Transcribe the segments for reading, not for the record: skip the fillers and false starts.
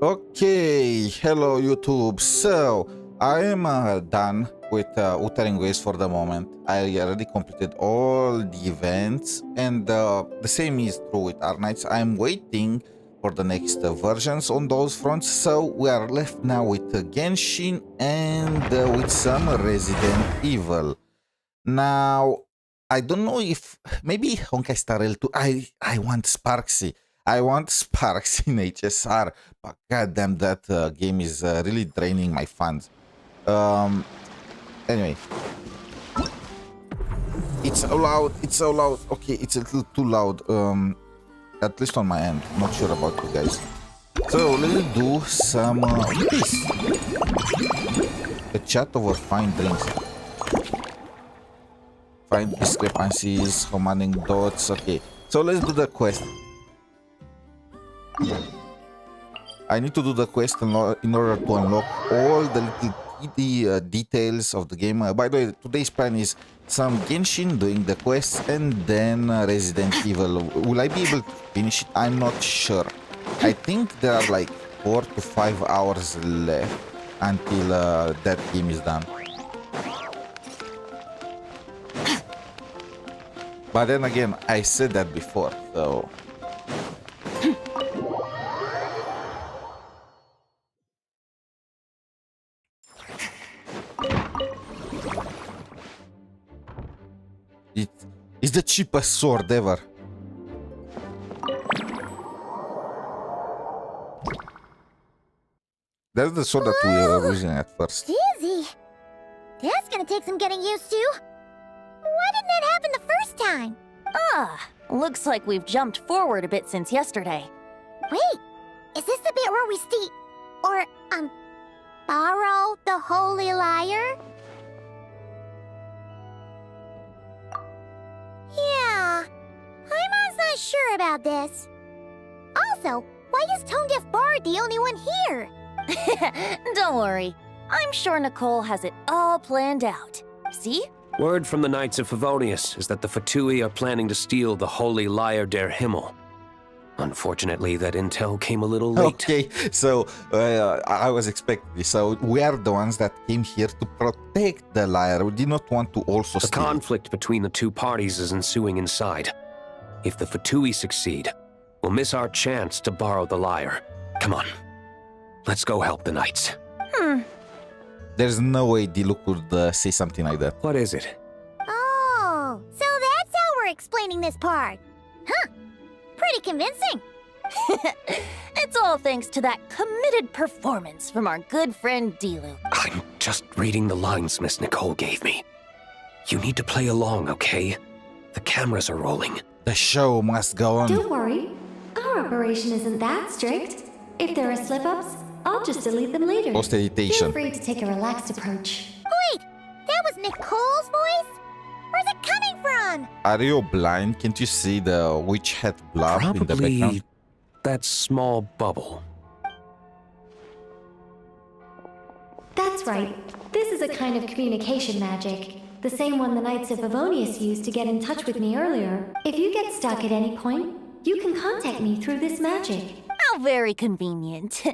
Okay, hello YouTube. So I am done with Wuthering Waves for the moment. I already completed all the events, and the same is true with our Knights. I'm waiting for the next versions on those fronts. So we are left now with Genshin and with some Resident Evil. Now I don't know if maybe honkaistarrail too. I want Sparksy. I want Sparks in HSR, but goddamn, that game is really draining my funds. Anyway, it's so loud. It's so loud. Okay, it's a little too loud. At least on my end. Not sure about you guys. So let's do some this. A chat over fine drinks. Find discrepancies, commanding dots. Okay, so let's do the quest. I need to do the quest in order to unlock all the little details of the game. By the way, today's plan is some Genshin, doing the quests, and then Resident Evil. Will I be able to finish it? I'm not sure. I think there are like 4 to 5 hours left until that game is done. But then again, I said that before, so... It's the cheapest sword ever. That's the sword that we were using at first. Dizzy. That's gonna take some getting used to. Why didn't that happen the first time? Looks like we've jumped forward a bit since yesterday. Wait, is this the bit where we borrow the Holy Lyre? Yeah, I'm not sure about this. Also, why is Tone Deaf Bard the only one here? Don't worry. I'm sure Nicole has it all planned out. See? Word from the Knights of Favonius is that the Fatui are planning to steal the Holy Lyre der Himmel. Unfortunately, that intel came a little late. Okay, so I was expecting this. So we are the ones that came here to protect the lyre. We did not want to also The steal. conflict between the two parties is ensuing inside. If the Fatui succeed, we'll miss our chance to borrow the lyre. Come on, let's go help the Knights. There's no way Diluc could say something like that. What is it? Oh, so that's how we're explaining this part. Huh, pretty convincing. It's all thanks to that committed performance from our good friend Diluc. I'm just reading the lines Miss Nicole gave me. You need to play along, okay? The cameras are rolling. The show must go on. Don't worry. Our operation isn't that strict. If there are slip-ups, I'll just delete them later. Post-editation. Feel free to take a relaxed approach. Wait, that was Nicole's voice? Where's it coming from? Are you blind? Can't you see the witch hat blob in the Probably background? that small bubble. That's right. This is a kind of communication magic. The same one the Knights of Favonius used to get in touch with me earlier. If you get stuck at any point, you can contact me through this magic. How very convenient.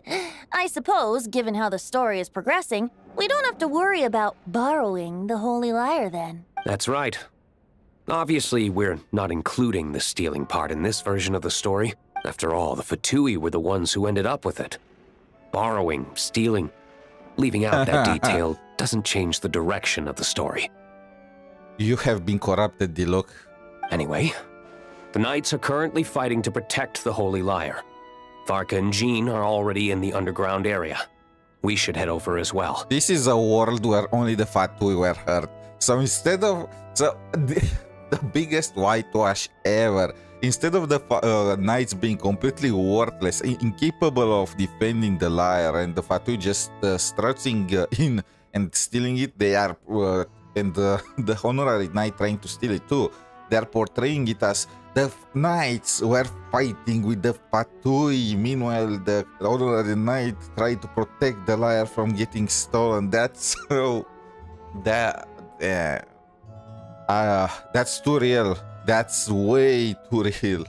I suppose, given how the story is progressing, we don't have to worry about borrowing the Holy Lyre then. That's right. Obviously, we're not including the stealing part in this version of the story. After all, the Fatui were the ones who ended up with it. Borrowing, stealing, leaving out that detail doesn't change the direction of the story. You have been corrupted, Diluc. Anyway, the Knights are currently fighting to protect the Holy Lyre. Varka and Jean are already in the underground area. We should head over as well. This is a world where only the Fatui were hurt. So instead of... the biggest whitewash ever. Instead of the Knights being completely worthless, incapable of defending the lyre, and the Fatui just strutting in and stealing it, they are... and the honorary knight trying to steal it too. They are portraying it as the knights were fighting with the Fatui. Meanwhile, the honorary knight tried to protect the lyre from getting stolen. That's so... that's too real. That's way too real.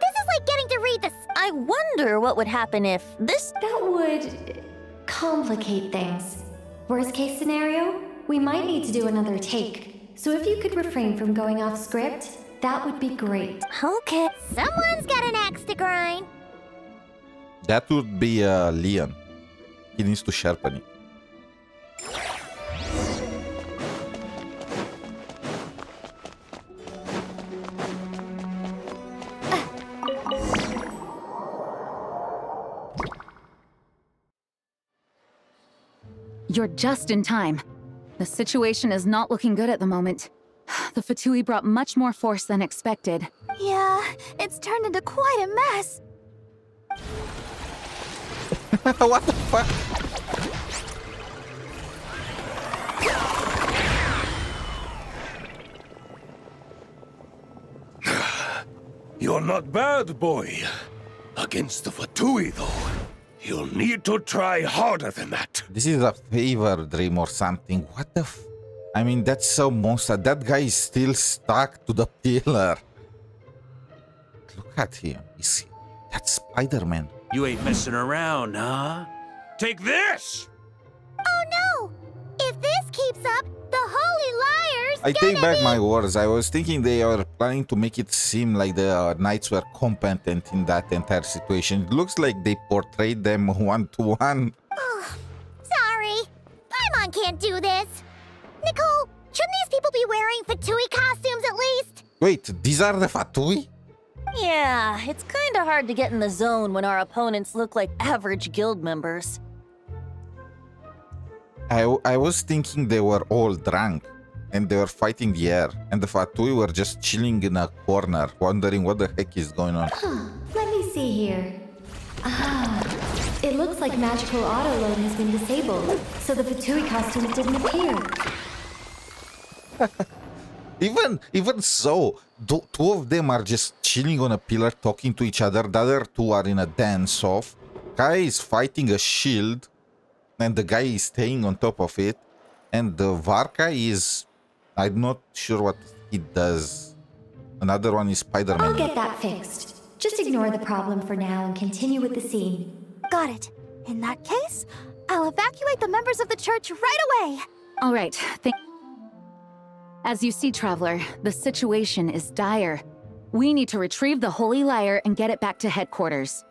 This is like getting to read the... I wonder what would happen if this... That would complicate things. Worst case scenario, we might need to do another take. So if you could refrain from going off script, that would be great. Okay. Someone's got an axe to grind. That would be Leon. He needs to sharpen it. You're just in time. The situation is not looking good at the moment. The Fatui brought much more force than expected. Yeah, it's turned into quite a mess. What the fuck? You're not bad, boy. Against the Fatui, though, you'll need to try harder than that. This is a fever dream or something. What the I mean, that's so monster. That guy is still stuck to the pillar. Look at him. That's Spider-Man. You ain't messing around, huh? Take this! Oh no! If this keeps up, the Holy Liar's I take gonna back be... my words. I was thinking they are planning to make it seem like the knights were competent in that entire situation. It looks like they portrayed them one-to-one. Oh, sorry. Paimon can't do this. Nicole, shouldn't these people be wearing Fatui costumes at least? Wait, these are the Fatui? Yeah, it's kinda hard to get in the zone when our opponents look like average guild members. I was thinking they were all drunk and they were fighting the air, and the Fatui were just chilling in a corner, wondering what the heck is going on. Let me see here. It looks like magical auto load has been disabled, so the Fatui costumes didn't appear. Even so, two of them are just chilling on a pillar talking to each other. The other two are in a dance-off. Guy is fighting a shield, and the guy is staying on top of it. And the Varka is... I'm not sure what he does. Another one is Spider-Man. I'll get that fixed. Just ignore the problem for now and continue with the scene. Got it. In that case, I'll evacuate the members of the church right away. All right, As you see, Traveler, the situation is dire. We need to retrieve the Holy Lyre and get it back to headquarters.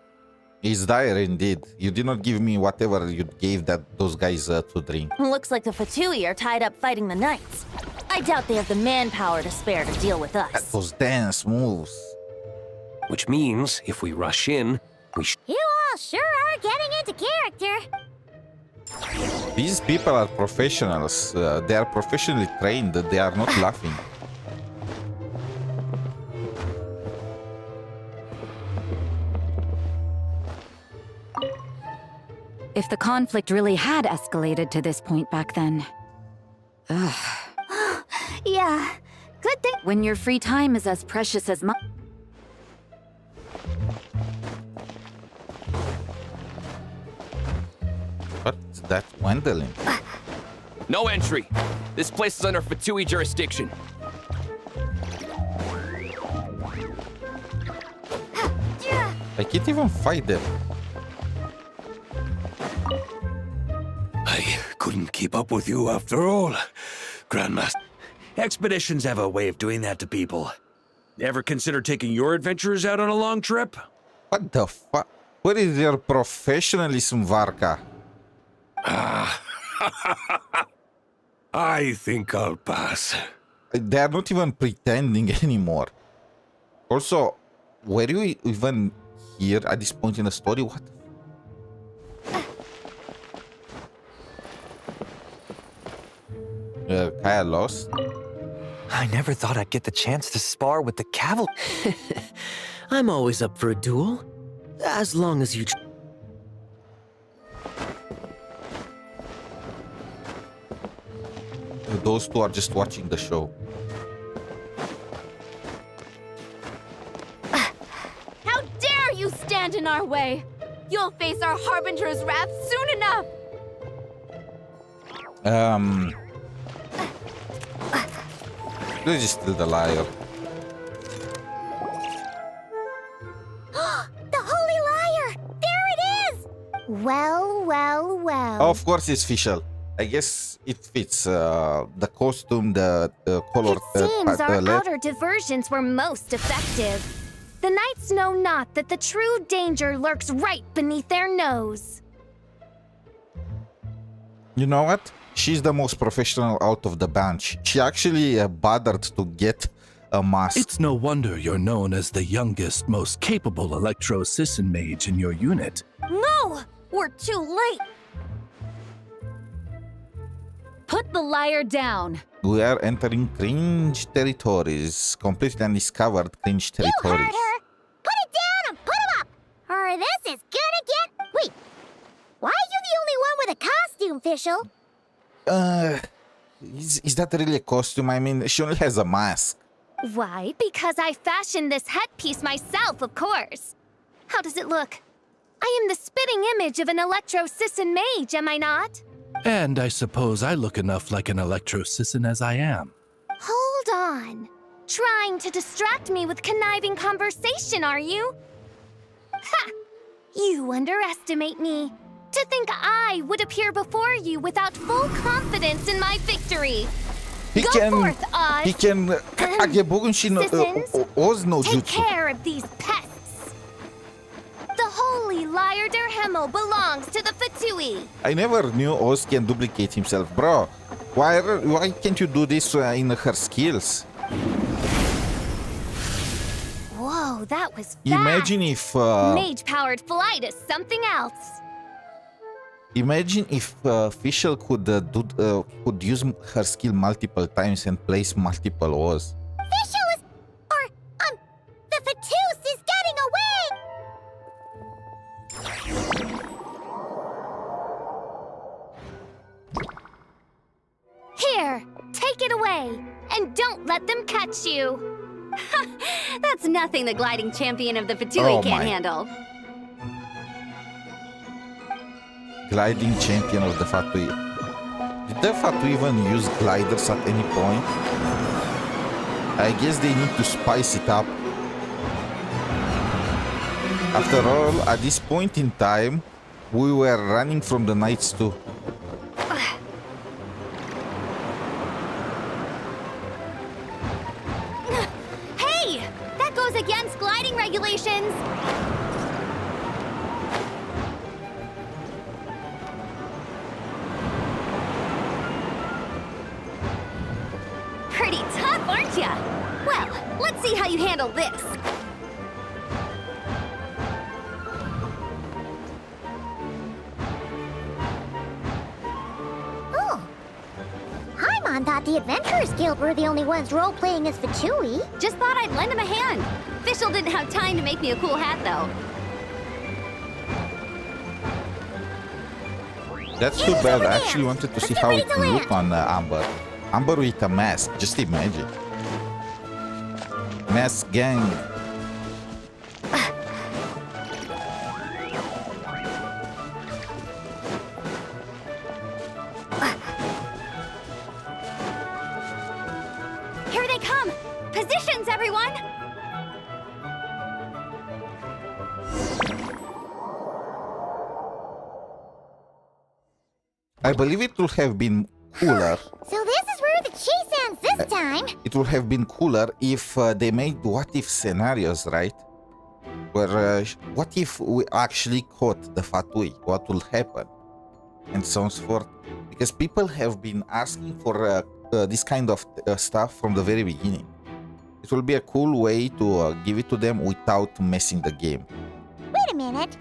It's dire indeed. You did not give me whatever you gave those guys to drink. Looks like the Fatui are tied up fighting the knights. I doubt they have the manpower to spare to deal with us. Those dance moves. Which means, if we rush in, You all sure are getting into character. These people are professionals. They are professionally trained. They are not laughing. If the conflict really had escalated to this point back then. Yeah, good thing. When your free time is as precious as mine. What's that Gwendolyn? No entry. This place is under Fatui jurisdiction. I can't even fight them. I couldn't keep up with you after all, Grandmaster. Expeditions have a way of doing that to people. Ever consider taking your adventurers out on a long trip? What the fuck? Where is your professionalism, Varka? I think I'll pass. They are not even pretending anymore. Also, were you even here at this point in the story? What? Kaya lost? I never thought I'd get the chance to spar with the cavalry. I'm always up for a duel, as long as you... Those two are just watching the show. How dare you stand in our way! You'll face our Harbinger's wrath soon enough! They're just still the liar. The Holy well. Of course, it's official. I guess it fits the costume, the color. It seems our palette. outer diversions were most effective. The knights know not that the true danger lurks right beneath their nose. You know what? She's the most professional out of the bunch. She actually bothered to get a mask. It's no wonder you're known as the youngest, most capable electro-sisson mage in your unit. No! We're too late! Put the lyre down. We are entering cringe territories. Completely undiscovered cringe You territories. heard her. Put it down and put him up, or this is gonna get... Wait, why are you the only one with a costume, Fischl? Is that really a costume? I mean, she only has a mask. Why? Because I fashioned this headpiece myself, of course. How does it look? I am the spitting image of an electro-sisson mage, am I not? And I suppose I look enough like an electro-sisson as I am. Hold on. Trying to distract me with conniving conversation, are you? Ha! You underestimate me. To think I would appear before you without full confidence in my victory. Go forth, Oz. He can Sissons, Oz no take jutsu. care of these pests. The holy Lyre der Himmel belongs to the Fatui. I never knew Oz can duplicate himself, bro. Why can't you do this in her skills? Whoa, that was fast. Imagine if Mage-powered flight is something else. Imagine if Fischl could use her skill multiple times and place multiple O's. Fischl is... the Fatus is getting away! Here, take it away, and don't let them catch you. That's nothing the gliding champion of the Fatui can't handle. Gliding champion of the Fatui. Did the Fatui even use gliders at any point? I guess they need to spice it up. After all, at this point in time, we were running from the knights too. Hey! That goes against gliding regulations! Pretty tough, aren't ya? Well, let's see how you handle this. Oh. Paimon thought the Adventurers Guild were the only ones role-playing as Fatui. Just thought I'd lend him a hand. Fischl didn't have time to make me a cool hat, though. That's too bad. I actually wanted to see how it would look on Amber. Amber with a mask, just imagine. Mask gang. Here they come! Positions, everyone! I believe it would have been cooler. So this is where the chase ends this time. It would have been cooler if they made what-if scenarios, right? Where, what if we actually caught the Fatui? What will happen? And so on so forth. Because people have been asking for this kind of stuff from the very beginning. It will be a cool way to give it to them without messing the game. Wait a minute.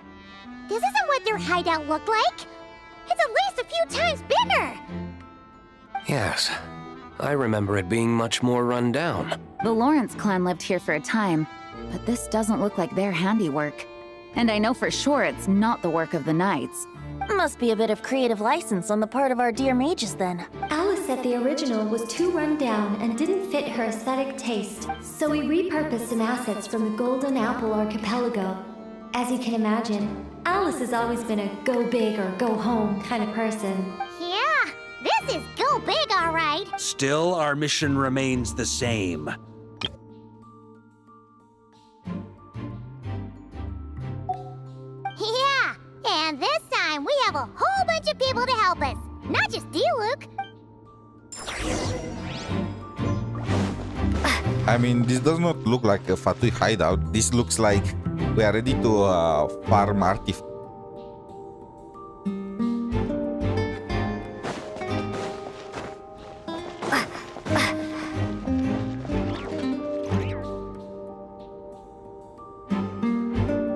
This isn't what their hideout looked like. It's at least a few times bigger. Yes, I remember it being much more run down. The Lawrence clan lived here for a time, but this doesn't look like their handiwork. And I know for sure it's not the work of the knights. Must be a bit of creative license on the part of our dear mages, then. Alice said the original was too run down and didn't fit her aesthetic taste, so we repurposed some assets from the Golden Apple Archipelago. As you can imagine, Alice has always been a go big or go home kind of person. Yeah, this is go big, all right. Still, our mission remains the same. Yeah, and this time we have a whole bunch of people able to help us. Not just Diluc. I mean, this does not look like a Fatui hideout. This looks like we are ready to farm artifacts.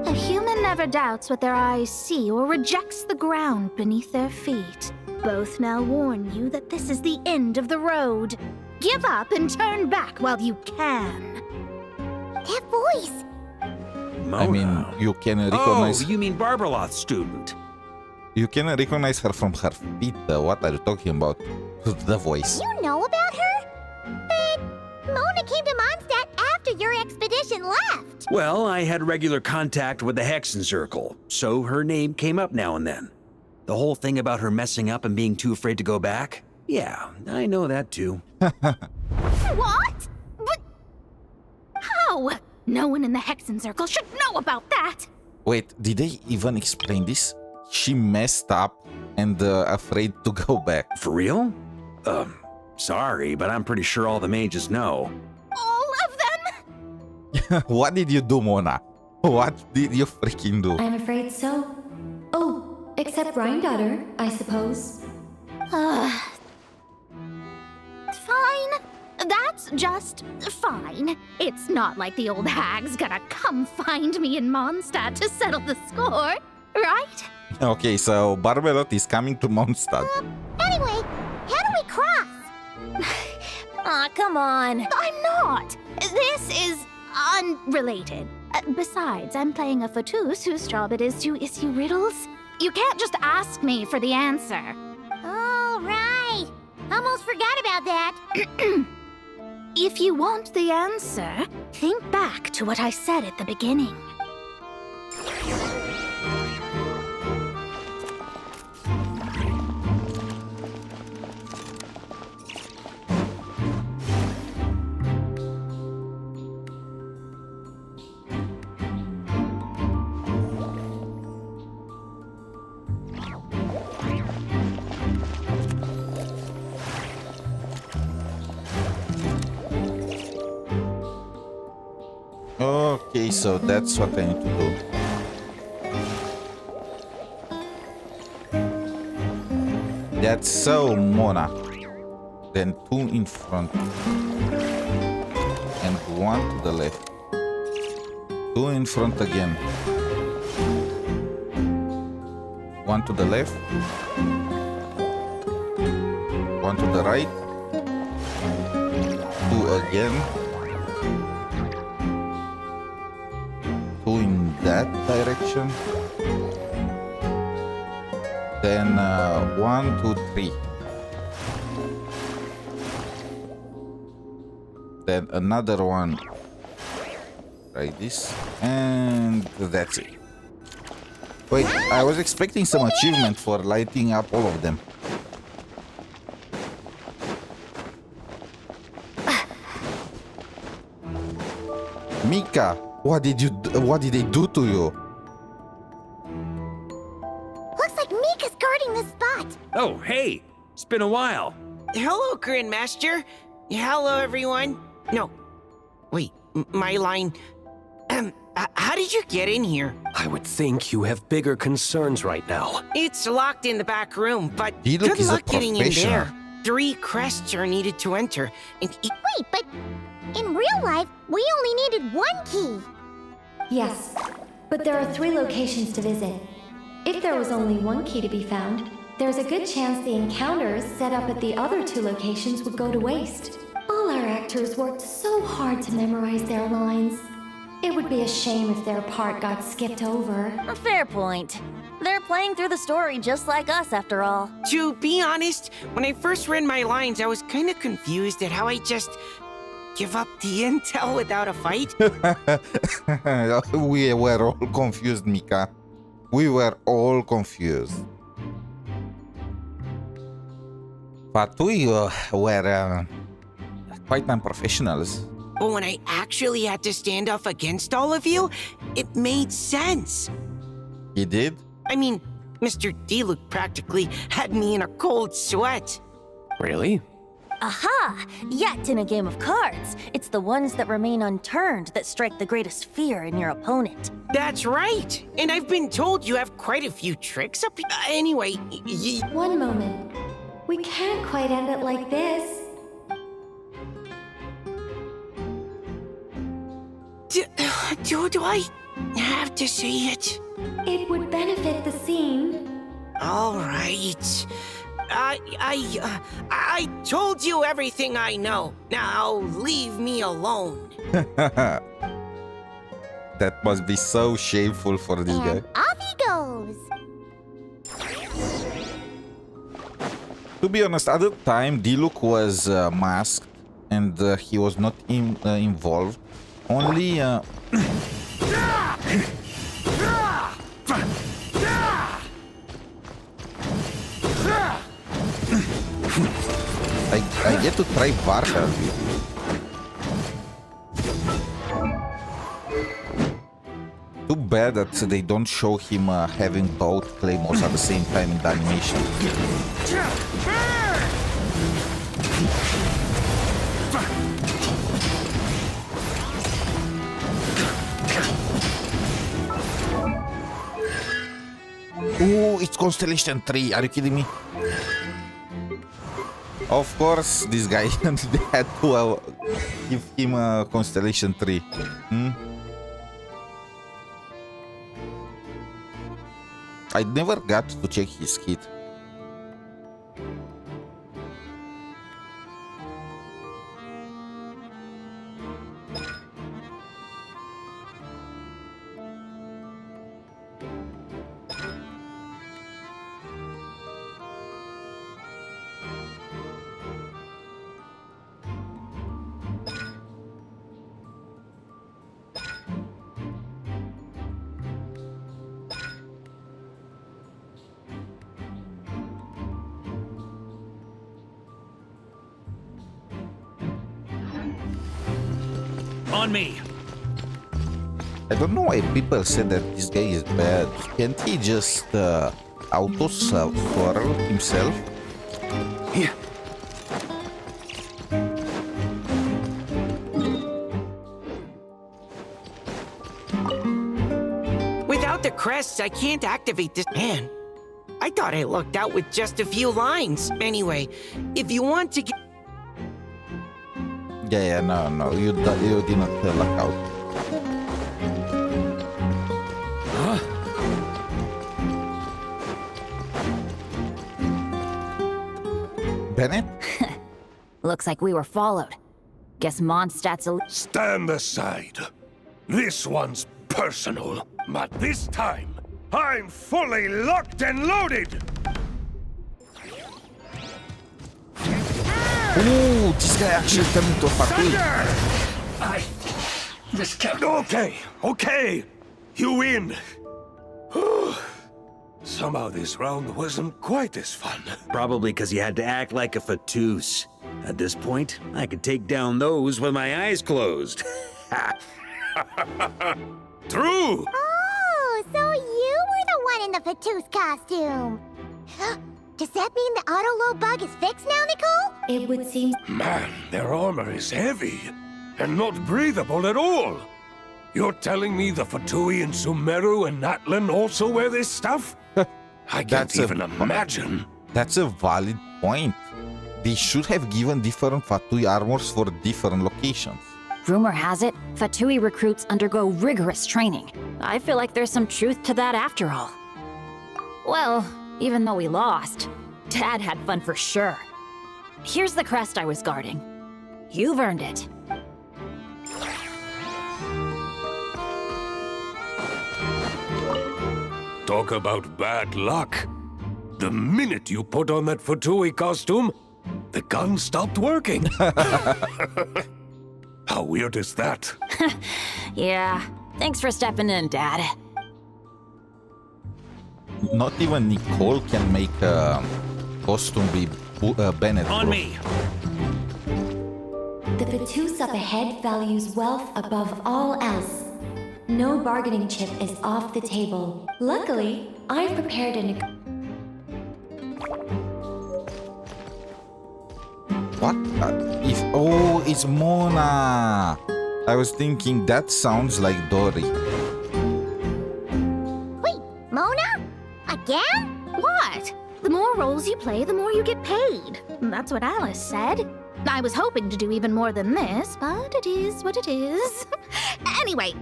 A human never doubts what their eyes see or rejects the ground beneath their feet. Both now warn you that this is the end of the road. Give up and turn back while you can. That voice. I mean, you can recognize... Oh, you mean Barbarloth's student. You can recognize her from her feet. What are you talking about? The voice. You know about her? But Mona came to Mondstadt after your expedition left. Well, I had regular contact with the Hexen Circle, so her name came up now and then. The whole thing about her messing up and being too afraid to go back? Yeah, I know that too. What? But how? No one in the Hexen Circle should know about that. Wait, did they even explain this? She messed up and afraid to go back. For real? Sorry, but I'm pretty sure all the mages know. All of them? What did you do, Mona? What did you freaking do? I'm afraid so. Oh, except Rheindotter, I suppose. Fine. That's just fine. It's not like the old hag's gonna come find me in Mondstadt to settle the score, right? Okay, so Barbarot is coming to Mondstadt. Anyway, how do we cross? Aw, come on. I'm not. This is unrelated. Besides, I'm playing a fatus whose job it is to issue riddles. You can't just ask me for the answer. Oh, right. Almost forgot about that. If you want the answer, think back to what I said at the beginning. Okay, so that's what I need to do. That's so, Mona. Then 2 in front. And 1 to the left. 2 in front again. 1 to the left. 1 to the right. 2 again. 2 in that direction. Then 1, 2, 3. Then another one. Like this. And that's it. Wait, I was expecting some achievement for lighting up all of them. Mika, what did they do to you? Looks like Mika's guarding the spot. Oh, hey! It's been a while. Hello, Grandmaster. Hello, everyone. No. Wait, my line. How did you get in here? I would think you have bigger concerns right now. It's locked in the back room, but Diluc good is a luck getting in professional. there. 3 crests are needed to enter. And Wait, but in real life, we only needed 1 key. Yes, but there are 3 locations to visit. If there was only 1 key to be found, there's a good chance the encounters set up at the other 2 locations would go to waste. All our actors worked so hard to memorize their lines. It would be a shame if their part got skipped over. A fair point. They're playing through the story just like us, after all. to be honest, when I first read my lines, I was kind of confused at how I just give up the intel without a fight. We were all confused, Mika. We were all confused. But we were quite unprofessionals. But when I actually had to stand off against all of you, it made sense. You did? I mean, Mr. Diluc practically had me in a cold sweat. Really? Aha! Yet in a game of cards, it's the ones that remain unturned that strike the greatest fear in your opponent. That's right. And I've been told you have quite a few tricks up. Anyway, One moment. We can't quite end it like this. Do I have to say it? It would benefit the scene. All right. I told you everything I know. Now leave me alone. That must be so shameful for this guy. And off he goes. To be honest, at the time, Diluc was masked and he was not involved. Only I get to try Varka. Too bad that they don't show him having both claymores at the same time in the animation. Ooh, it's Constellation 3. Are you kidding me? Of course, this guy had to give him a Constellation 3. I never got to check his kit. On me. I don't know why people said that this guy is bad. Can't he just auto-swirl himself? Here. Without the crests, I can't activate this. Man, I thought I lucked out with just a few lines. Anyway, if you want to get... Yeah, no, you did not luck out. Huh? Bennett? Looks like we were followed. Guess Mondstadt's a... Stand aside. This one's personal, but this time, I'm fully locked and loaded! Ooh, this guy actually turned into a fatui. I just can't... Okay. You win. Somehow this round wasn't quite as fun. Probably because you had to act like a fatous. At this point, I could take down those with my eyes closed. True! Oh, so you were the one in the Fatous costume. Does that mean the auto-load bug is fixed now, Nicole? It would seem... Man, their armor is heavy and not breathable at all. You're telling me the Fatui in Sumeru and Natlan also wear this stuff? I can't even imagine. That's a valid point. They should have given different Fatui armors for different locations. Rumor has it, Fatui recruits undergo rigorous training. I feel like there's some truth to that after all. Well, even though we lost, Dad had fun for sure. Here's the crest I was guarding. You've earned it. Talk about bad luck. The minute you put on that Fatui costume, the gun stopped working. How weird is that? Yeah, thanks for stepping in, Dad. Not even Nicole can make a costume be Bennett. On me! The Fatous up ahead values wealth above all else. no bargaining chip is off the table. Luckily, I've prepared an... What? Oh, it's Mona. I was thinking that sounds like Dory. Wait, Mona? Again? What? The more roles you play, the more you get paid. That's what Alice said. I was hoping to do even more than this, but it is what it is. Anyway,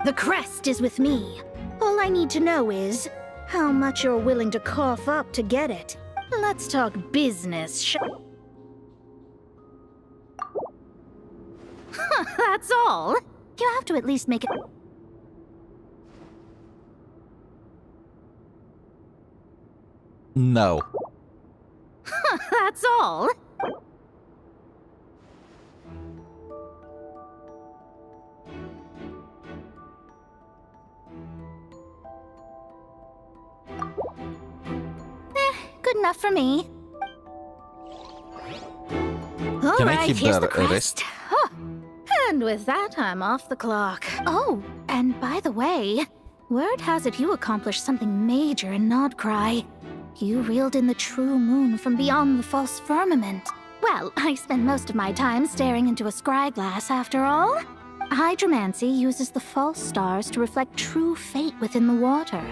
the crest is with me. All I need to know is how much you're willing to cough up to get it. Let's talk business, That's all. You have to at least make it... No. That's all. Good enough for me. All Can right, I keep here's the the crest. rest? Huh. And with that, I'm off the clock. Oh, and by the way, word has it you accomplished something major in Nodcry. You reeled in the true moon from beyond the false firmament. Well, I spend most of my time staring into a scryglass after all. Hydromancy uses the false stars to reflect true fate within the water.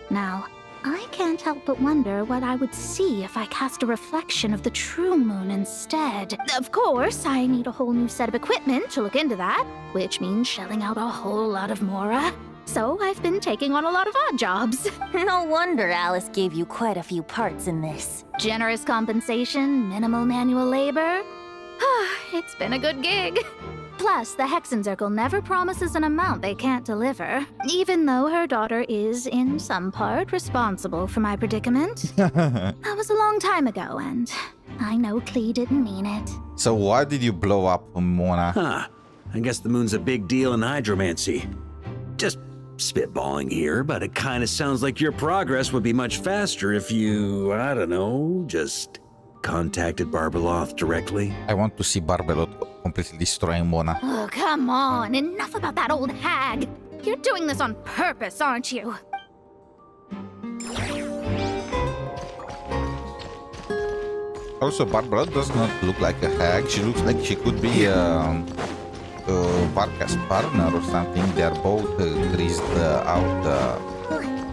Now, I can't help but wonder what I would see if I cast a reflection of the true moon instead. Of course, I need a whole new set of equipment to look into that, which means shelling out a whole lot of mora. So I've been taking on a lot of odd jobs. No wonder Alice gave you quite a few parts in this. Generous compensation, minimal manual labor. It's been a good gig. Plus, the Hexen Circle never promises an amount they can't deliver, even though her daughter is, in some part, responsible for my predicament. That was a long time ago, and I know Klee didn't mean it. So why did you blow up Mona? Huh. I guess the moon's a big deal in hydromancy. Just spitballing here, but it kind of sounds like your progress would be much faster if you, I don't know, just contacted Barbeloth directly. I want to see Barbeloth completely destroying Mona. Oh, come on. Enough about that old hag. You're doing this on purpose, aren't you? Also, Barbeloth does not look like a hag. She looks like she could be Varka's partner or something. They're both greased out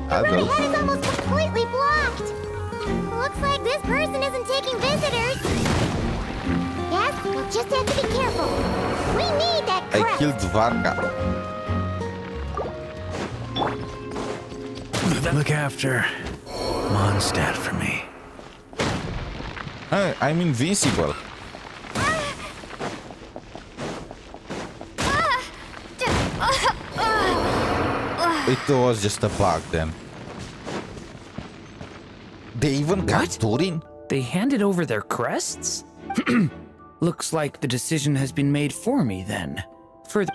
My adults. head is almost completely blocked. Looks like this person isn't taking visitors. Yes, we'll just have to be careful. We need that I crest. killed Varka. Look after Mondstadt for me. I'm invincible. It was just a bug then. They even got Turin? They handed over their crests? Looks like the decision has been made for me then. Further.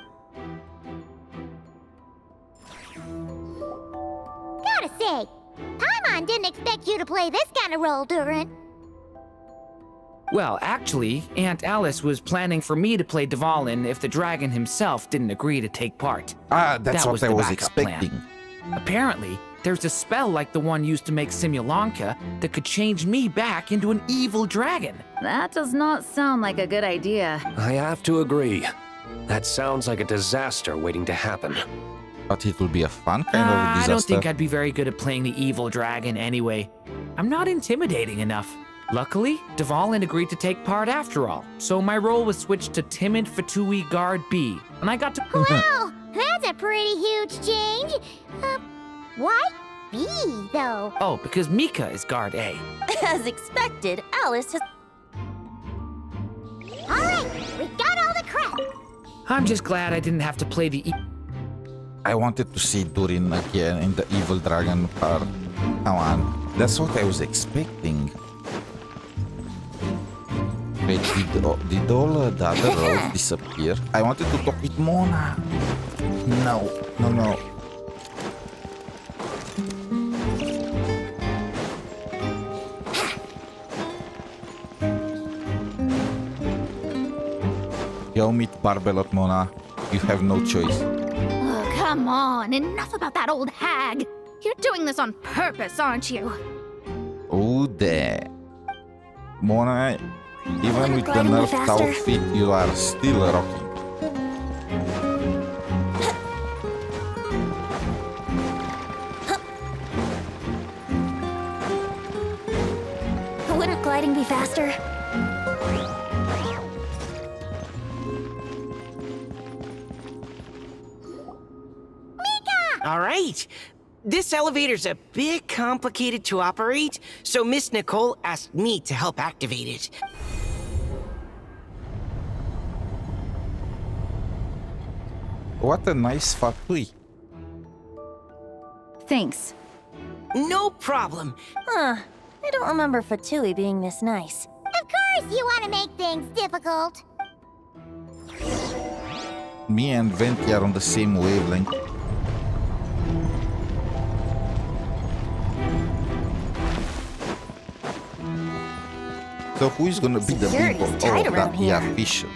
Gotta say, Paimon didn't expect you to play this kind of role, Durin. Well, actually, Aunt Alice was planning for me to play Dvalin if the dragon himself didn't agree to take part. Ah, that's That what was I the was backup plan. expecting. Apparently, there's a spell like the one used to make Simulanka that could change me back into an evil dragon. That does not sound like a good idea. I have to agree. That sounds like a disaster waiting to happen. But it will be a fun kind of disaster. I don't think I'd be very good at playing the evil dragon anyway. I'm not intimidating enough. Luckily, Dvalin agreed to take part after all, so my role was switched to timid Fatui Guard B, and I got to... Wow, that's a pretty huge change. Why B, though? Oh, because Mika is Guard A. As expected, Alice has... All right, we got all the crap. I'm just glad I didn't have to play the... I wanted to see Durin again in the evil dragon part. Come on, that's what I was expecting. Wait, did all the other roles disappear? I wanted to talk with Mona. No. Go meet Barbeloth, Mona. You have no choice. Come on, enough about that old hag. You're doing this on purpose, aren't you? Oh, there. Mornye, even with the nerfed outfit, you are still rocking. Wouldn't gliding be faster? All right. This elevator's a bit complicated to operate, so Miss Nicole asked me to help activate it. What a nice fatui. Thanks. No problem. Huh. I don't remember Fatui being this nice. Of course you want to make things difficult. Me and Venti are on the same wavelength. So who is gonna be the big boss? Oh, that'd be official.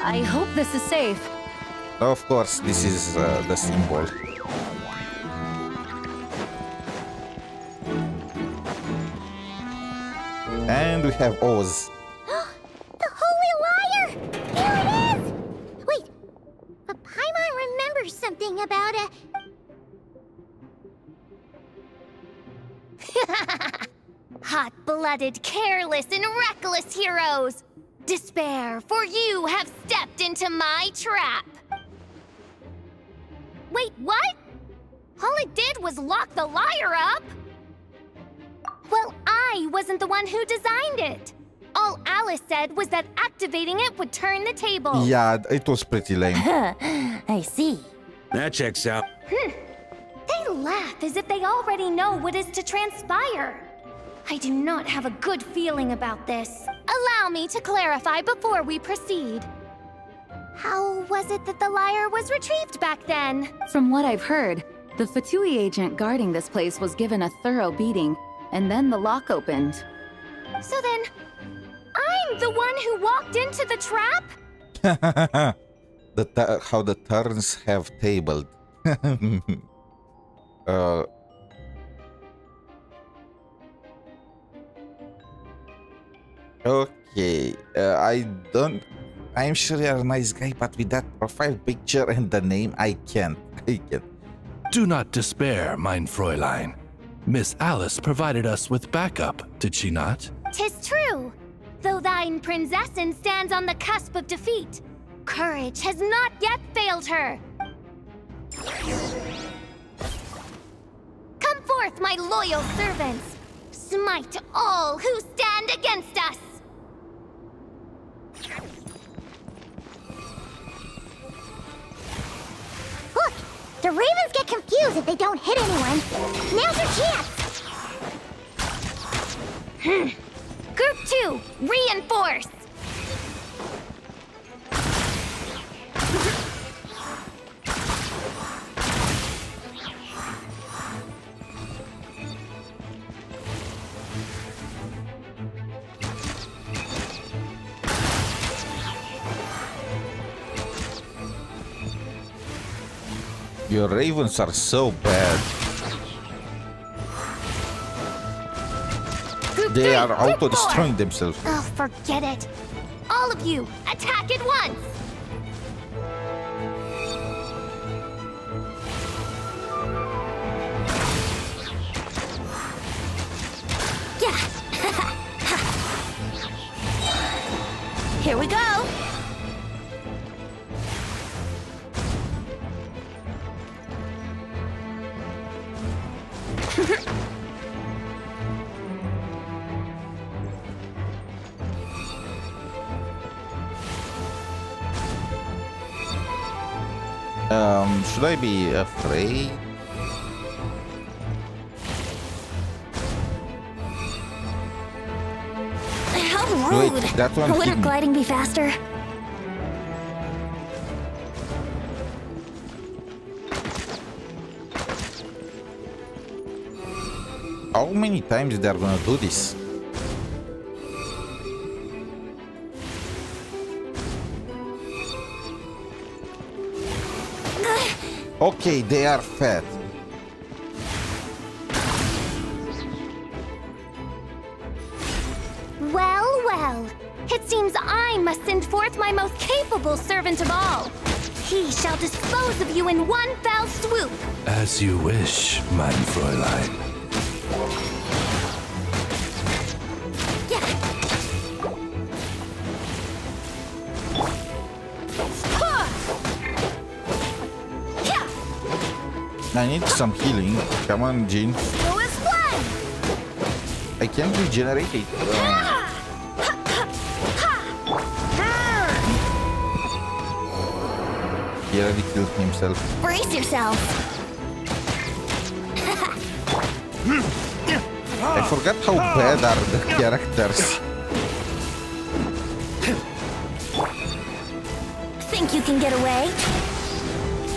I hope this is safe. Of course, this is the symbol. And we have Oz. The Holy Liar! Here it is! Wait, but Paimon remembers something about a... Hot-blooded, careless, and reckless heroes! Despair, for you have stepped into my trap! Wait, what? All it did was lock the liar up? Well, I wasn't the one who designed it. All Alice said was that activating it would turn the table. Yeah, it was pretty lame. I see. That checks out. They laugh as if they already know what is to transpire. I do not have a good feeling about this. Allow me to clarify before we proceed. How was it that the lyre was retrieved back then? From what I've heard, the Fatui agent guarding this place was given a thorough beating, and then the lock opened. So then, I'm the one who walked into the trap? How the turns have tabled. Okay, I'm sure you're a nice guy, but with that profile picture and the name, I can't. Do not despair, mein Fräulein. Miss Alice provided us with backup, did she not? 'Tis true. Though thine prinzessin stands on the cusp of defeat, courage has not yet failed her. Come forth, my loyal servants. Smite all who stand against us. Look! The ravens get confused if they don't hit anyone. Now's your chance! Group 2, reinforce! Your ravens are so bad. They are auto-destroying themselves. Oh, forget it. All of you, attack at once! Here we go! Should I be afraid? How rude! Wait, that one hit Wouldn't me. gliding be faster? How many times they're gonna do this? Okay, they are fat. Well, well. It seems I must send forth my most capable servant of all. He shall dispose of you in one fell swoop. As you wish, mein Fräulein. I need some healing. Come on, Jean. I can't regenerate it. He already killed himself. Brace yourself. I forgot how bad are the characters. Think you can get away?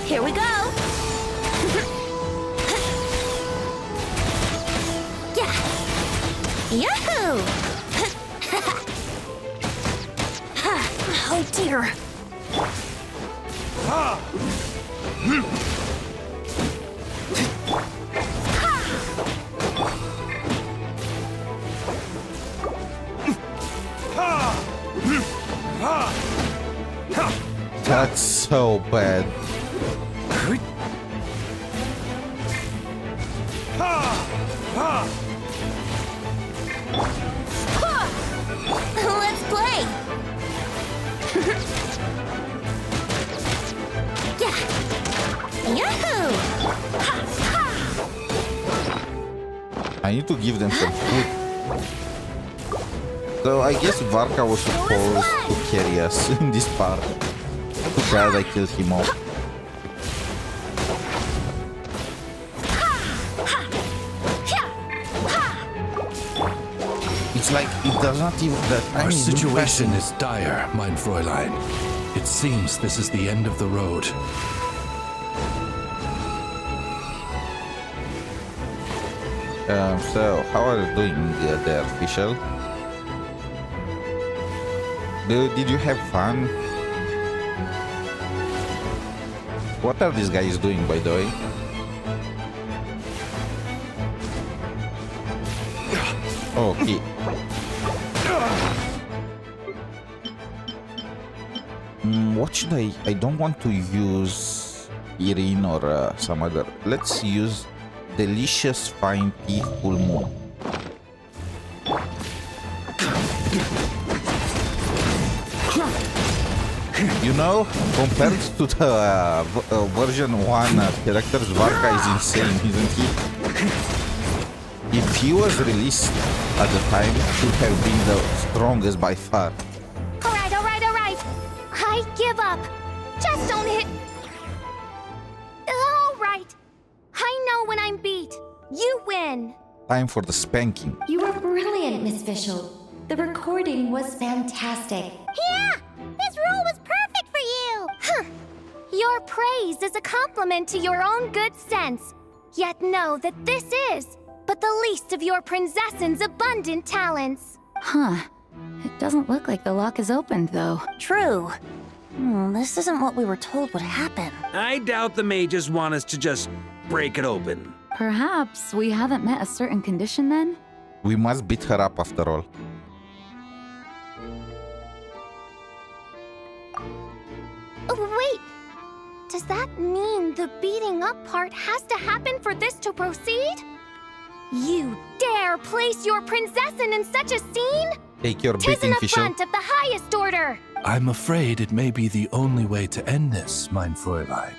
Here we go. Yeah. Yahoo! Oh dear. That's so bad. Let's play. Yeah. Yahoo! I need to give them some food. So I guess Varka was supposed to carry us in this part. Too bad I killed him off. It's like it does not even... Our situation is dire, mein Fräulein. It seems this is the end of the road. So, how are you doing there, official? Did you have fun? What are these guys doing, by the way? Okay. What should I don't want to use Irene or some other. Let's use Delicious Fine Tea Full Moon. You know, compared to the version 1 characters, Varka is insane, isn't he? If he was released at the time, he should have been the strongest by far. Alright. I give up. Just don't hit. Alright. I know when I'm beat. You win. Time for the spanking. You were brilliant, Miss Fischl. The recording was fantastic. Yeah! This role was perfect for you! Huh. Your praise is a compliment to your own good sense. Yet know that this is but the least of your princess's abundant talents. Huh. It doesn't look like the lock is opened, though. True. This isn't what we were told would happen. I doubt the mages want us to just break it open. Perhaps we haven't met a certain condition then? We must beat her up after all. Wait! Does that mean the beating up part has to happen for this to proceed? You dare place your princessin in such a scene? Take your Tis beating, an Fischl. affront of the highest order! I'm afraid it may be the only way to end this, mein Fräulein.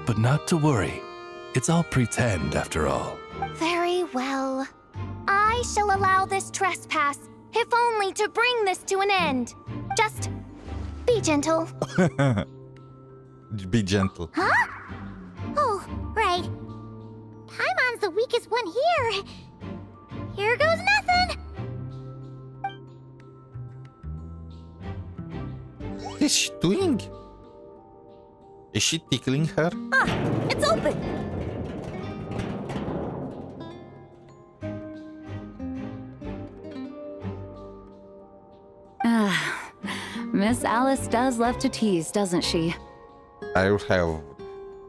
But not to worry. It's all pretend, after all. Very well. I shall allow this trespass, if only to bring this to an end. Just be gentle. Be gentle. Huh? Oh, right. Paimon's the weakest one here. Here goes nothing. What is she doing? Is she tickling her? Ah, it's open. Miss Alice does love to tease, doesn't she? I would have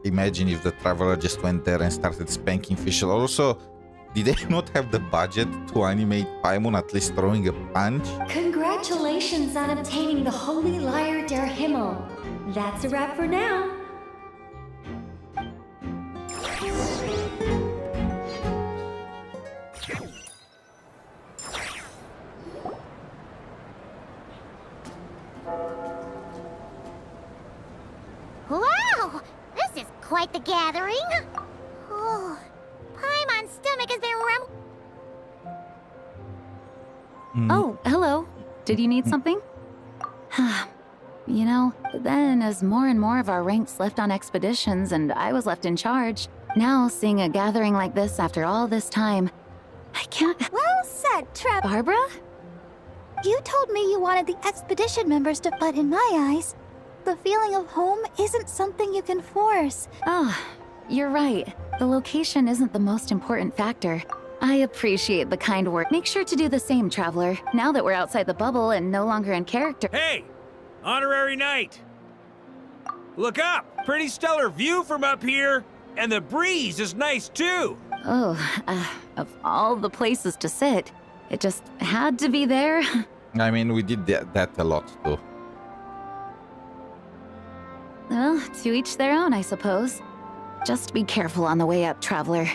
imagine if the traveler just went there and started spanking Fischl. Also, did they not have the budget to animate Paimon at least throwing a punch? Congratulations on obtaining the Holy Lyre der Himmel. That's a wrap for now. Wow! This is quite the gathering. Oh, Paimon's stomach has been Oh, hello. Did you need something? You know, then as more and more of our ranks left on expeditions and I was left in charge, now seeing a gathering like this after all this time, I can't... Well said, Trev. Barbara? You told me you wanted the expedition members to, but in my eyes, the feeling of home isn't something you can force. Oh, you're right. The location isn't the most important factor. I appreciate the kind word. Make sure to do the same, Traveler, now that we're outside the bubble and no longer in character. Hey! Honorary Knight! Look up! Pretty stellar view from up here! And the breeze is nice too! Oh, of all the places to sit, it just had to be there. I mean, we did that a lot too. Well, to each their own, I suppose. Just be careful on the way up, Traveler.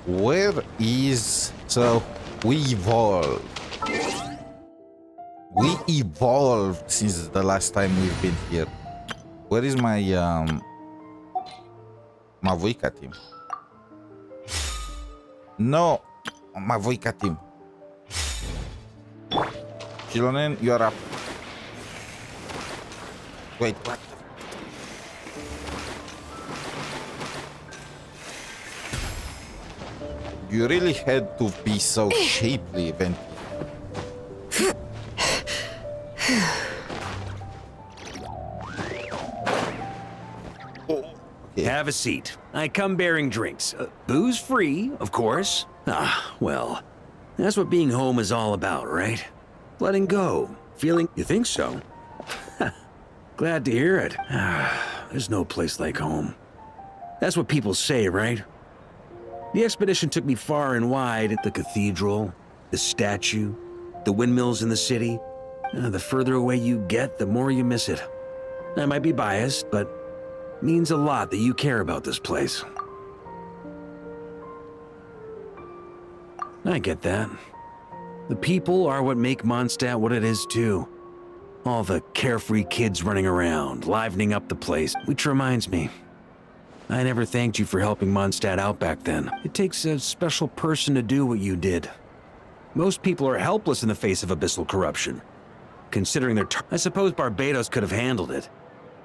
Where is... So, we evolved. We evolved since the last time we've been here. Where is my, Mavoica team? No! Mavoica team. Chilonen, you are up. Wait, what? You really had to be so shapely, Venti. Have a seat. I come bearing drinks. Booze free, of course. Ah, well, that's what being home is all about, right? Letting go. Feeling... You think so? Glad to hear it. There's no place like home. That's what people say, right? The expedition took me far and wide. The cathedral, the statue, the windmills in the city. The further away you get, the more you miss it. I might be biased, but it means a lot that you care about this place. I get that. The people are what make Mondstadt what it is, too. All the carefree kids running around, livening up the place. Which reminds me, I never thanked you for helping Mondstadt out back then. It takes a special person to do what you did. Most people are helpless in the face of abyssal corruption. Considering their I suppose Barbados could have handled it,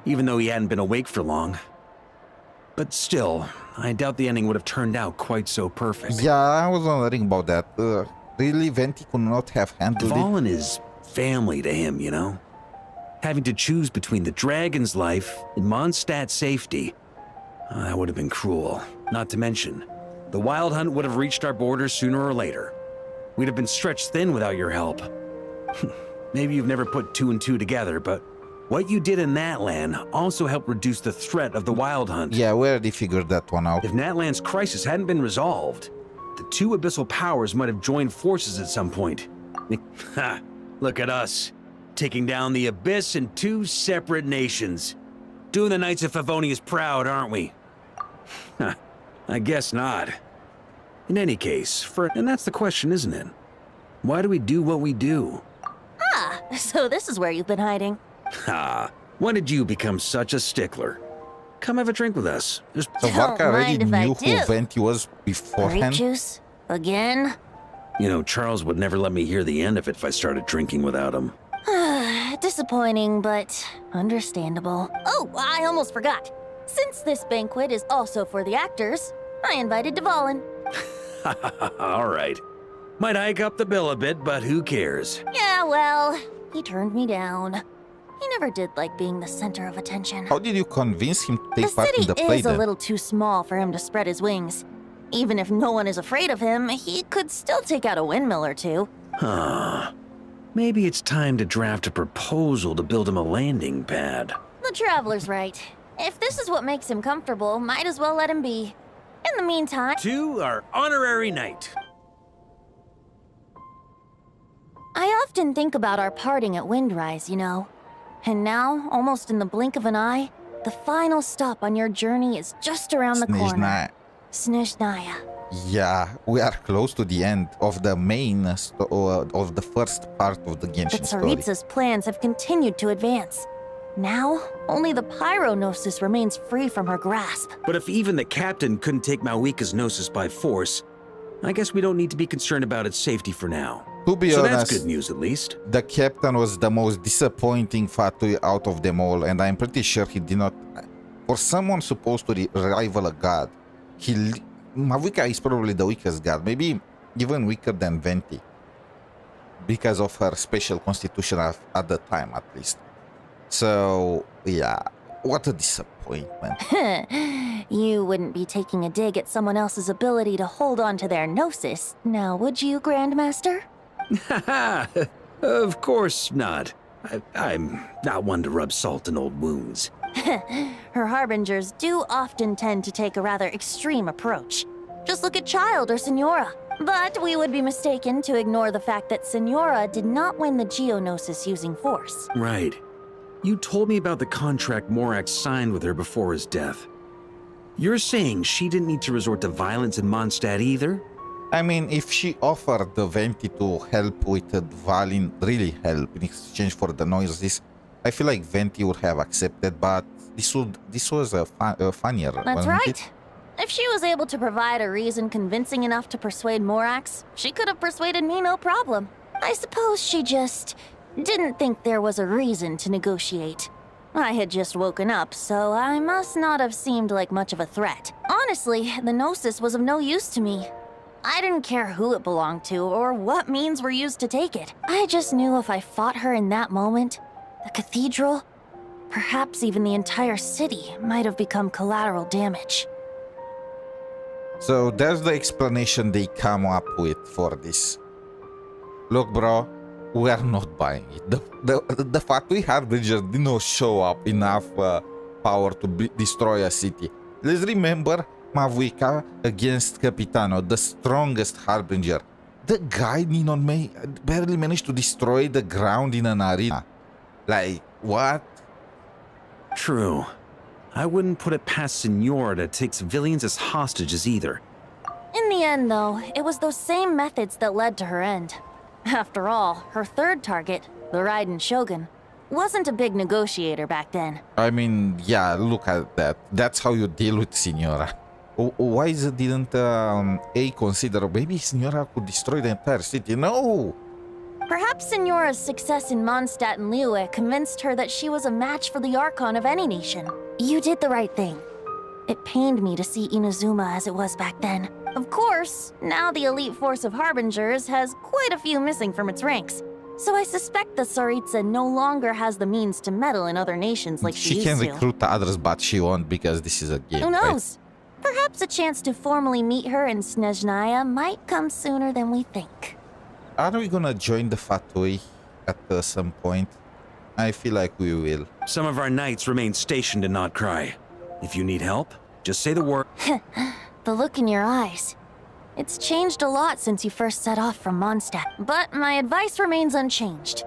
even though he hadn't been awake for long. But still, I doubt the ending would have turned out quite so perfect. Yeah, I was wondering about that. Really, Venti could not have handled Fallen it? is family to him, you know? Having to choose between the dragon's life and Mondstadt's safety, that would have been cruel. Not to mention, the Wild Hunt would have reached our borders sooner or later. We'd have been stretched thin without your help. Maybe you've never put two and two together, but what you did in Natlan also helped reduce the threat of the Wild Hunt. Yeah, we already figured that one out. If Natlan's crisis hadn't been resolved, the two abyssal powers might have joined forces at some point. Ha! Look at us, taking down the Abyss in two separate nations. Doing the Knights of Favonius proud, aren't we? I guess not. In any case, and that's the question, isn't it? Why do we do what we do? Ah, so this is where you've been hiding. When did you become such a stickler? Come have a drink with us. So Varka already knew who Venti was beforehand? Grape juice? Again? You know, Charles would never let me hear the end of it if I started drinking without him. Disappointing, but understandable. Oh, I almost forgot. Since this banquet is also for the actors, I invited Dvalin. All right. Might hike up the bill a bit, but who cares? Yeah, well, he turned me down. He never did like being the center of attention. How did you convince him to take part in the play The city is then? a little too small for him to spread his wings. Even if no one is afraid of him, he could still take out a windmill or two. Maybe it's time to draft a proposal to build him a landing pad. The Traveler's right. If this is what makes him comfortable, might as well let him be. In the meantime... To our honorary knight. I often think about our parting at Windrise, you know. And now, almost in the blink of an eye, the final stop on your journey is just around the corner. Snezhnaya. Yeah, we are close to the end of the main of the first part of the Genshin story. The Tsaritsa's plans have continued to advance. Now, only the Pyro-Gnosis remains free from her grasp. But if even the captain couldn't take Malwika's Gnosis by force, I guess we don't need to be concerned about its safety for now. To be so honest, that's good news at least. The captain was the most disappointing Fatui out of them all, and I'm pretty sure he did not... For someone supposed to rival a god, Malwika is probably the weakest god, maybe even weaker than Venti. Because of her special constitution at the time, at least. So, yeah, what a disappointment. You wouldn't be taking a dig at someone else's ability to hold on to their Gnosis, now would you, Grandmaster? Of course not. I'm not one to rub salt in old wounds. Her harbingers do often tend to take a rather extreme approach. Just look at Child or Signora. But we would be mistaken to ignore the fact that Signora did not win the Geonosis using force. Right. You told me about the contract Morak signed with her before his death. You're saying she didn't need to resort to violence in Mondstadt either? I mean, if she offered the Venti to help with Dvalin, really help in exchange for the noises, I feel like Venti would have accepted, but this was funnier. That's right. If she was able to provide a reason convincing enough to persuade Morax, she could have persuaded me no problem. I suppose she just didn't think there was a reason to negotiate. I had just woken up, so I must not have seemed like much of a threat. Honestly, the Gnosis was of no use to me. I didn't care who it belonged to or what means were used to take it. I just knew if I fought her in that moment, the cathedral, perhaps even the entire city, might have become collateral damage. So that's the explanation they come up with for this. Look, bro, we are not buying it. The Fatui Harbingers did not show up enough power to destroy a city. Let's remember Malwika against Capitano, the strongest Harbinger. The guy barely managed to destroy the ground in an arena. Like, what? True. I wouldn't put it past Signora to take civilians as hostages either. In the end, though, it was those same methods that led to her end. After all, her third target, the Raiden Shogun, wasn't a big negotiator back then. I mean, yeah, look at that. That's how you deal with Signora. Why didn't A consider maybe Signora could destroy the entire city? No! Perhaps Signora's success in Mondstadt and Liyue convinced her that she was a match for the Archon of any nation. You did the right thing. It pained me to see Inazuma as it was back then. Of course, now the elite force of Harbingers has quite a few missing from its ranks. So I suspect the Tsaritsa no longer has the means to meddle in other nations like she used to. She can recruit the others, but she won't because this is a game. Who knows? Right? Perhaps a chance to formally meet her in Snezhnaya might come sooner than we think. Are we gonna join the Fatui at some point? I feel like we will. Some of our knights remain stationed in Notcry. If you need help, just say the word. The look in your eyes. It's changed a lot since you first set off from Mondstadt, but my advice remains unchanged.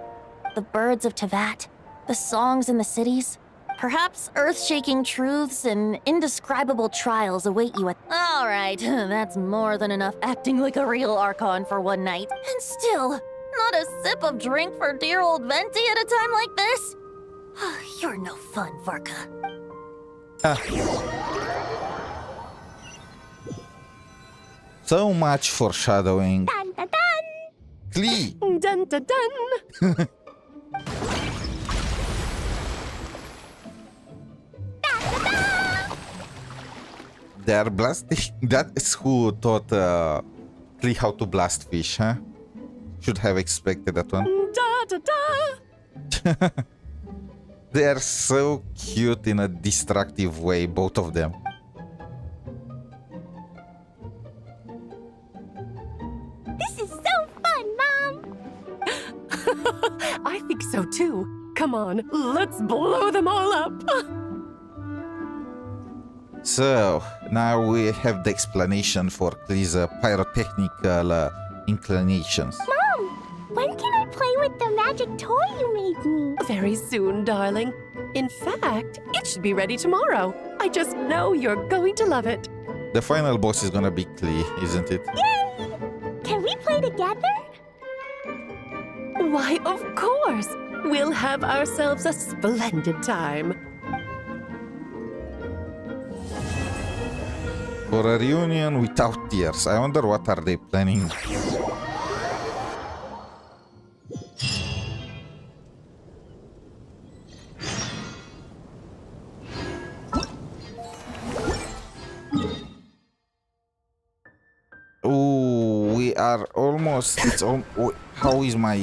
The birds of Tevat, the songs in the cities, perhaps earth-shaking truths and indescribable trials await you at... All right, that's more than enough acting like a real Archon for one night. And still, not a sip of drink for dear old Venti at a time like this? You're no fun, Varka. So much foreshadowing. Dun dun dun! Klee! Dun dun dun! They are blasting. That is who taught Klee how to blast fish, huh? Should have expected that one. Da da da! They are so cute in a destructive way, both of them. This is so fun, Mom! I think so too. Come on, let's blow them all up. So, now we have the explanation for these pyrotechnical inclinations. Mom, when can I play with the magic toy you made me? Very soon, darling. In fact, it should be ready tomorrow. I just know you're going to love it. The final boss is gonna be Klee, isn't it? Yay! Can we play together? Why, of course. We'll have ourselves a splendid time. For a reunion without tears. I wonder what are they planning. Oh, we are almost. It's all. How is my?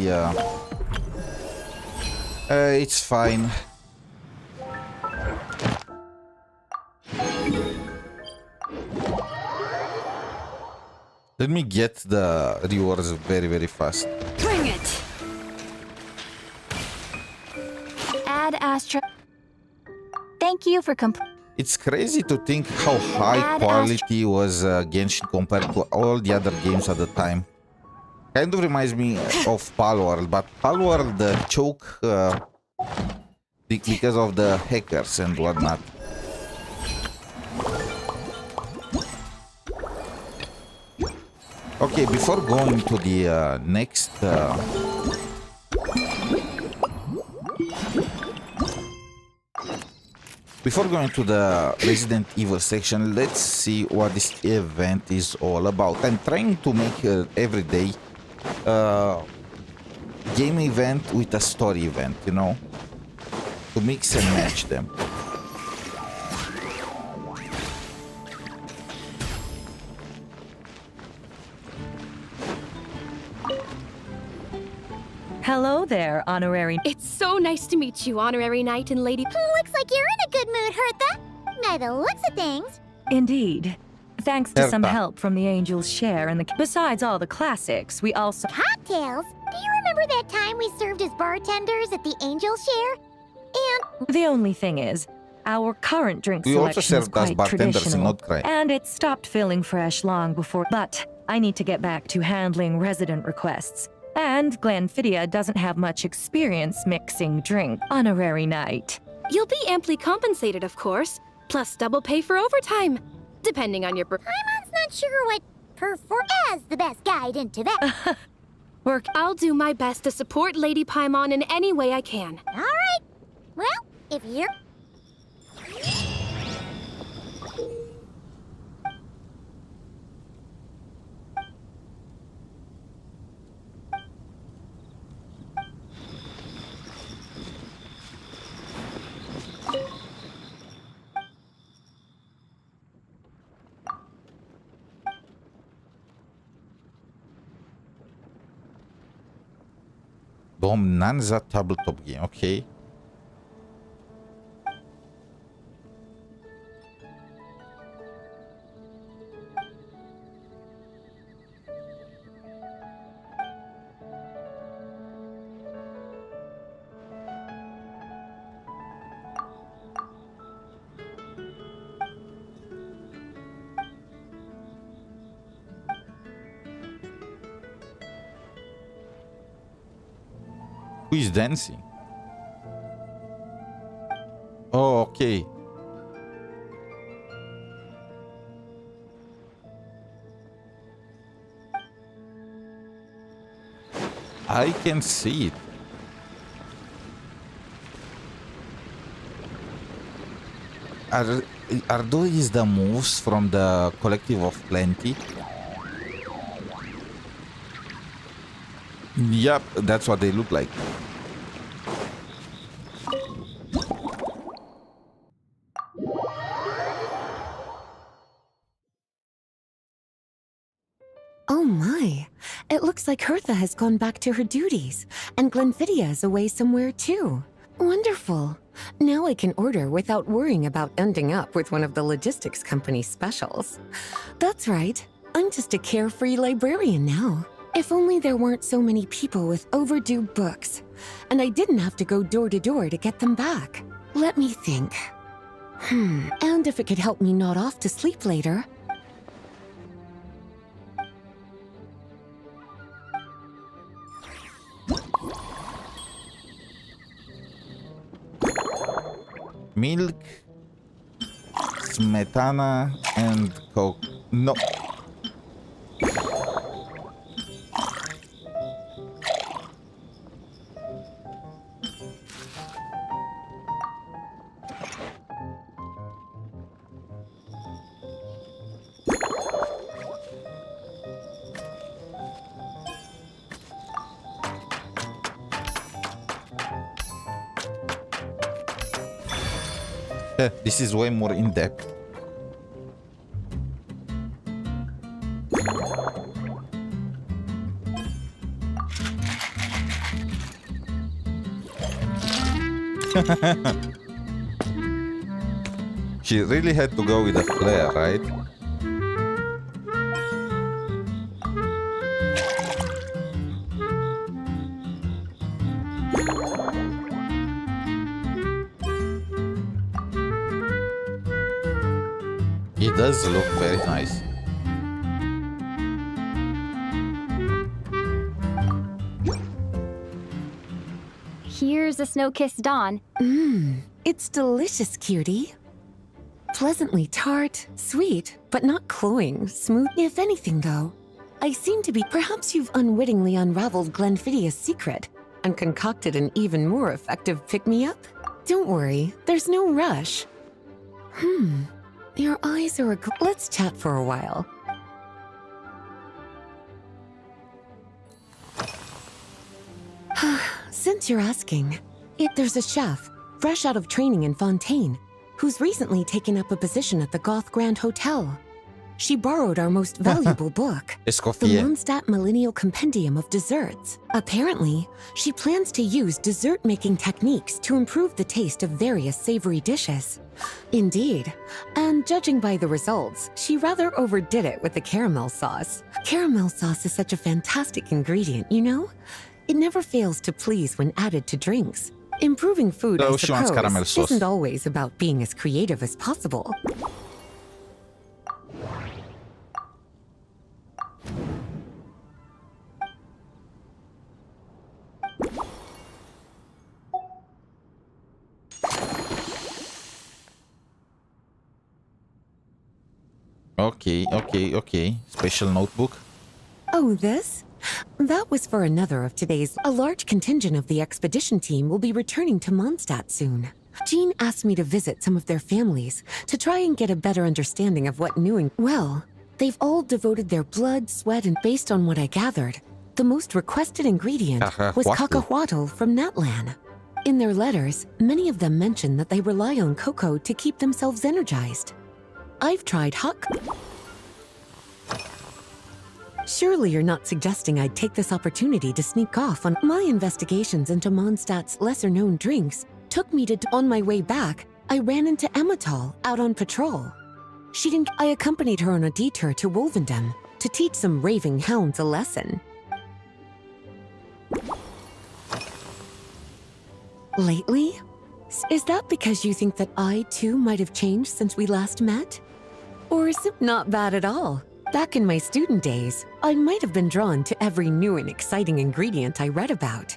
It's fine. Let me get the rewards very, very fast. Bring it! Add Astra. Thank you for It's crazy to think how high quality was Genshin compared to all the other games at the time. Kind of reminds me of Palworld, but Palworld choke because of the hackers and whatnot. Okay, before going to the next before going to the Resident Evil section, let's see what this event is all about. I'm trying to make every day game event with a story event, you know, to mix and match them. Hello there, Honorary. It's so nice to meet you, Honorary Knight and Lady. Looks like you're in a good mood, Hertha. By the looks of things. Indeed. Thanks to some Hertha. help from the Angel's Share and besides all the classics, we also... Cocktails? Do you remember that time we served as bartenders at the Angel Share? And The only thing is, our current drink We also selection is served as quite bartenders in traditional, Notcry. and it stopped feeling fresh long before. But I need to get back to handling resident requests. And Glenfiddich doesn't have much experience mixing drink. Honorary Knight. You'll be amply compensated, of course, plus double pay for overtime, depending on your... Paimon's not sure what perform as the best guide into that. Work. I'll do my best to support Lady Paimon in any way I can. All right. Well, if you're... Dominanza tabletop game, okay. Who is dancing? Oh, okay. I can see it. Are those the moves from the Collective of Plenty? Yep, that's what they look like. Oh my, it looks like Hertha has gone back to her duties, and Glenfiddich is away somewhere too. Wonderful. Now I can order without worrying about ending up with one of the logistics company's specials. That's right, I'm just a carefree librarian now. If only there weren't so many people with overdue books, and I didn't have to go door to door to get them back. Let me think. And if it could help me nod off to sleep later. Milk, smetana, and coke. No. This is way more in depth. She really had to go with a flare, right? It does look very nice. Here's a snow-kissed dawn. It's delicious, cutie. Pleasantly tart, sweet, but not cloying, smooth. If anything, though, I seem to be. Perhaps you've unwittingly unraveled Glenfiddia's secret and concocted an even more effective pick-me-up? Don't worry, there's no rush. Your eyes are let's chat for a while. Since you're asking, there's a chef, fresh out of training in Fontaine, who's recently taken up a position at the Goth Grand Hotel. She borrowed our most valuable book, the Mondstadt Millennial Compendium of Desserts. Apparently, she plans to use dessert-making techniques to improve the taste of various savory dishes. Indeed, and judging by the results, she rather overdid it with the caramel sauce. Caramel sauce is such a fantastic ingredient, you know? It never fails to please when added to drinks. Improving food, I suppose, isn't always about being as creative as possible. Okay. Special notebook. Oh, this? That was for another of today's. A large contingent of the expedition team will be returning to Mondstadt soon. Jean asked me to visit some of their families to try and get a better understanding of what Well, they've all devoted their blood, sweat, and based on what I gathered, the most requested ingredient was cacahuatl from Natlan. In their letters, many of them mention that they rely on cocoa to keep themselves energized. I've tried Surely you're not suggesting I'd take this opportunity to sneak off on my investigations into Mondstadt's lesser-known drinks. Took me to. On my way back, I ran into Emmetall out on patrol. I accompanied her on a detour to Wolvendam to teach some raving hounds a lesson. Lately? Is that because you think that I, too, might have changed since we last met? Or is it not bad at all? Back in my student days, I might have been drawn to every new and exciting ingredient I read about.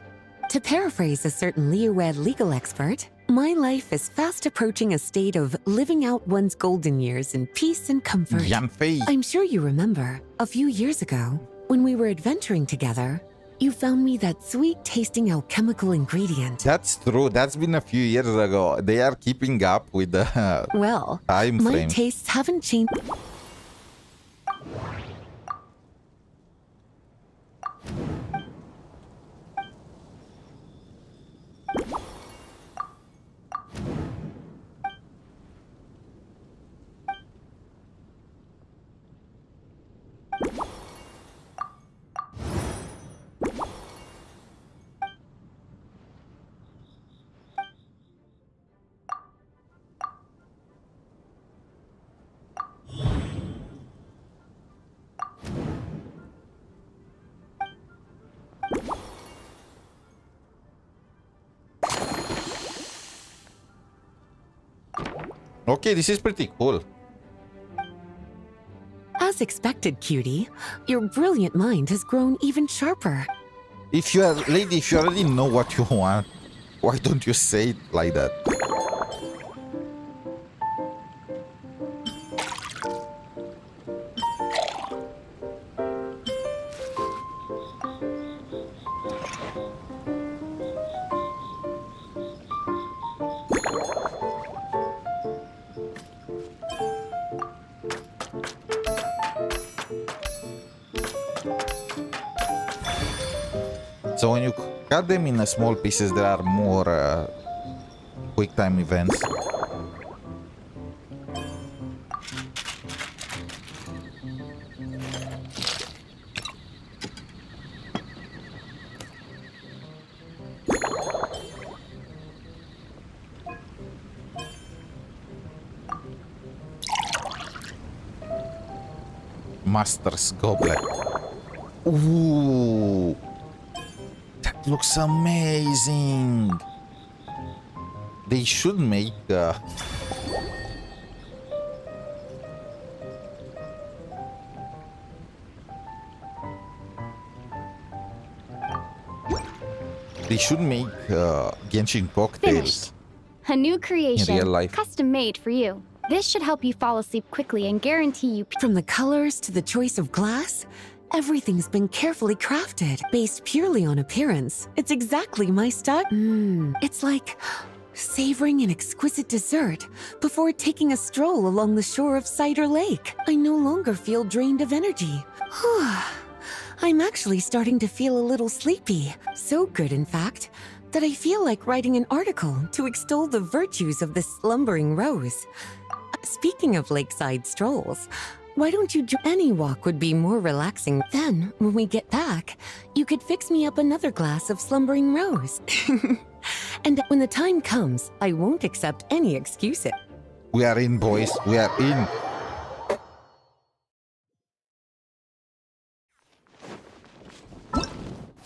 To paraphrase a certain Leewed legal expert, my life is fast approaching a state of living out one's golden years in peace and comfort. I'm sure you remember, a few years ago, when we were adventuring together, you found me that sweet-tasting alchemical ingredient. That's true. That's been a few years ago. They are keeping up with the time frame. My tastes haven't changed. Okay, this is pretty cool. As expected, cutie, your brilliant mind has grown even sharper. If you are, lady, if you already know what you want, why don't you say it like that? So when you cut them in small pieces, there are more quick time events. Master's Goblet. Ooh. That looks amazing. They should make Genshin cocktails. Finished. A new creation, in real life. custom made for you. This should help you fall asleep quickly and guarantee you. From the colors to the choice of glass, everything's been carefully crafted, based purely on appearance. It's exactly my style. It's like savoring an exquisite dessert before taking a stroll along the shore of Cider Lake. I no longer feel drained of energy. I'm actually starting to feel a little sleepy. So good, in fact, that I feel like writing an article to extol the virtues of the slumbering rose. Speaking of lakeside strolls, why don't you any walk would be more relaxing. Then, when we get back, you could fix me up another glass of slumbering rose. And when the time comes, I won't accept any excuses. We are in, boys. We are in.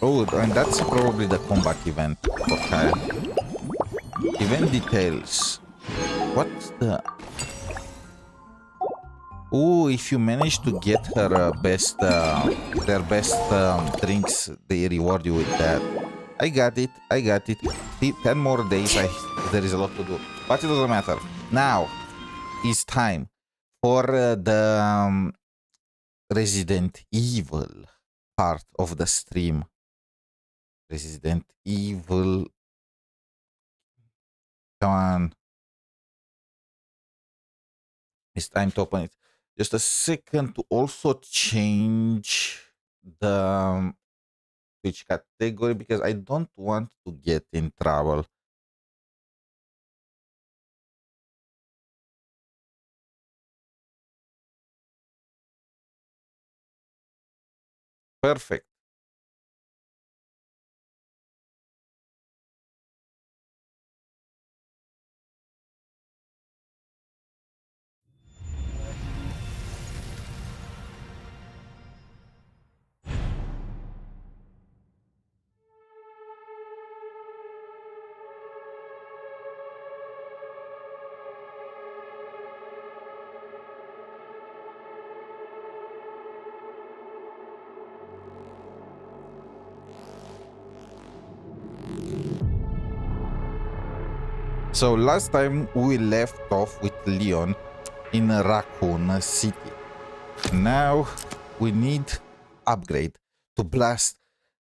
Oh, and that's probably the combat event. Okay. Event details. What's the... Oh, if you manage to get her their best drinks, they reward you with that. I got it. 10 more days. There is a lot to do. But it doesn't matter. Now, it's time for the Resident Evil part of the stream. Resident Evil. Come on. It's time to open it. Just a second to also change the Twitch category because I don't want to get in trouble. Perfect. So last time we left off with Leon in Raccoon City. Now we need upgrade to blast.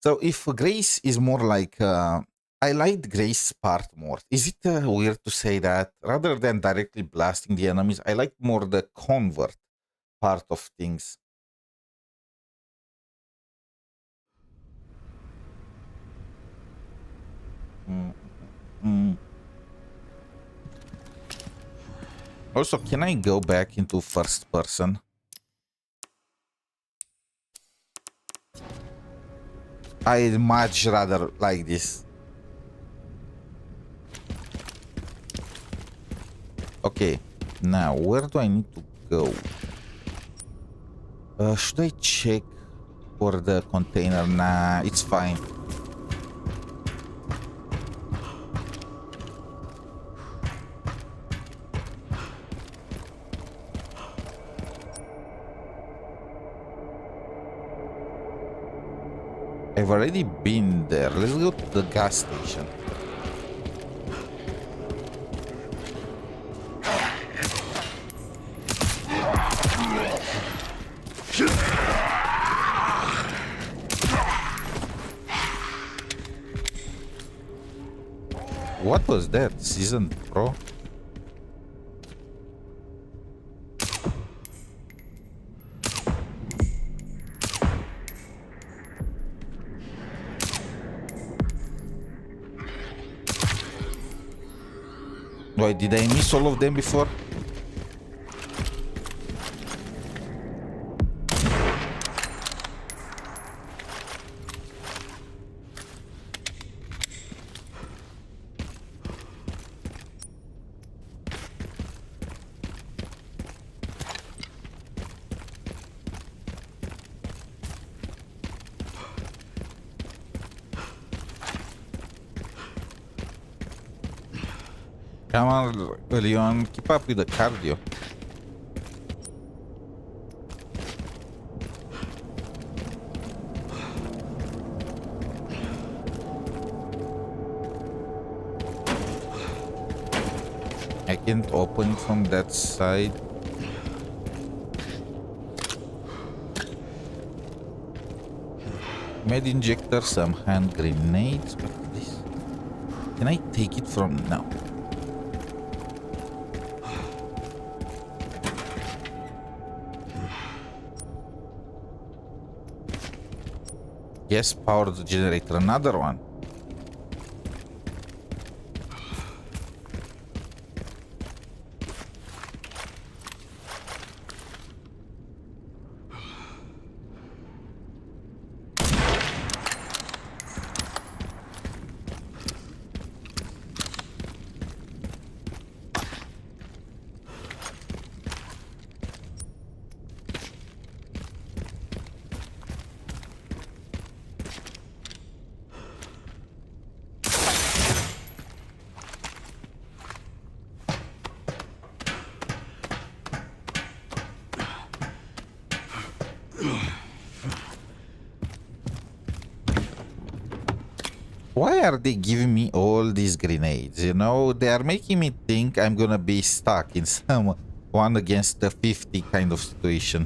So if Grace is more like I liked Grace's part more. Is it weird to say that rather than directly blasting the enemies, I like more the convert part of things. Also, can I go back into first person? I'd much rather like this. Okay, now where do I need to go? Should I check for the container? Nah, it's fine. I've already been there. Let's go to the gas station. What was that? Season Pro? Wait, did I miss all of them before? Come on, Leon, keep up with the cardio. I can't open it from that side. Med injector, some hand grenades. What is this? Can I take it from now? Yes, power the generator. Another one. Why are they giving me all these grenades? You know, they are making me think I'm gonna be stuck in some 1 against the 50 kind of situation.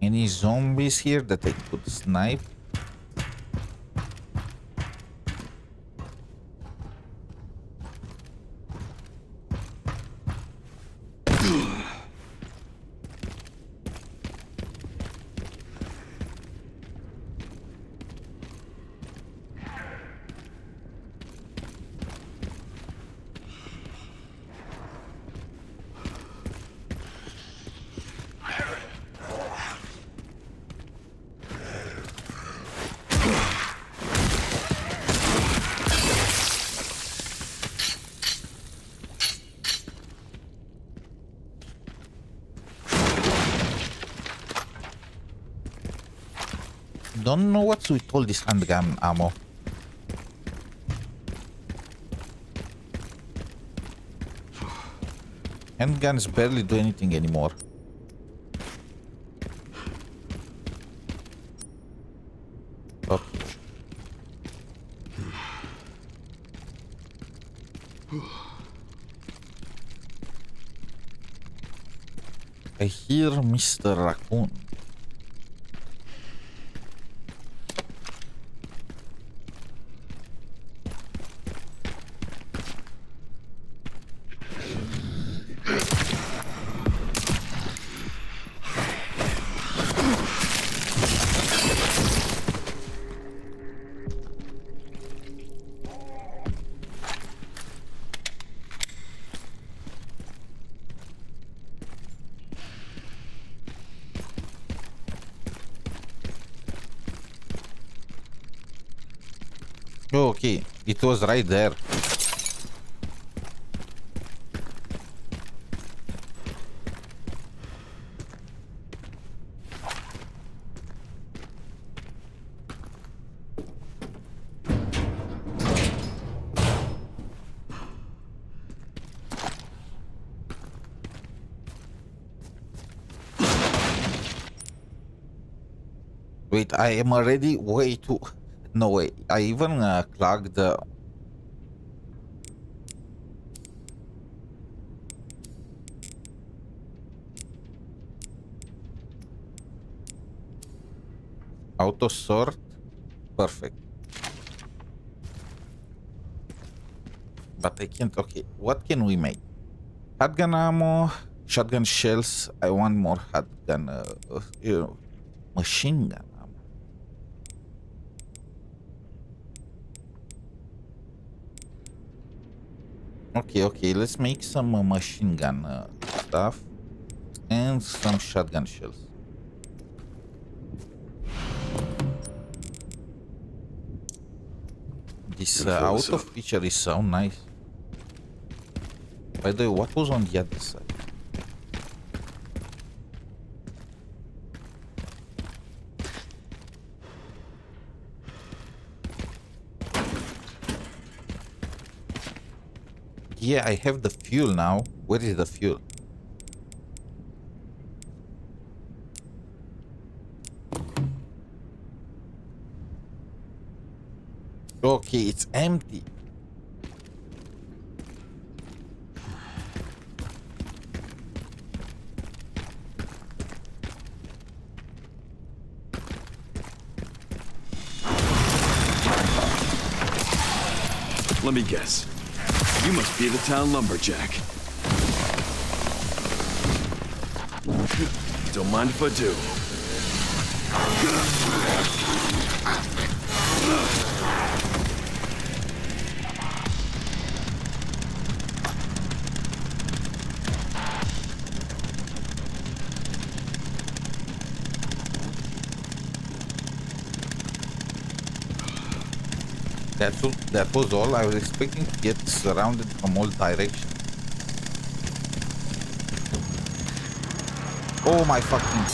Any zombies here that I could snipe? Don't know what's with all this handgun ammo. Handguns barely do anything anymore. Okay. I hear Mr. Raccoon. Oh, okay, it was right there. Wait, I am already way too... No way, I even clogged the... Auto sort? Perfect. But I can't... Okay, what can we make? Shotgun ammo, shotgun shells. I want more shotgun... machine gun ammo. Okay, let's make some machine gun stuff. And some shotgun shells. This auto feature is so nice. By the way, what was on the other side? Yeah, I have the fuel now. Where is the fuel? Okay, it's empty. Let me guess. You must be the town lumberjack. Don't mind if I do. That was all. I was expecting to get surrounded from all directions. Oh my fucking...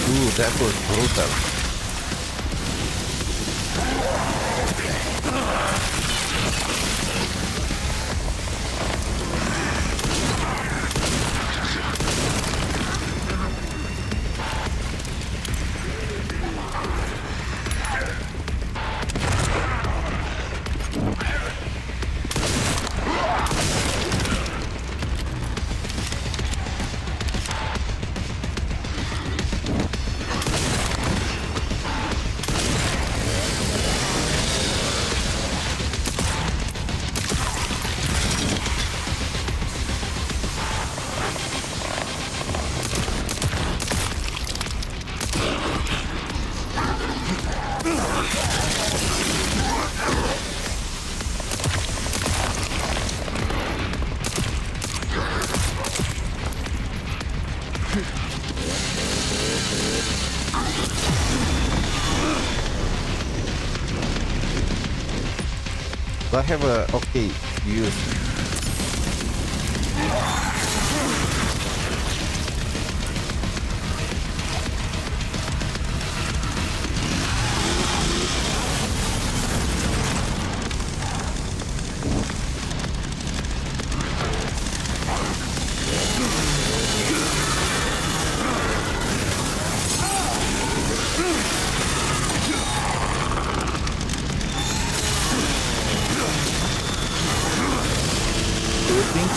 Dude, that was brutal. Do I have a... Okay, use.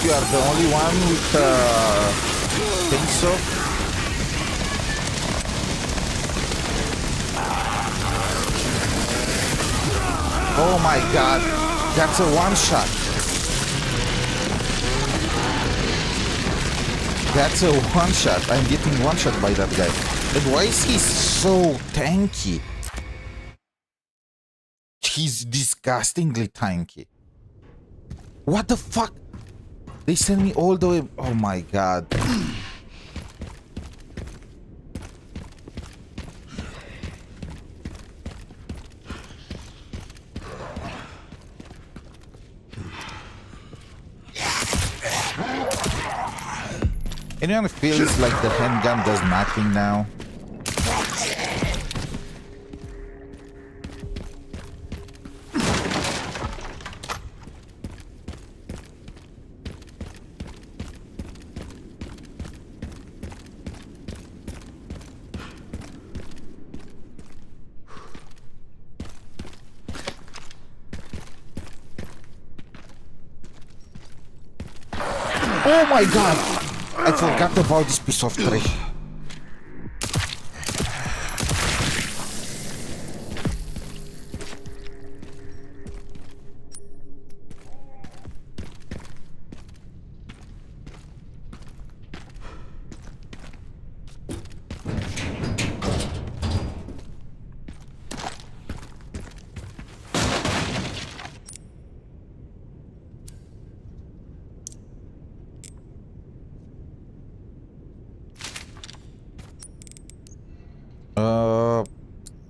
You are the only one with think so? Oh my god, that's a one shot. That's a one shot. I'm getting one shot by that guy. And why is he so tanky? He's disgustingly tanky. What the fuck? They sent me all the way... Oh my god. Anyone feels like the handgun does nothing now? Oh my god! I forgot about this piece of trash.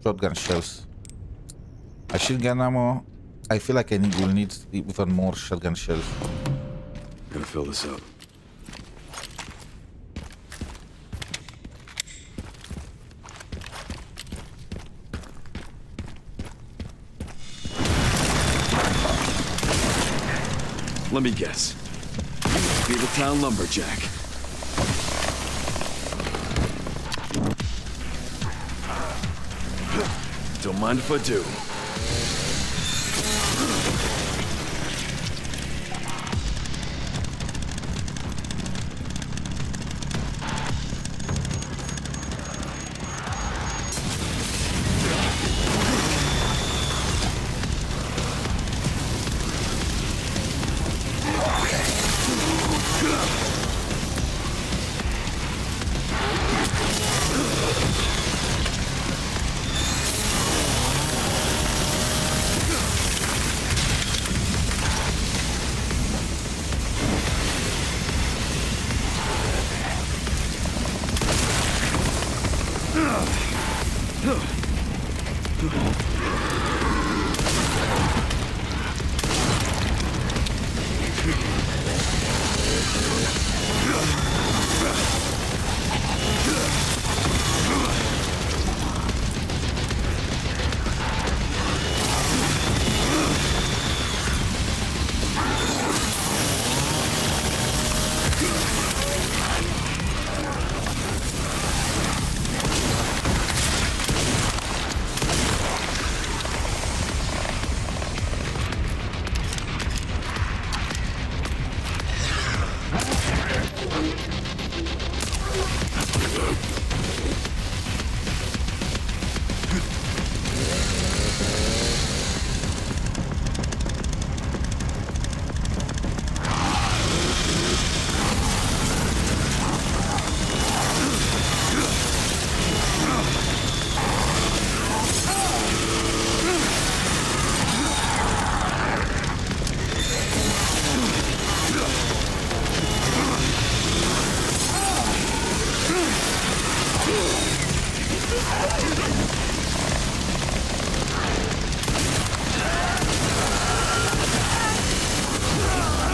Shotgun shells. Machine gun ammo. I feel like will need even more shotgun shells. Gotta fill this up. Let me guess. You must be the town lumberjack. Don't mind if I do.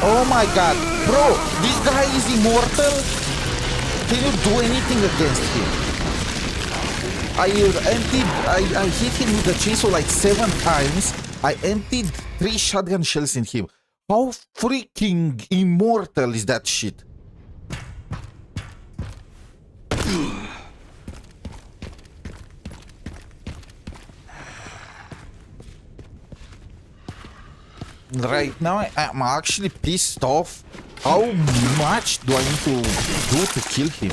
Oh my god, bro, this guy is immortal? Can you do anything against him? I hit him with the chainsaw like 7 times. I emptied 3 shotgun shells in him. How freaking immortal is that shit? Right now, I'm actually pissed off. How much do I need to do to kill him?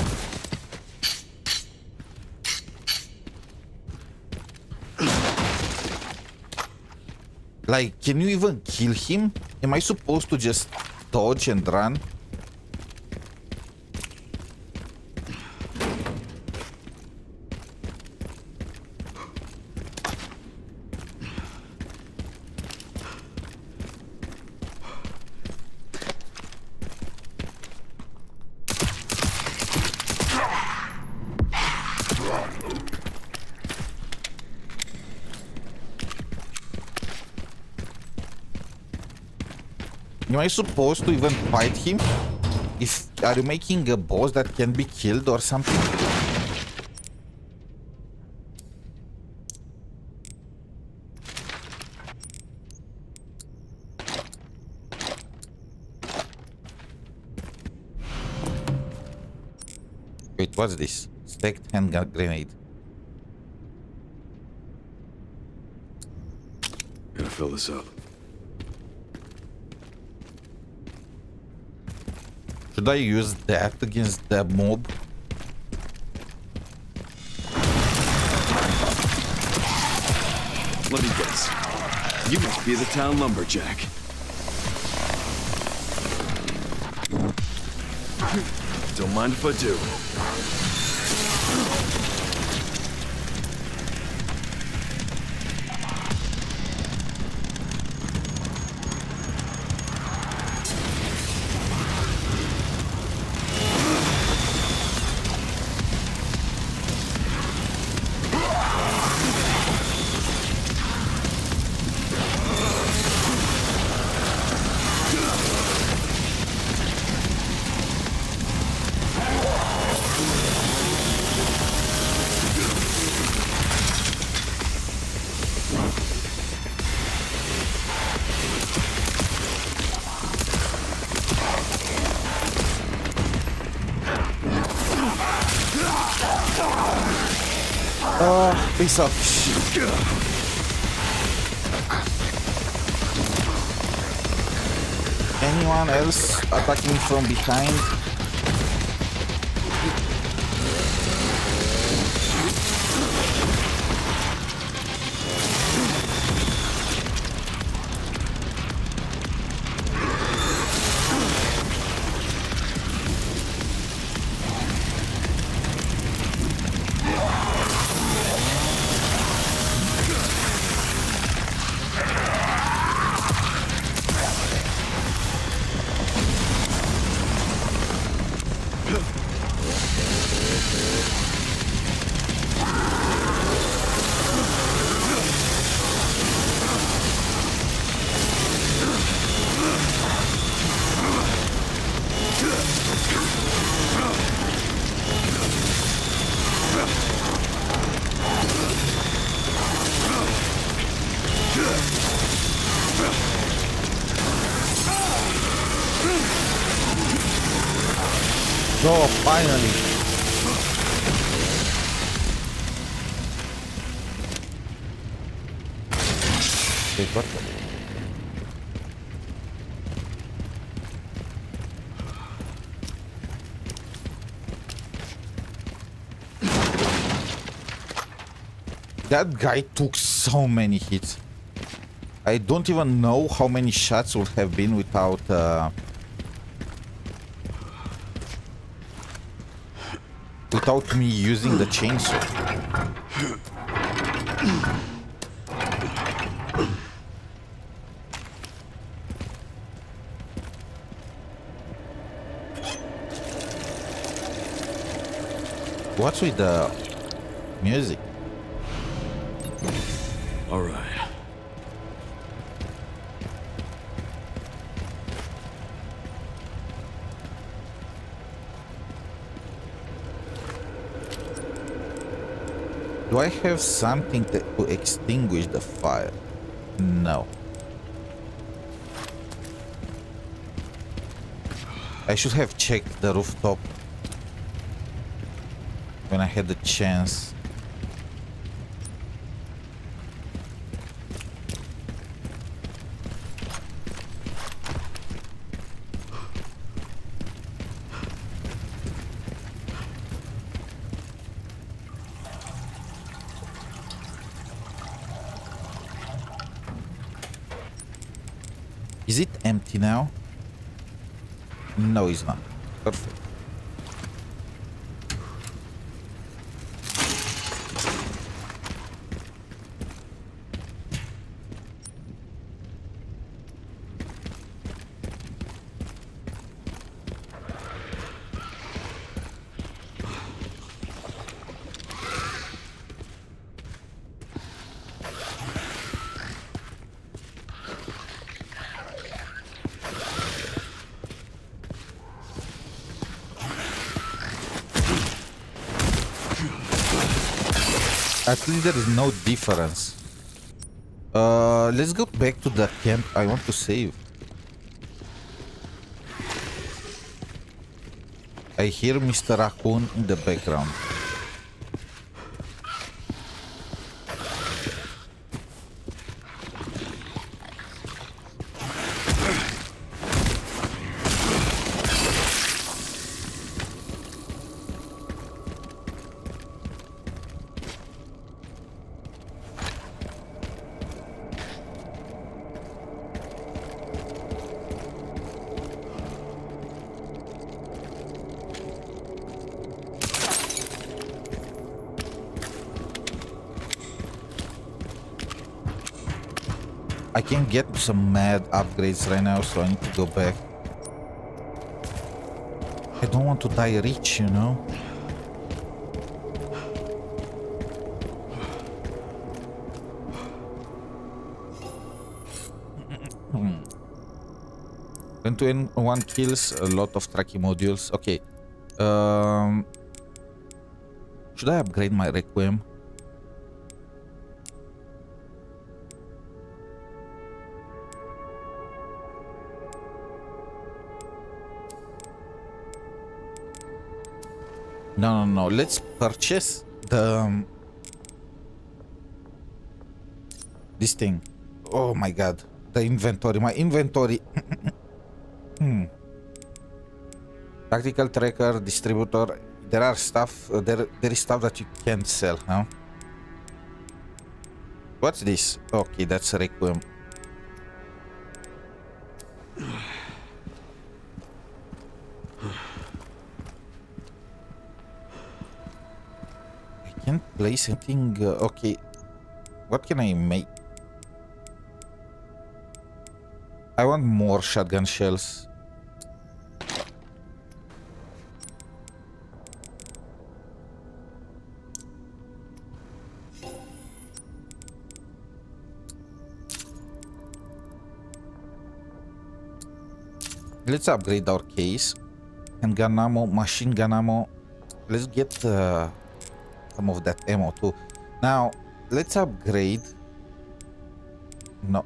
Like, can you even kill him? Am I supposed to just dodge and run? Am I supposed to even fight him? Are you making a boss that can be killed or something? Wait, what's this? Stacked handgun grenade. Gotta fill this up. Should I use that against the mob? Let me guess. You must be the town lumberjack. Don't mind if I do. Piece of shit. Anyone else attacking from behind? Oh, finally. Wait, what? That guy took so many hits. I don't even know how many shots would have been without without me using the chainsaw. What's with the music? All right. Do I have something to extinguish the fire? No. I should have checked the rooftop when I had the chance. Is it empty now? No, it's not. Perfect. At least there is no difference. Let's go back to the camp. I want to save. I hear Mr. Raccoon in the background. I can get some mad upgrades right now, so I need to go back. I don't want to die rich, you know? Hmm. 21 kills, a lot of tracking modules. Okay. Should I upgrade my Requiem? No. Let's purchase the this thing. Oh my god, the inventory. My inventory. Tactical tracker, distributor. There are stuff. There is stuff that you can't sell, huh? What's this? Okay, that's a Requiem. I can't place anything. Okay, what can I make? I want more shotgun shells. Let's upgrade our case. And gun ammo, machine gun ammo. Let's get some of that ammo too. Now, let's upgrade. No.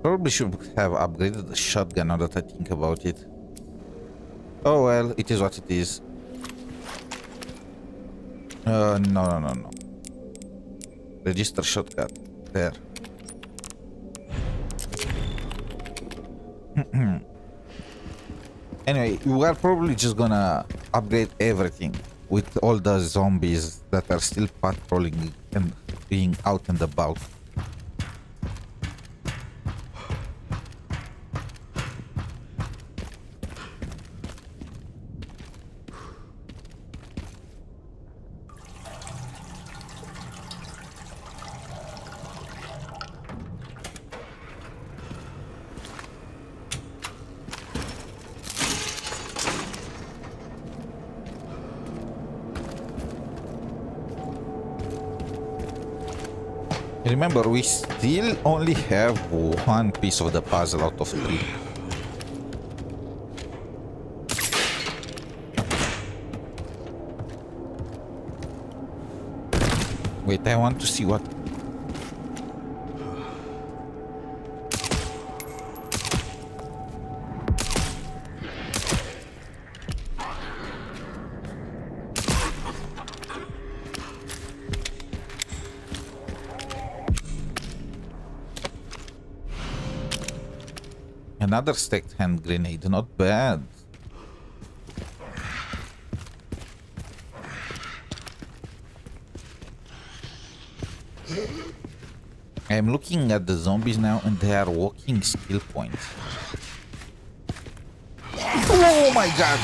Probably should have upgraded the shotgun now that I think about it. Oh well, it is what it is. No. Register shotgun. There. Anyway, we are probably just gonna upgrade everything with all the zombies that are still patrolling and being out and about. Remember, we still only have one piece of the puzzle out of 3. Wait, I want to see what... Another stacked hand grenade, not bad. I'm looking at the zombies now and they are walking skill points. Oh my god!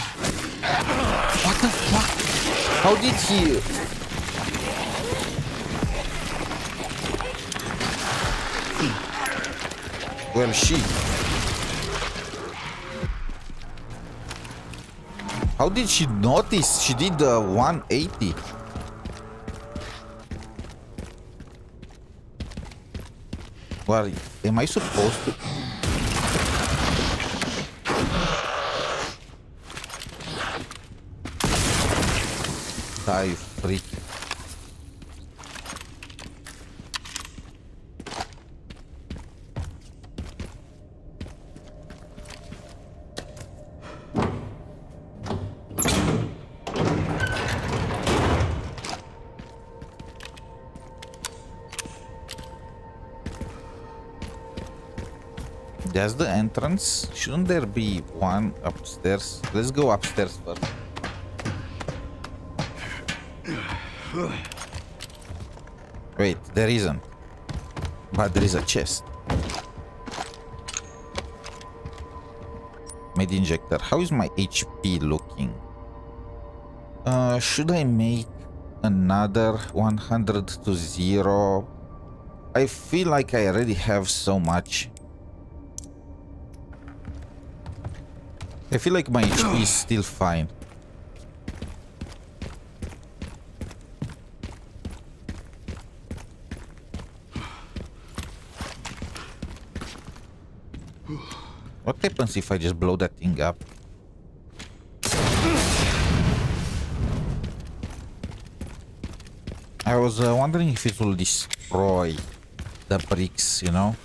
What the fuck? How did he... Well, she... How did she notice? She did 180. Well, am I supposed to? Die, freak. That's the entrance. Shouldn't there be one upstairs? Let's go upstairs first. Wait, there isn't. But there is a chest. Med injector. How is my HP looking? Should I make another 100 to 0? I feel like I already have so much. I feel like my HP is still fine. What happens if I just blow that thing up? I was wondering if it will destroy the bricks, you know?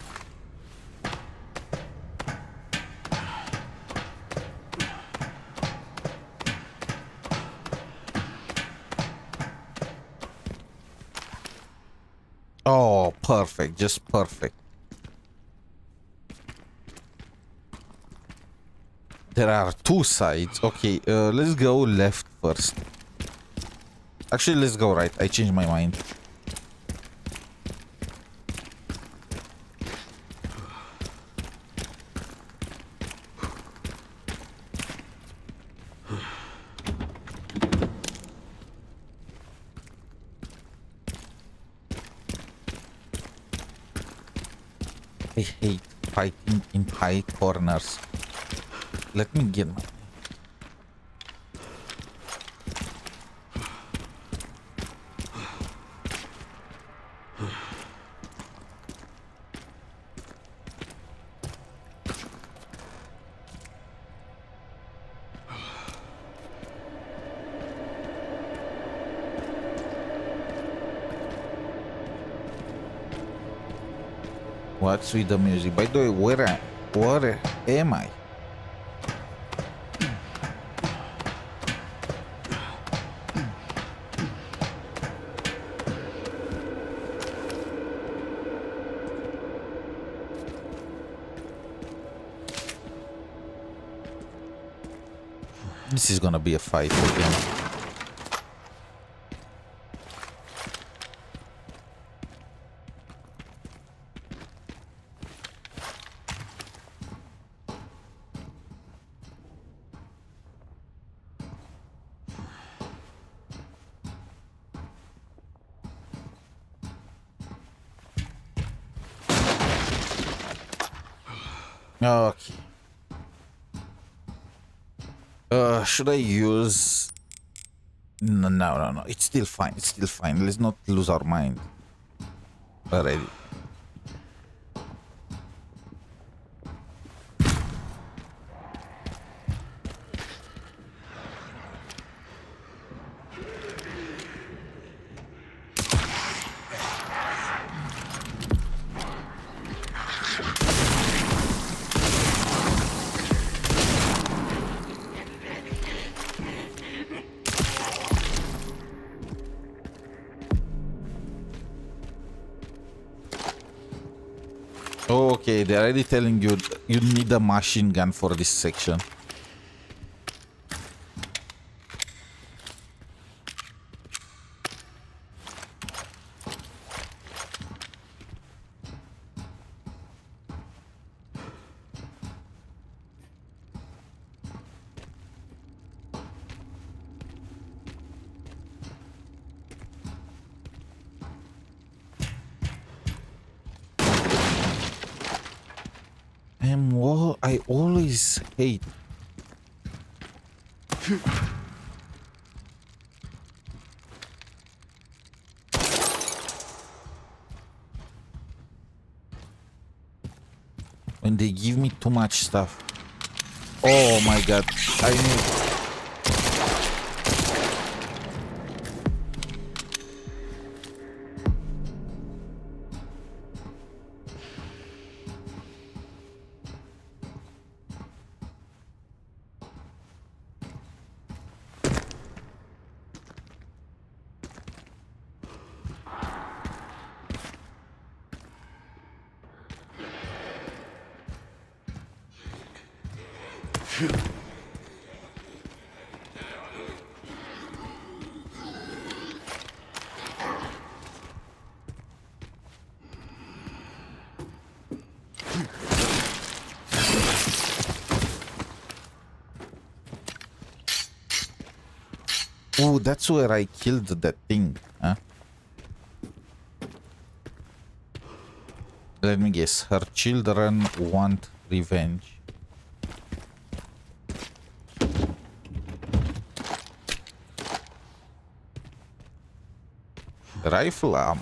Oh, perfect, just perfect. There are two sides. Okay, let's go left first. Actually, let's go right. I changed my mind. I hate fighting in tight corners. Let me get my... What's with the music? By the way, where am I? This is gonna be a fight again. Okay. Should I use... No. It's still fine. It's still fine. Let's not lose our mind. Already. Okay, they're already telling you you need a machine gun for this section. I always hate. When they give me too much stuff. Oh my god. I need... Oh, that's where I killed that thing, huh? Let me guess. Her children want revenge. Rifle ammo.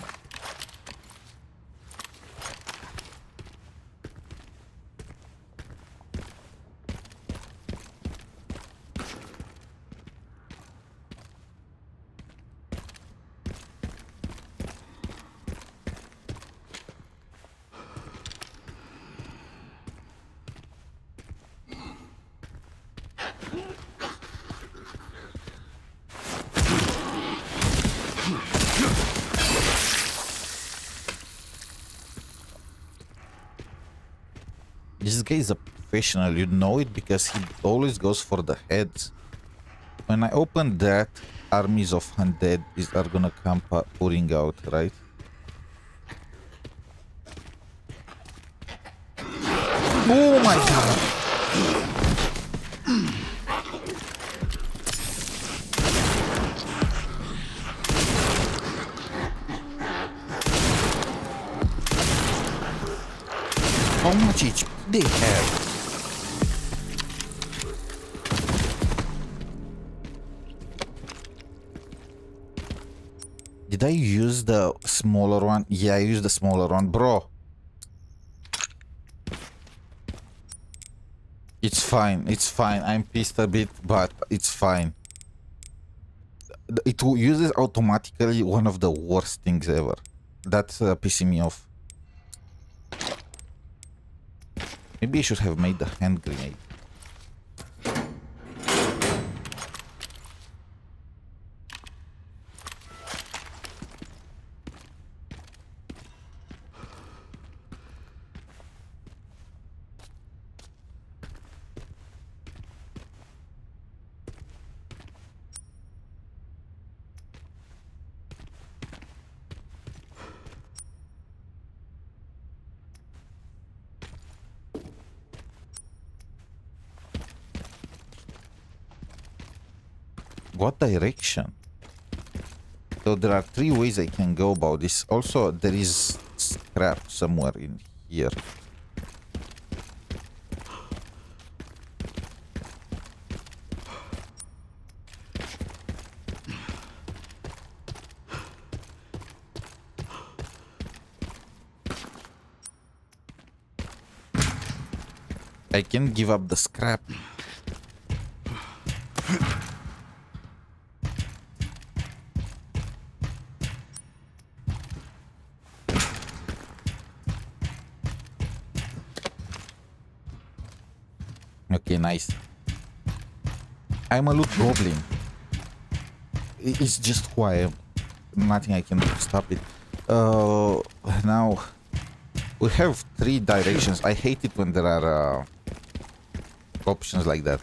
This guy is a professional, you know it, because he always goes for the heads. When I open that, armies of undead are gonna come pouring out, right? Oh my god! How much HP they have? Did I use the smaller one? Yeah, I used the smaller one, bro. It's fine, it's fine. I'm pissed a bit, but it's fine. It uses automatically one of the worst things ever. That's pissing me off. Maybe I should have made the hand grenade. What direction? So there are 3 ways I can go about this. Also, there is scrap somewhere in here. I can give up the scrap. Okay, nice. I'm a loot goblin. It's just who I am. Nothing I can do to stop it. Now we have 3 directions. I hate it when there are options like that.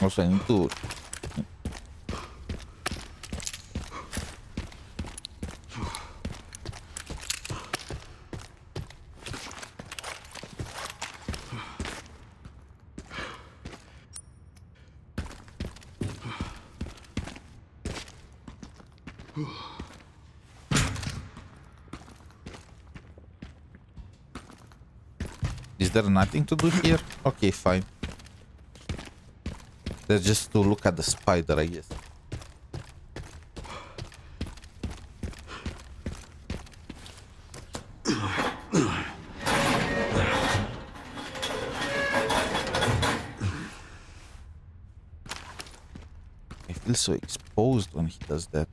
Also, I need to. Is there nothing to do here? Okay, fine. There's just to look at the spider, I guess. I feel so exposed when he does that.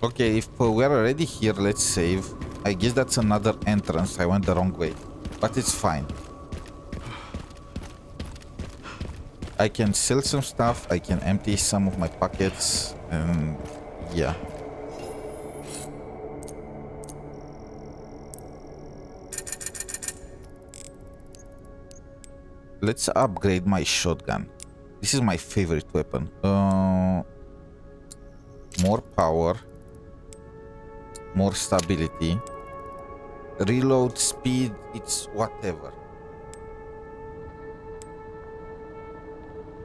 Okay, if we're already here, let's save. I guess that's another entrance. I went the wrong way, but it's fine. I can sell some stuff. I can empty some of my pockets, and yeah. let's upgrade my shotgun. This is my favorite weapon. More power, more stability, reload speed, it's whatever.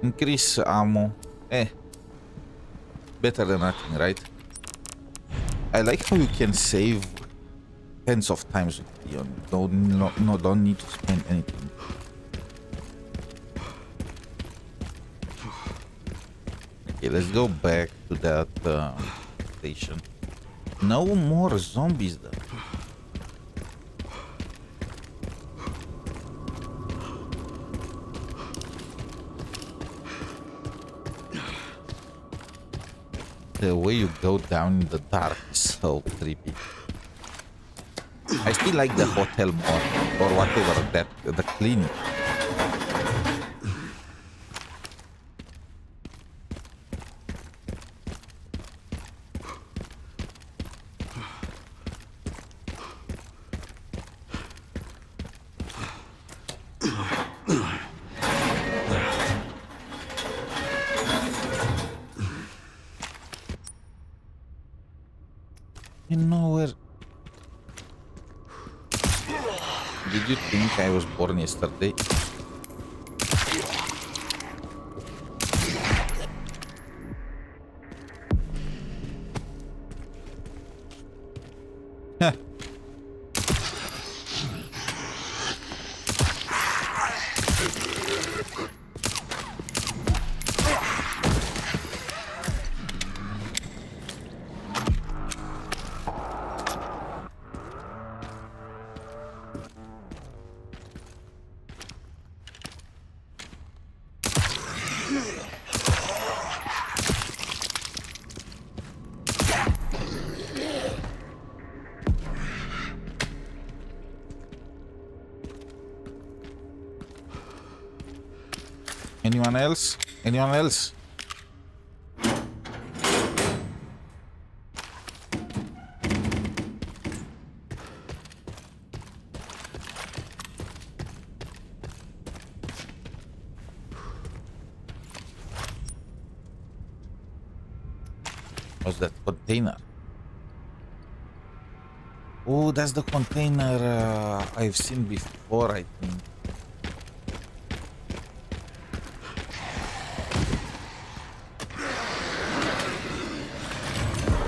Increase ammo, better than nothing, right? I like how you can save tens of times with Leon. Don't need to spend anything. Okay, let's go back to that station. No more zombies though. The way you go down in the dark is so creepy. I still like the hotel more, or whatever, the clinic. You know where... Did you think I was born yesterday? Huh. Anyone else? Anyone else? What's that container? Oh, that's the container I've seen before, I think.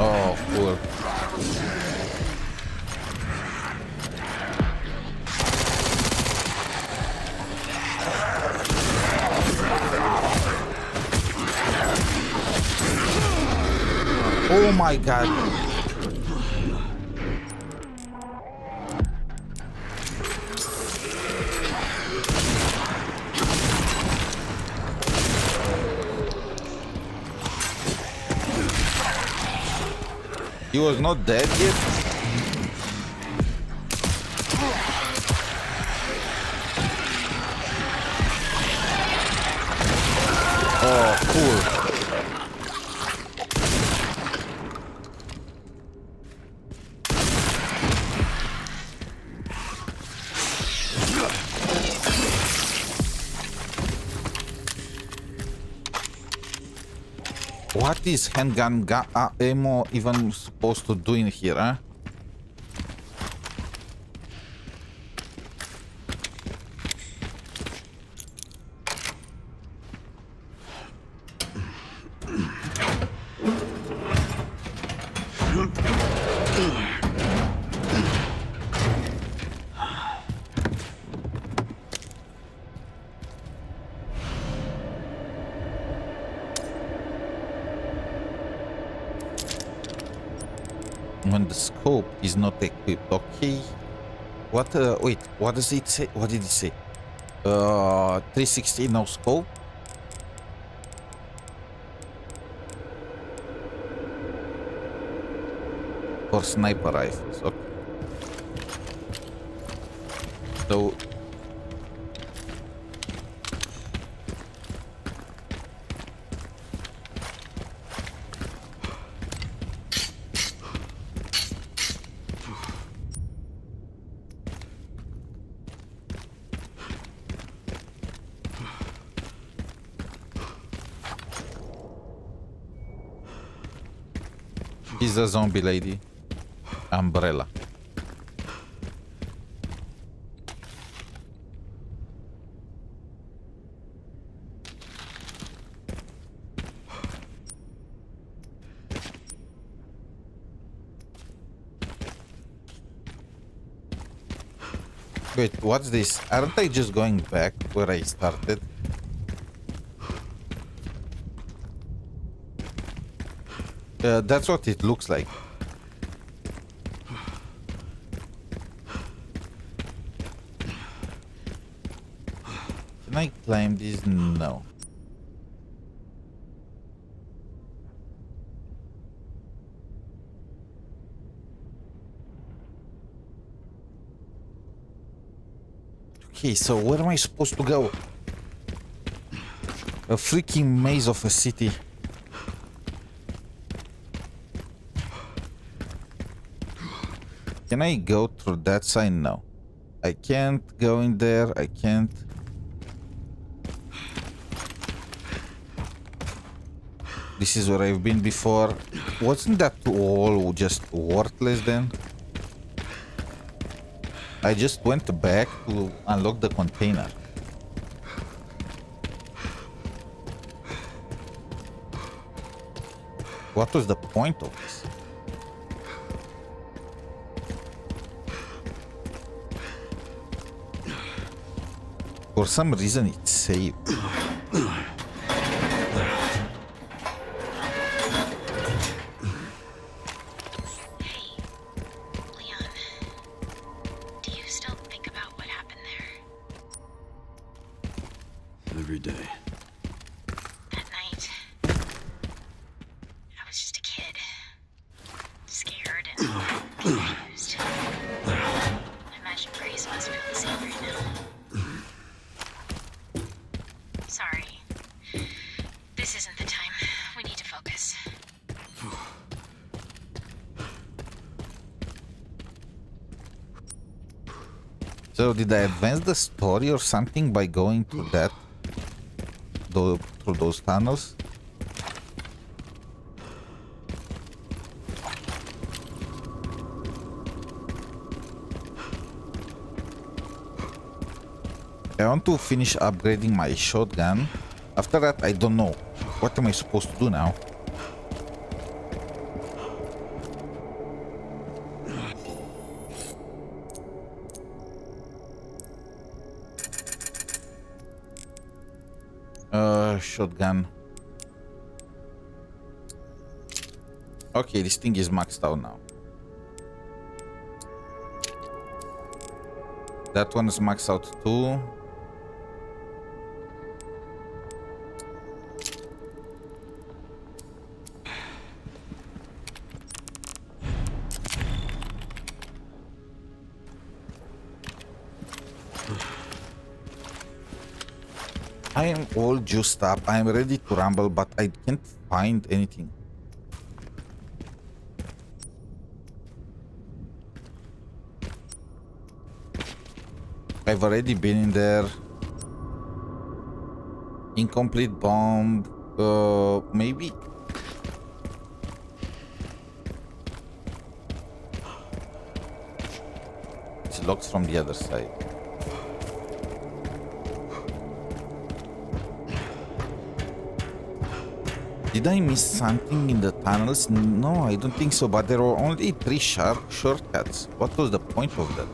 Oh, cool. Oh my god. He was not dead yet? Oh, cool. What is handgun ammo even supposed to do in here, huh? When the scope is not equipped, okay. What, wait, what does it say? What did it say? 360 no scope? For sniper rifles, okay. So... He's a zombie lady. Umbrella. Wait, what's this? Aren't I just going back where I started? That's what it looks like. Can I climb this? No. Okay, so where am I supposed to go? A freaking maze of a city. Can I go through that side? No. I can't go in there. I can't. This is where I've been before. Wasn't that all just worthless then? I just went back to unlock the container. What was the point of this? For some reason it's saved. Every day. That night, I was just a kid. Scared and confused. I imagine Grace must feel the same right now. Sorry. This isn't the time. We need to focus. So did I advance the story or something by going to that? Through those tunnels? I want to finish upgrading my shotgun. After that, I don't know. What am I supposed to do now? Shotgun. Okay, this thing is maxed out now. That one is maxed out too. I am all juiced up. I am ready to rumble, but I can't find anything. I've already been in there. Incomplete bomb. Maybe. It's locked from the other side. Did I miss something in the tunnels? No, I don't think so, but there were only 3 shortcuts. What was the point of that?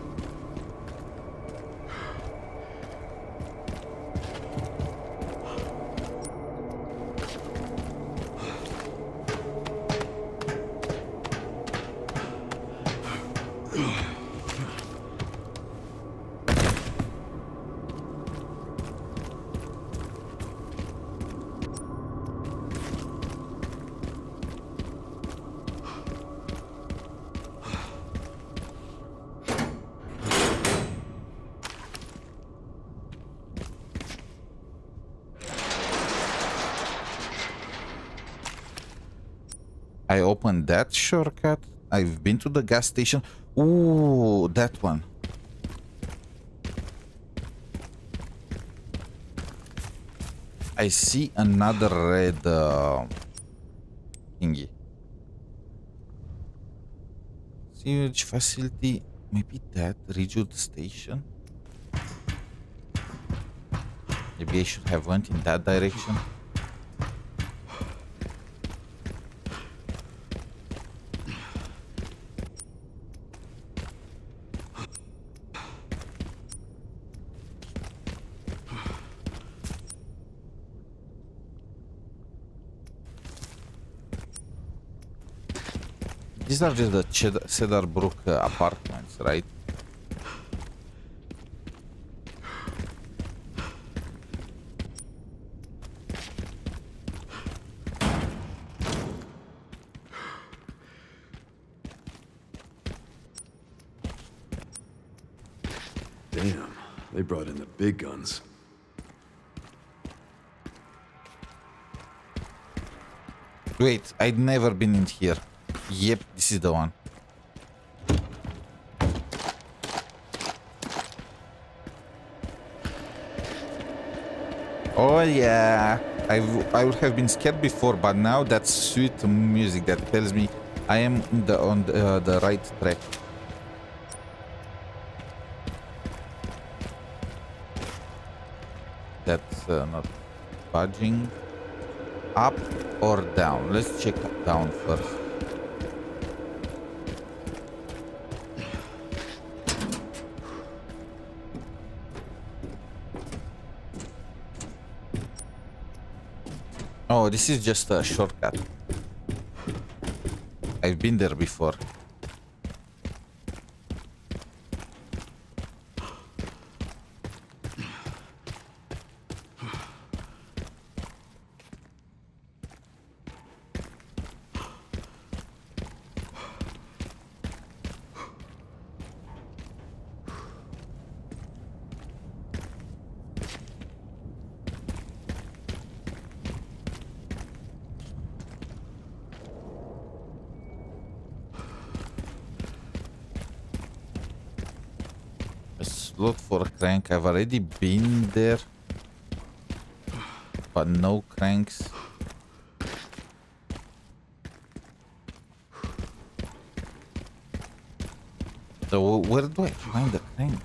I opened that shortcut. I've been to the gas station. Ooh, that one. I see another red thingy. storage facility. Maybe that Ridgewood Station. Maybe I should have went in that direction. These are just the Cedarbrook apartments, right? Damn, they brought in the big guns. Wait, I'd never been in here. Yep, this is the one. Oh yeah, I would have been scared before, but now that's sweet music that tells me I am on the right track. That's not budging. Up or down? Let's check down first. Oh, this is just a shortcut. I've been there before. Look for a crank. I've already been there, but no cranks. So where do I find the crank?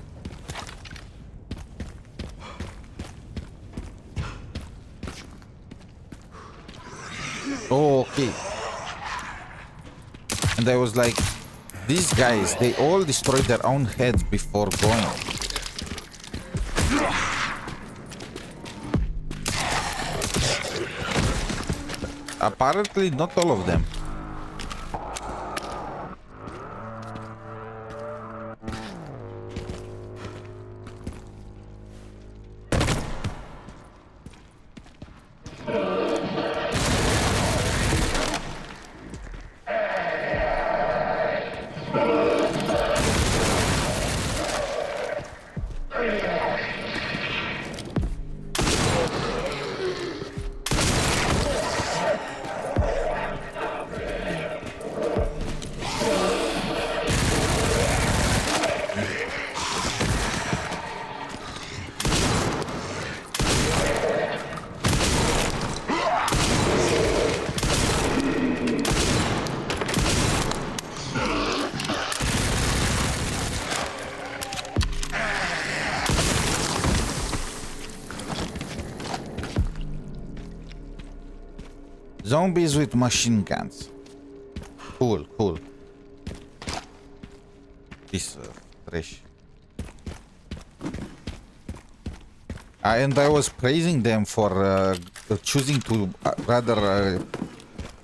Oh, okay. And I was like, these guys, they all destroyed their own heads before going. Apparently, not all of them. Zombies with machine guns. Cool, cool. Piece of trash. And I was praising them for choosing to rather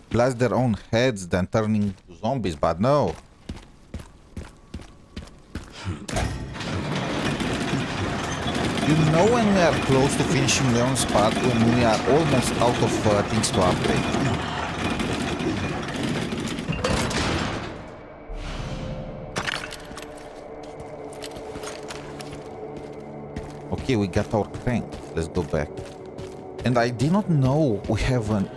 blast their own heads than turning to zombies, but no. You know when we are close to finishing Leon's part, when we are almost out of things to upgrade. Okay, we got our crank. Let's go back. And I did not know we have an...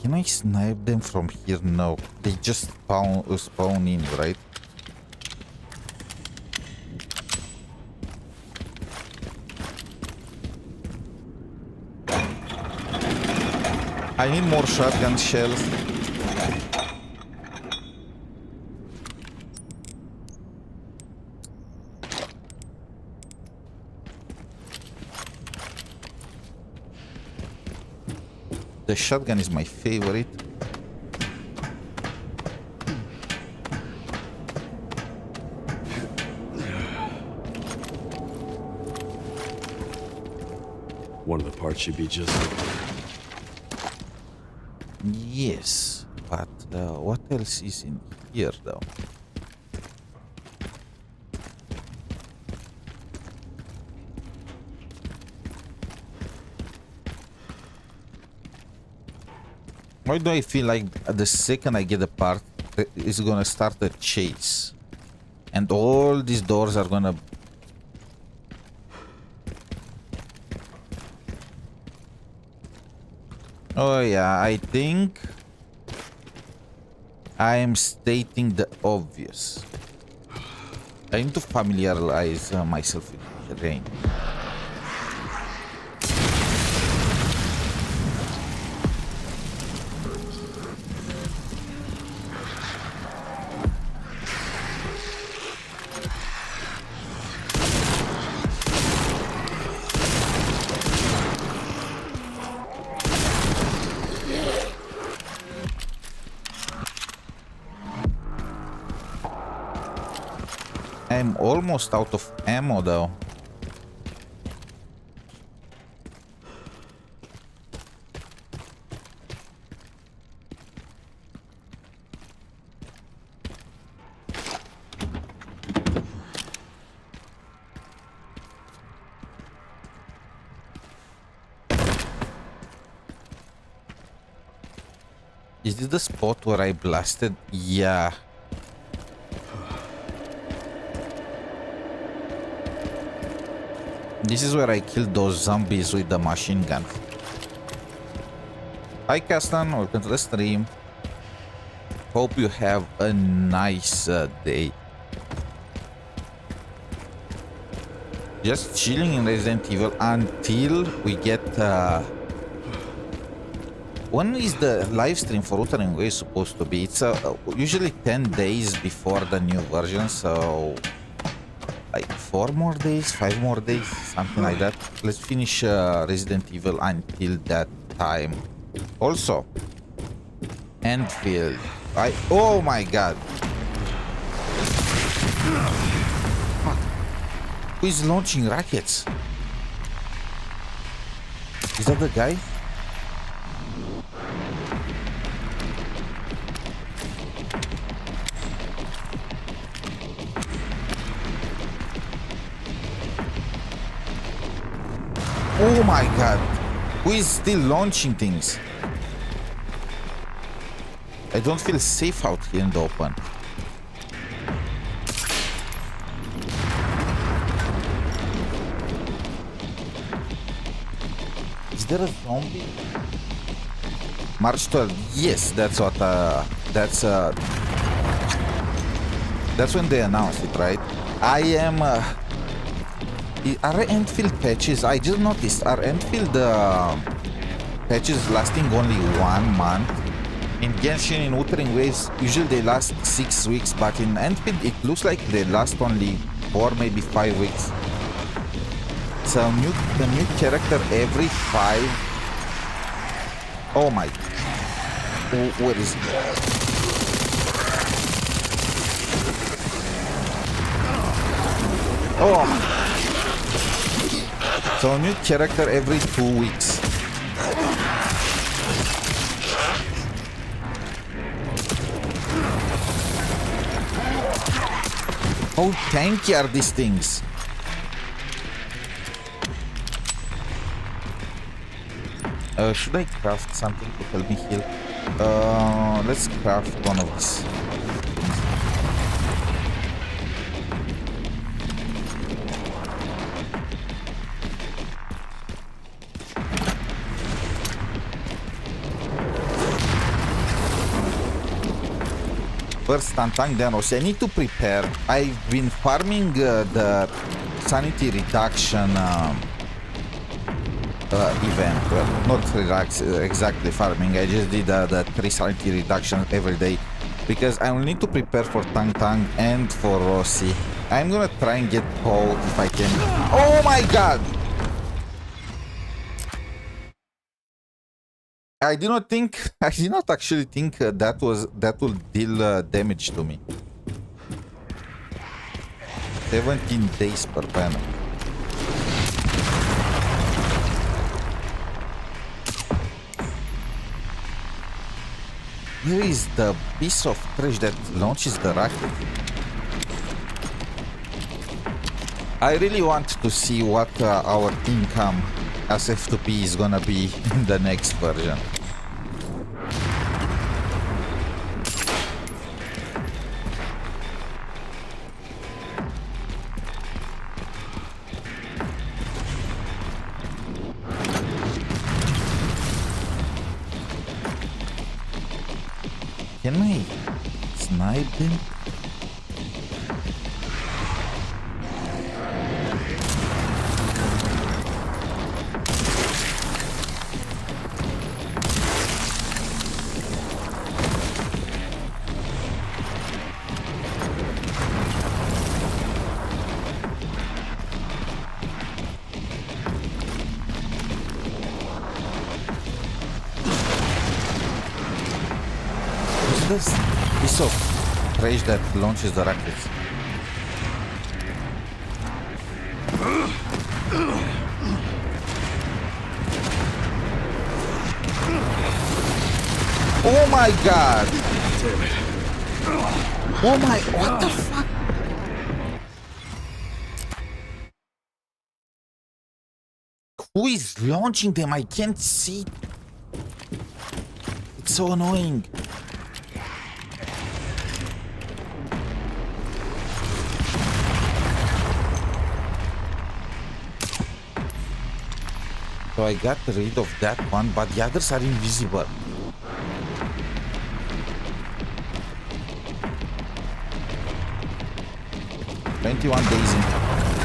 Can I snipe them from here? No. They just spawn in, right? I need more shotgun shells. The shotgun is my favorite. One of the parts should be just... Yes, but what else is in here though? Why do I feel like the second I get a part, it's gonna start a chase? And all these doors are gonna... Oh yeah, I think I am stating the obvious. I need to familiarize myself with the terrain. I'm almost out of ammo though. Is this the spot where I blasted? Yeah. This is where I killed those zombies with the machine gun. Hi Castan, welcome to the stream. Hope you have a nice day. Just chilling in Resident Evil until we get... When is the live stream for Wuthering Waves supposed to be? It's usually 10 days before the new version, so... like 4 more days, 5 more days, something like that. Let's finish Resident Evil until that time. Also, Enfield. Oh my god. Who is launching rockets? Is that the guy? Oh my god, who is still launching things? I don't feel safe out here in the open. Is there a zombie? March 12th, yes, that's what, that's when they announced it, right? I am, are Enfield patches? I just noticed. Are Enfield patches lasting only 1 month? In Genshin, in Wuthering Waves, usually they last 6 weeks, but in Enfield it looks like they last only 4, maybe 5 weeks. So the new character every 5. Oh my! Where is it? Oh. So new character every 2 weeks. How tanky are these things? Should I craft something to help me heal? Let's craft one of these. First Tantang, then Rossi. I need to prepare. I've been farming the sanity reduction event. Well, not exactly farming. I just did the 3 sanity reduction every day. Because I will need to prepare for Tang and for Rossi. I'm gonna try and get Paul if I can. Oh my god! I did not actually think that will deal damage to me. 17 days per banner. Where is the piece of trash that launches the rocket? I really want to see what our income as F2P is gonna be in the next version. Can I snipe them? This piece of trash that launches the rockets. Oh my god! Damn it. Oh my, what the fuck? Who is launching them? I can't see. It's so annoying. So I got rid of that one, but the others are invisible. "21 days in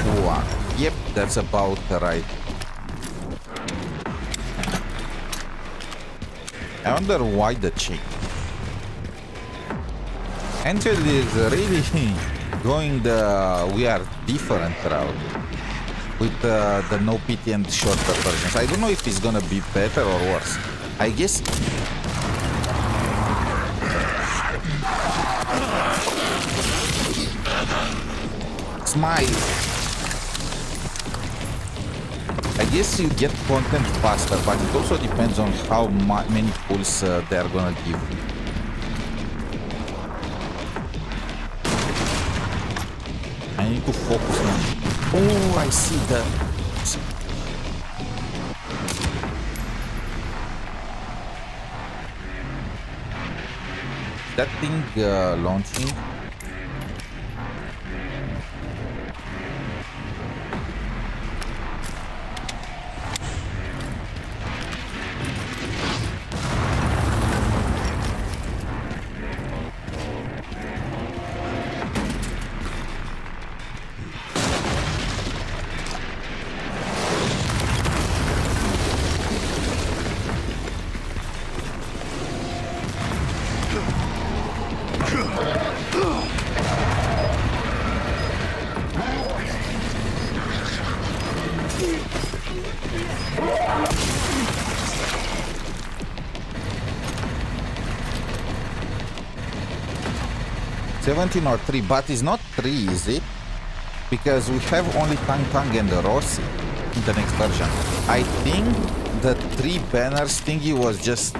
Kua." Yep, that's about right. I wonder why the chick. Angel is really going the we are different route. With the no pity and shorter versions. I don't know if it's gonna be better or worse. I guess. Smile. I guess you get content faster, but it also depends on how many pulls they're gonna give. I need to focus on. Oh, I see the. That thing launching. Or 3, but it's not 3, is it? Because we have only Tang and the Rossi in the next version. I think the 3 banners thingy was just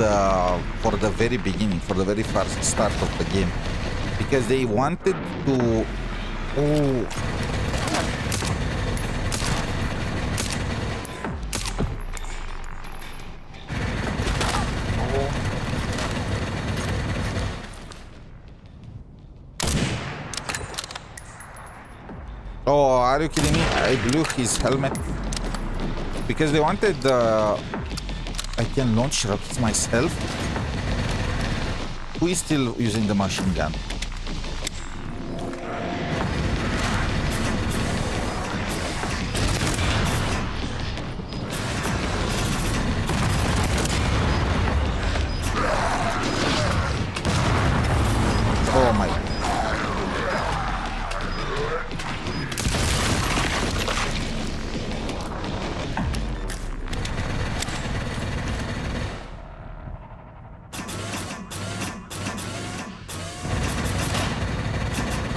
for the very beginning, for the very first start of the game. Because they wanted to... Oh... Oh, are you kidding me? I blew his helmet. Because they wanted I can launch rockets myself. Who is still using the machine gun?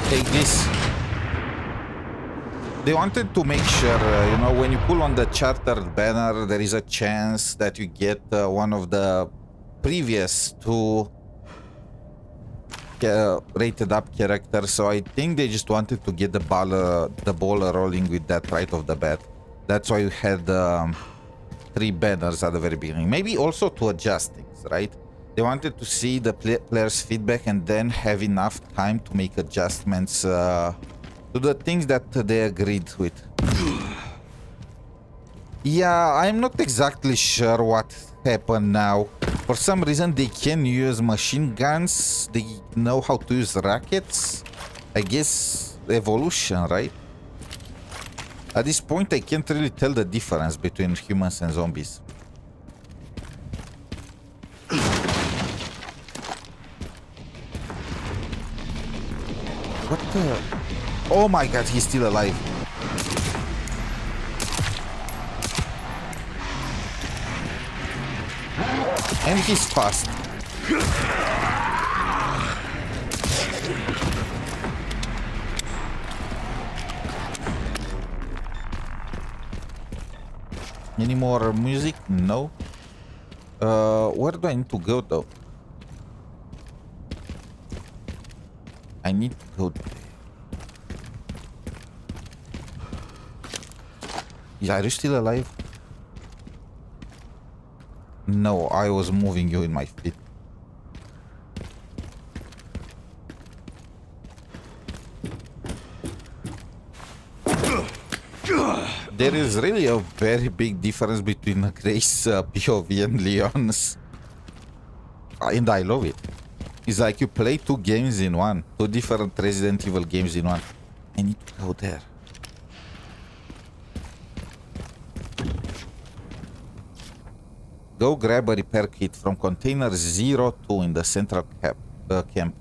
Take this. They wanted to make sure, you know, when you pull on the chartered banner, there is a chance that you get one of the previous two rated up characters. So I think they just wanted to get the ball rolling with that right off the bat. That's why you had 3 banners at the very beginning. Maybe also to adjust things, right? They wanted to see the players' feedback and then have enough time to make adjustments to the things that they agreed with. Yeah, I'm not exactly sure what happened now. For some reason, they can use machine guns. They know how to use rockets. I guess evolution, right? At this point, I can't really tell the difference between humans and zombies. What the... Oh my god, he's still alive. And he's fast. Any more music? No. Where do I need to go though? I need to go there. Yeah, are you still alive? No, I was moving you in my feet. There is really a very big difference between Grace POV and Leon's. And I love it. It's like you play 2 games in one. 2 different Resident Evil games in one. I need to go there. Go grab a repair kit from container 02 in the central camp.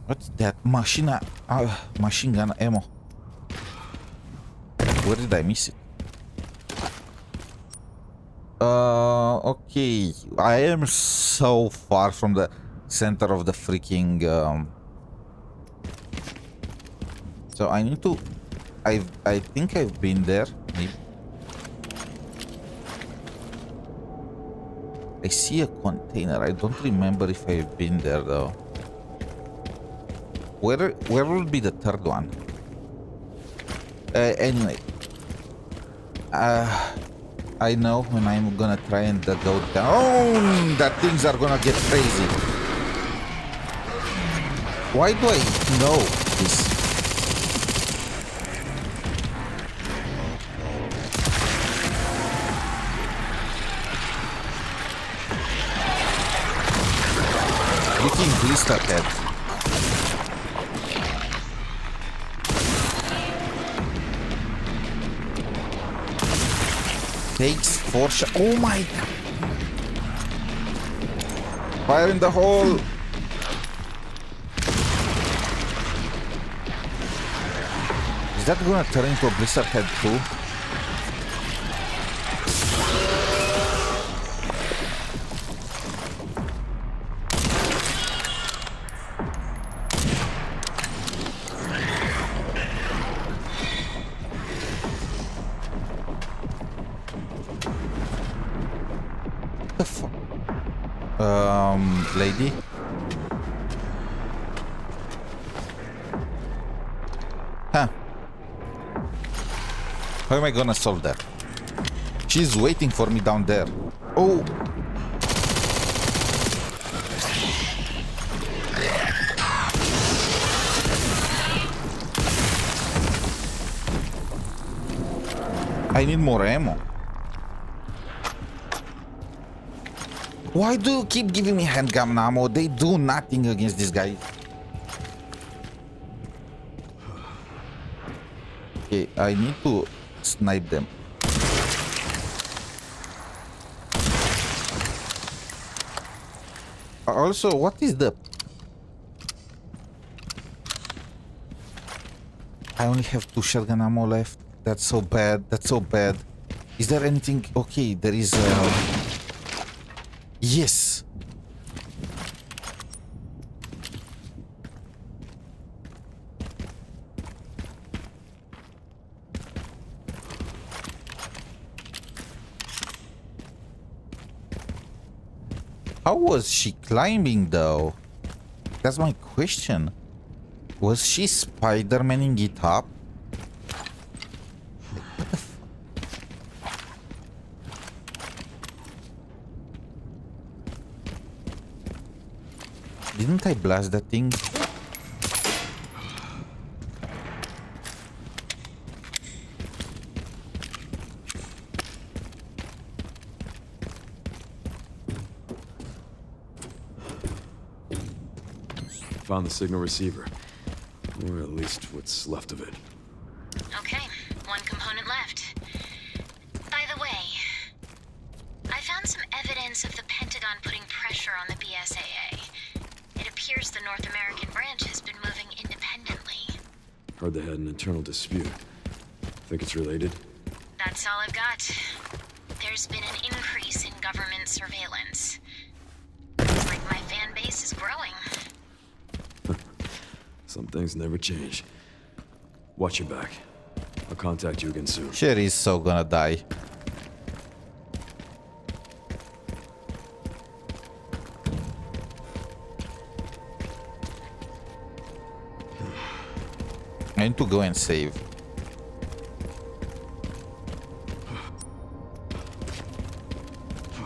What's that? Machine gun ammo. Where did I miss it? Okay. I am so far from the center of the freaking... So I need to... I think I've been there. Maybe. I see a container. I don't remember if I've been there though. Where will be the third one? Anyway. I know when I'm gonna try and go down that things are gonna get crazy. Why do I know this? Freaking blister head. Takes 4 shots. Oh my god. Fire in the hole. Is that gonna turn into a blister head too? Lady? Huh. How am I gonna solve that? She's waiting for me down there. Oh! I need more ammo. Why do you keep giving me handgun ammo? They do nothing against this guy. Okay, I need to snipe them. Also, what is the I only have 2 shotgun ammo left. That's so bad. That's so bad. Is there anything? Okay, there is. Yes. How was she climbing though? That's my question. Was she Spider-Maning it up? What the f- Didn't I blast that thing? Found the signal receiver. Or at least what's left of it. Okay, one component left. By the way, I found some evidence of the Pentagon putting pressure on the BSAA. It appears the North American branch has been moving independently. Heard they had an internal dispute. Think it's related? That's all I've got. There's been an increase in government surveillance. Looks like my fan base is growing. Some things never change. Watch your back. I'll contact you again soon. Sherry's so gonna die. I need to go and save.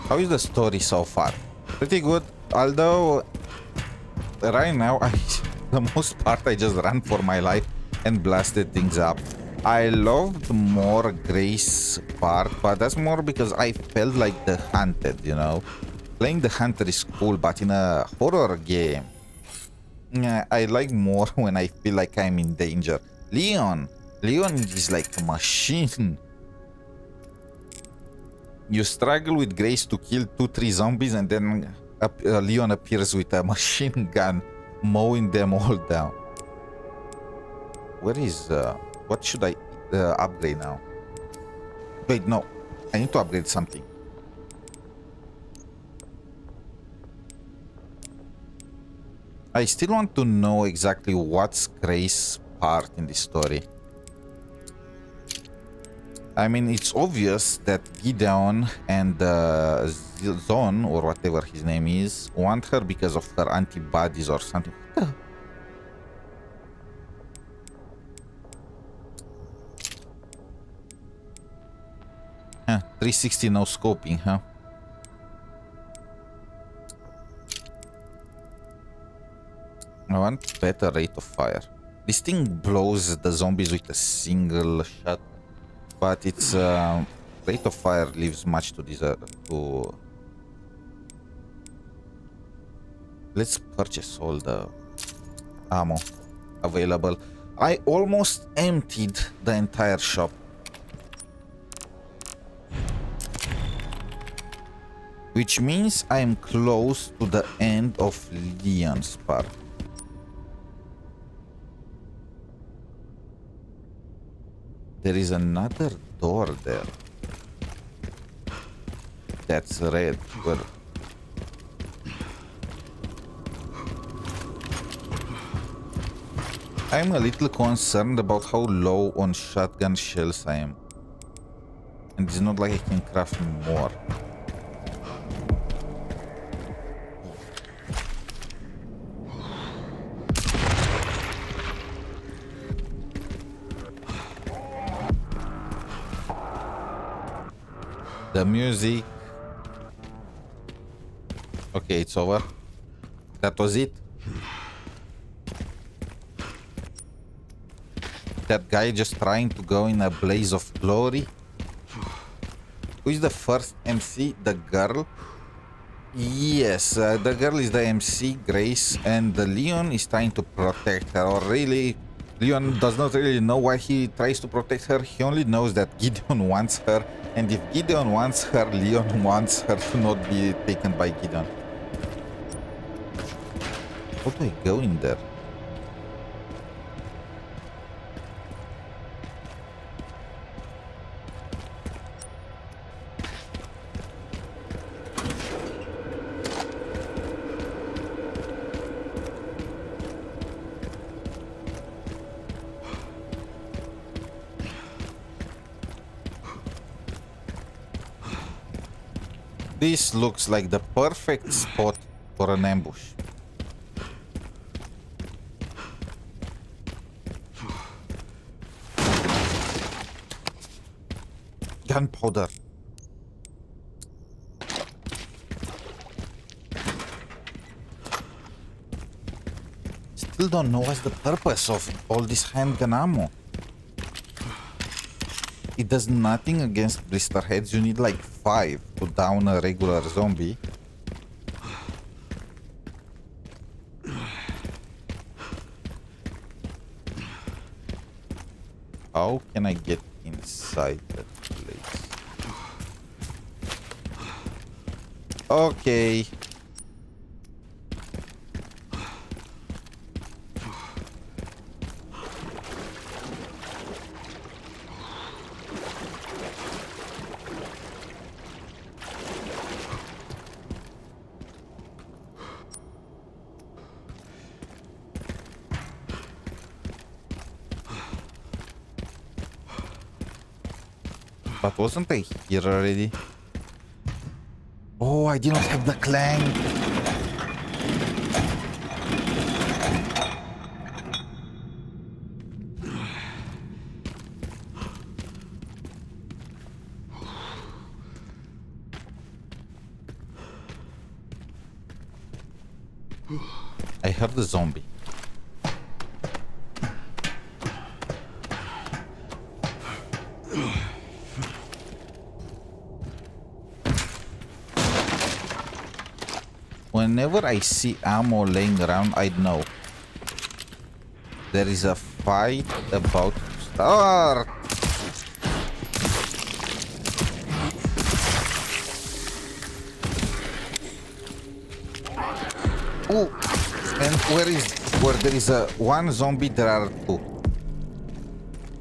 How is the story so far? Pretty good, although right now the most part I just ran for my life and blasted things up. I loved more Grace part, but that's more because I felt like the hunted, you know. Playing the hunter is cool, but in a horror game, I like more when I feel like I'm in danger. Leon is like a machine. You struggle with Grace to kill 2-3 zombies, and then Leon appears with a machine gun, mowing them all down. Where is what should I upgrade now? Wait, no, I need to upgrade something. I still want to know exactly what's Grace's part in this story. I mean, it's obvious that Gideon and Zon, or whatever his name is, want her because of her antibodies or something. 360 no scoping, huh? I want better rate of fire. This thing blows the zombies with a single shot, but its rate of fire leaves much to desire. Let's purchase all the ammo available. I almost emptied the entire shop. Which means I'm close to the end of Leon's part. There is another door there. That's red. Well, I'm a little concerned about how low on shotgun shells I am. And it's not like I can craft more. The music. Okay, it's over. That was it. That guy just trying to go in a blaze of glory. Who is the first MC? The girl? Yes, the girl is the MC, Grace, and the Leon is trying to protect her. Or really, Leon does not really know why he tries to protect her. He only knows that Gideon wants her. And if Gideon wants her, Leon wants her to not be taken by Gideon. How do I go in there? This looks like the perfect spot for an ambush. Gunpowder. Still don't know what's the purpose of all this handgun ammo. It does nothing against blister heads. You need like 5 to down a regular zombie. How can I get inside that place? Okay. But wasn't I here already? Oh, I didn't have the clank. I heard the zombie. Whenever I see ammo laying around, I know there is a fight about to start. Oh, and where there is a one zombie, there are 2.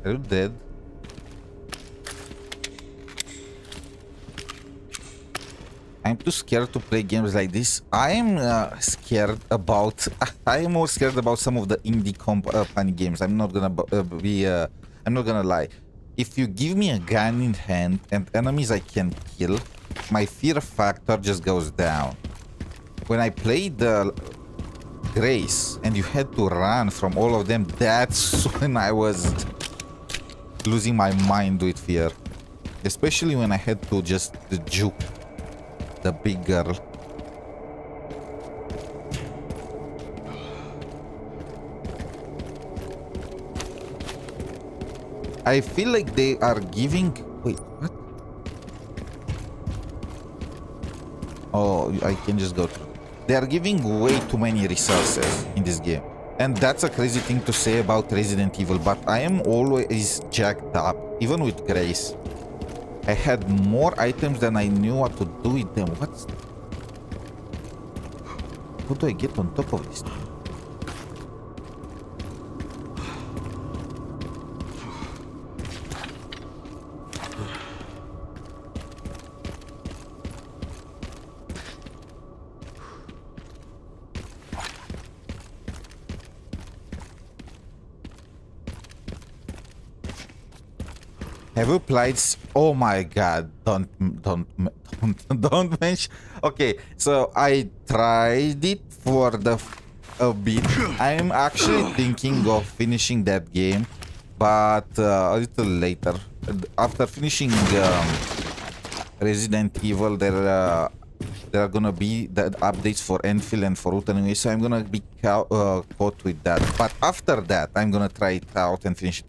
Are you dead? I'm too scared to play games like this. I'm scared about. I am more scared about some of the indie company games. I'm not gonna I'm not gonna lie. If you give me a gun in hand and enemies I can kill, my fear factor just goes down. When I played Grace and you had to run from all of them, that's when I was losing my mind with fear. Especially when I had to just juke the big girl. I feel like they are giving... Wait, what? Oh, I can just go through. They are giving way too many resources in this game. And that's a crazy thing to say about Resident Evil, but I am always jacked up, even with Grace. I had more items than I knew what to do with them. How do I get on top of this thing? Have you played? Oh my god! Don't mention. Okay, so I tried it for a bit. I'm actually thinking of finishing that game, but a little later. After finishing Resident Evil, there are gonna be the updates for Enfield and for Root anyway, so I'm gonna be caught with that. But after that, I'm gonna try it out and finish it.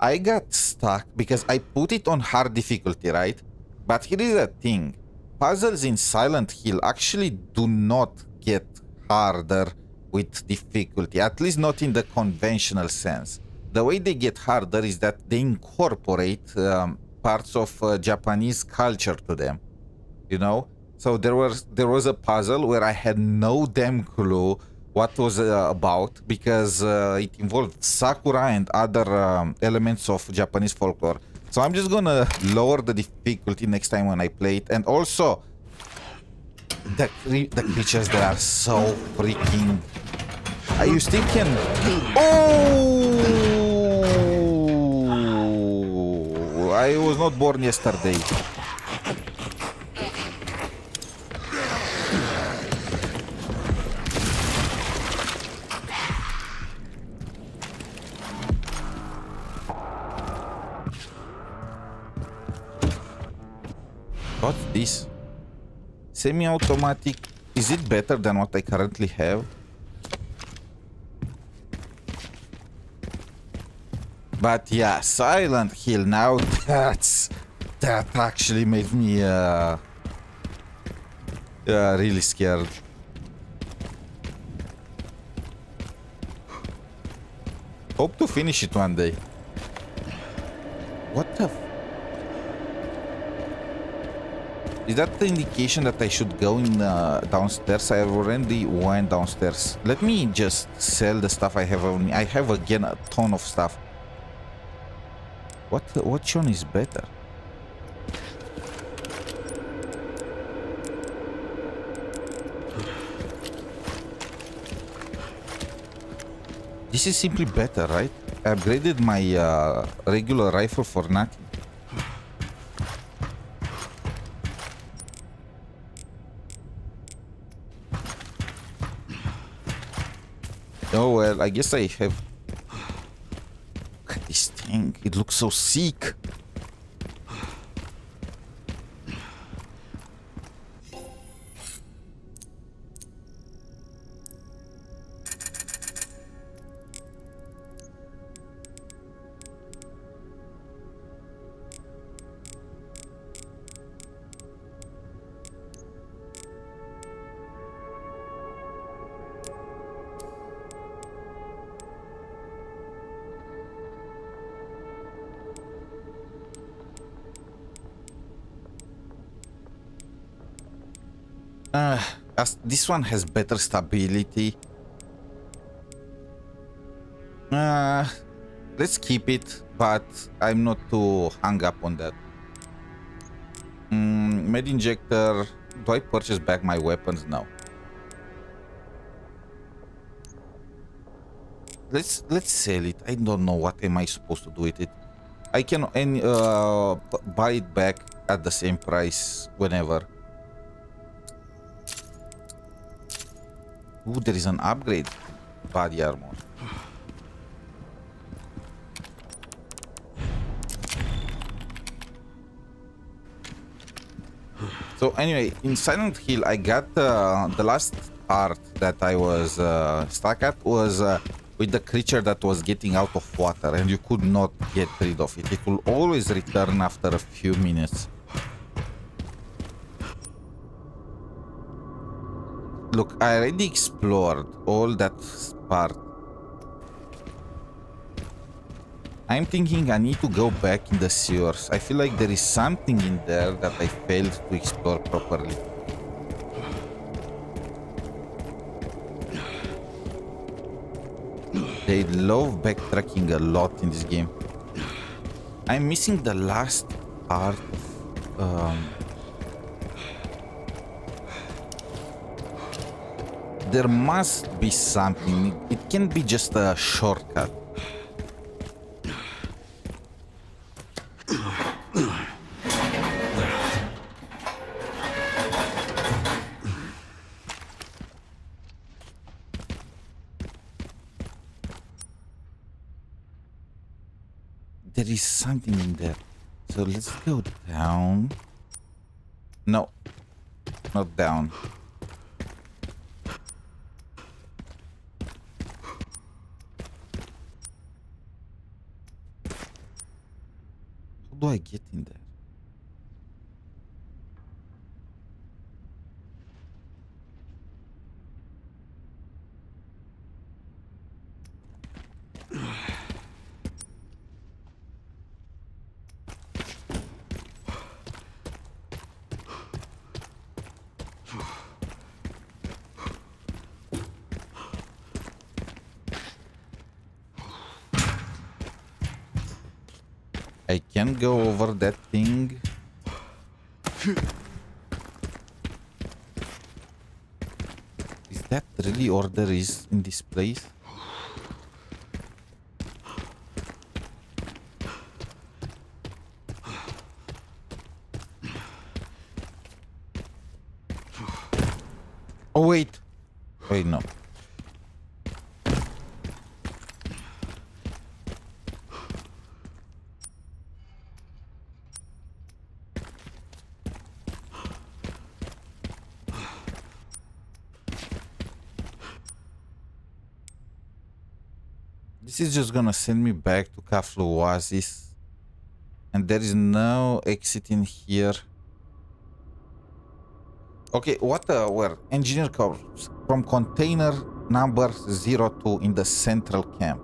I got stuck because I put it on hard difficulty, right? But here is the thing. Puzzles in Silent Hill actually do not get harder with difficulty, at least not in the conventional sense. The way they get harder is that they incorporate parts of Japanese culture to them, you know? So there was a puzzle where I had no damn clue what was about, because it involved sakura and other elements of Japanese folklore. So I'm just gonna lower the difficulty next time when I play it. And also, the creatures that are so freaking... you still can... Oh! I was not born yesterday. What's this? Semi-automatic. Is it better than what I currently have? But yeah, Silent Hill. Now that actually made me really scared. Hope to finish it one day. What the is that the indication that I should go in downstairs? I have already went downstairs. Let me just sell the stuff I have on me. I have again a ton of stuff. Which one is better? This is simply better, right? I upgraded my regular rifle for nothing. Oh well, I guess I have... Look at this thing, it looks so sick. As this one has better stability. Let's keep it, but I'm not too hung up on that. Med injector. Do I purchase back my weapons? No. Let's sell it. I don't know what am I supposed to do with it. I can buy it back at the same price whenever. Ooh, there is an upgrade. Body armor. So anyway, in Silent Hill, I got the last part that I was stuck at was with the creature that was getting out of water, and you could not get rid of it. It will always return after a few minutes. Look, I already explored all that part. I'm thinking I need to go back in the sewers. I feel like there is something in there that I failed to explore properly. They love backtracking a lot in this game. I'm missing the last part. There must be something. It can't be just a shortcut. There is something in there. So let's go down. No, not down. How do I get in there? I can go over that thing. Is that really all there is in this place? Oh wait. Wait, no. This is just gonna send me back to Kaflu Oasis. And there is no exit in here. Okay, what where? Engineer Corps from container number 02 in the central camp.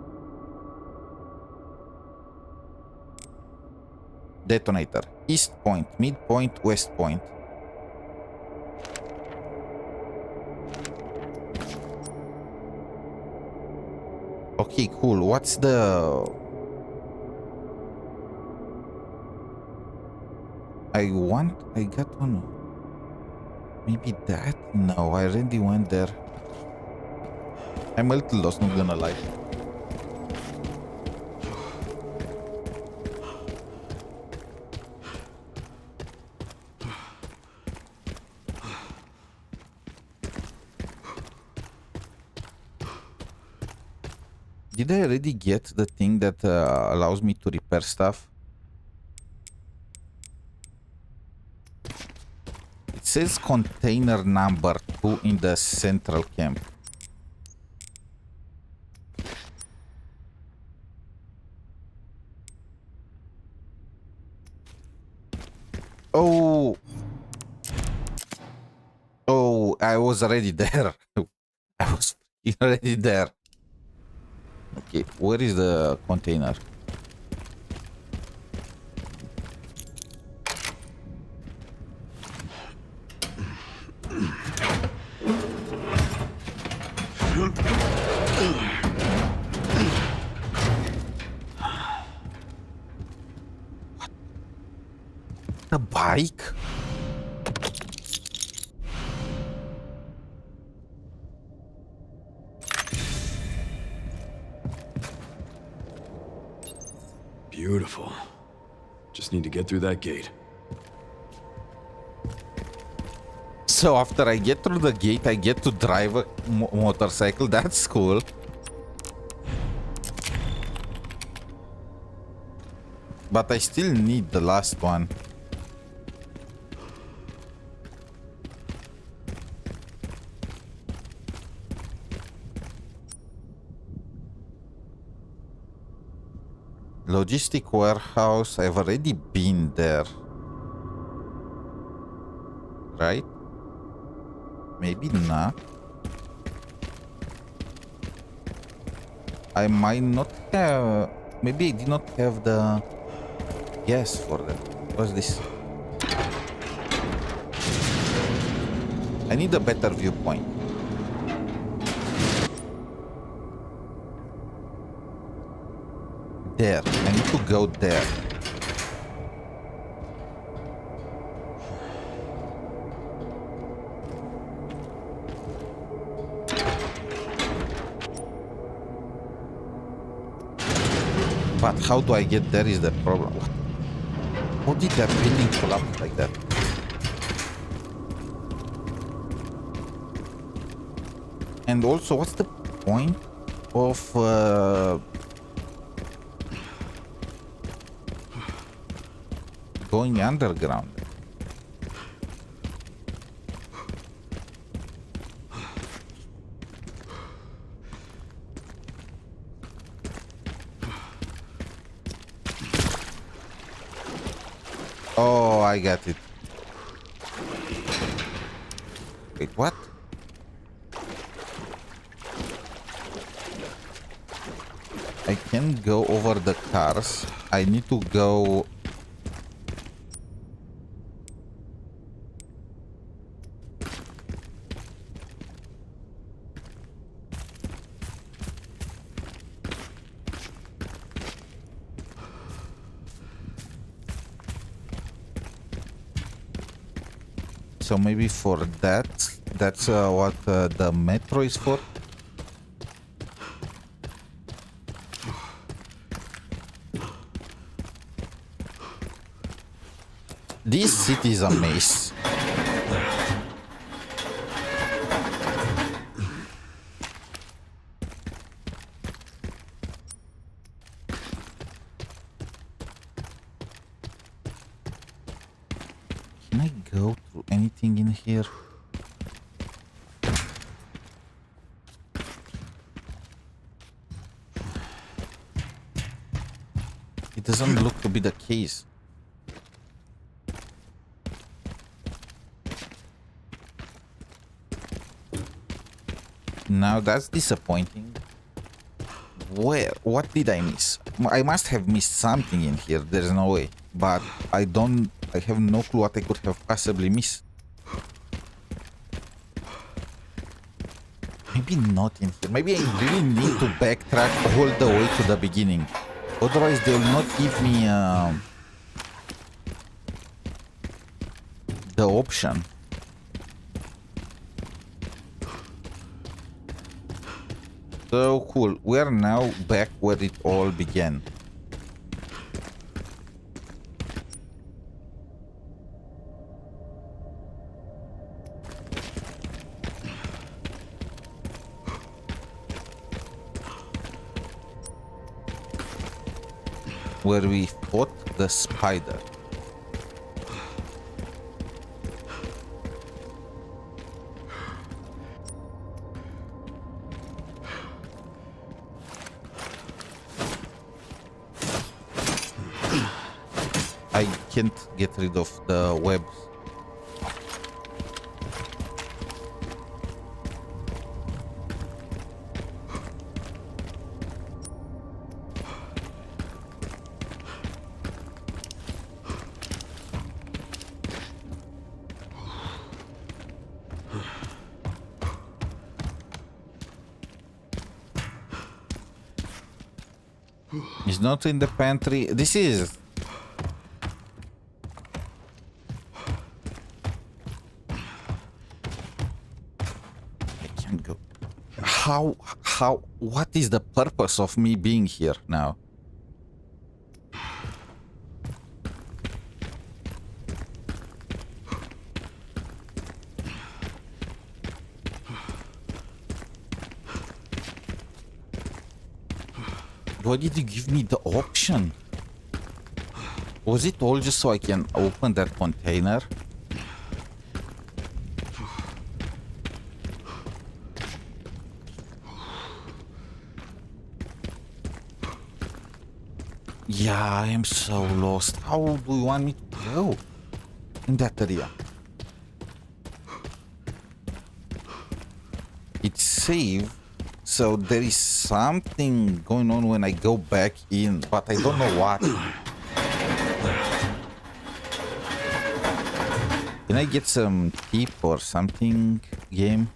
Detonator. East point, midpoint, west point. Okay, cool. What's the... I got one. Maybe that? No, I already went there. I'm a little lost, not gonna lie. Did I already get the thing that allows me to repair stuff? It says container number 2 in the central camp. Oh. Oh, I was already there. I was already there. Okay, where is the container? A bike? Beautiful. Just need to get through that gate. So after I get through the gate, I get to drive a motorcycle. That's cool. But I still need the last one. Logistic warehouse. I've already been there. Right? Maybe not. I might not have... Maybe I did not have the gas for that. What's this? I need a better viewpoint. There. I need to go there. But how do I get there is the problem. How did that building collapse like that? And also, what's the point of going underground? Oh, I got it. Wait, what? I can't go over the cars. I need to go... So maybe for that, that's what the metro is for. This city is a maze. Can I go through anything in here? doesn't look to be the case. Now that's disappointing. Where? What did I miss? I must have missed something in here. There's no way. But I have no clue what I could have possibly missed. Maybe not in here. Maybe I really need to backtrack all the way to the beginning. Otherwise, they will not give me the option. So cool. We are now back where it all began. Where we fought the spider. I can't get rid of the webs. It's not in the pantry. This is... I can't go. How, what is the purpose of me being here now? Why did you give me the option? Was it all just so I can open that container? Yeah, I am so lost. How do you want me to go in that area? It's saved. So there is something going on when I go back in, but I don't know what. Can I get some tip or something, game?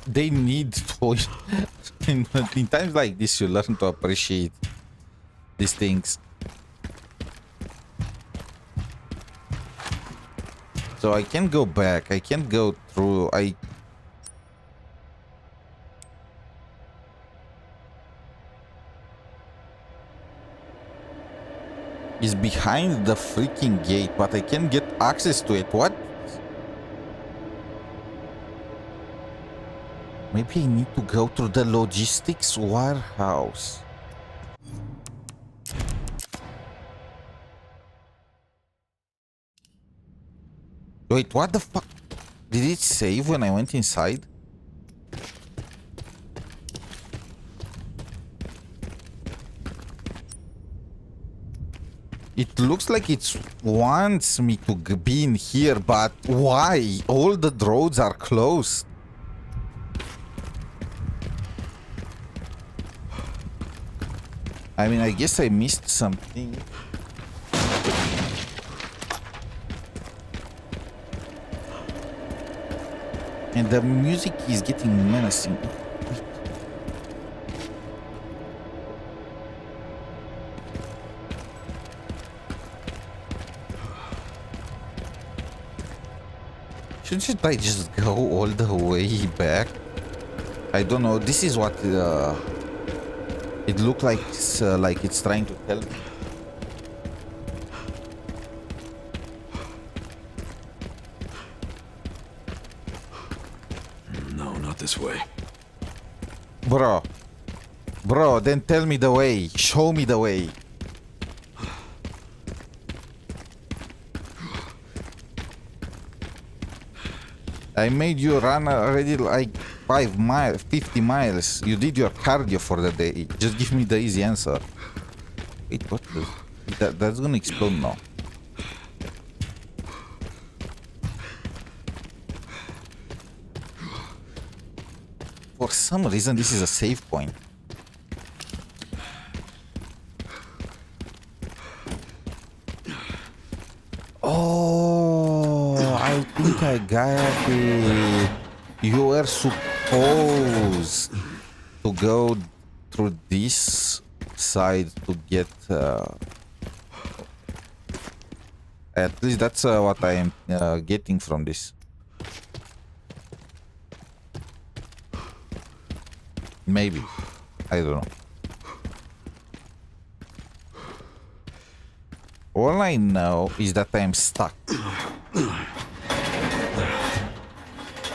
They need toys. in times like this, you learn to appreciate these things. So I can go back. I can't go through. It's behind the freaking gate, but I can't get access to it. What? Maybe I need to go through the logistics warehouse. Wait, what the fuck? Did it save when I went inside? It looks like it wants me to be in here, but why? All the roads are closed. I mean, I guess I missed something. And the music is getting menacing. Shouldn't I just go all the way back? I don't know. This is what it looked like. It's trying to tell me. No, not this way. Bro, then tell me the way. Show me the way. I made you run already like 50 miles. You did your cardio for the day. Just give me the easy answer. Wait, what? That's gonna explode now. For some reason, this is a save point. Oh, I think I got it. You were supposed to go through this side to get... at least that's what I am getting from this. Maybe. I don't know. All I know is that I am stuck.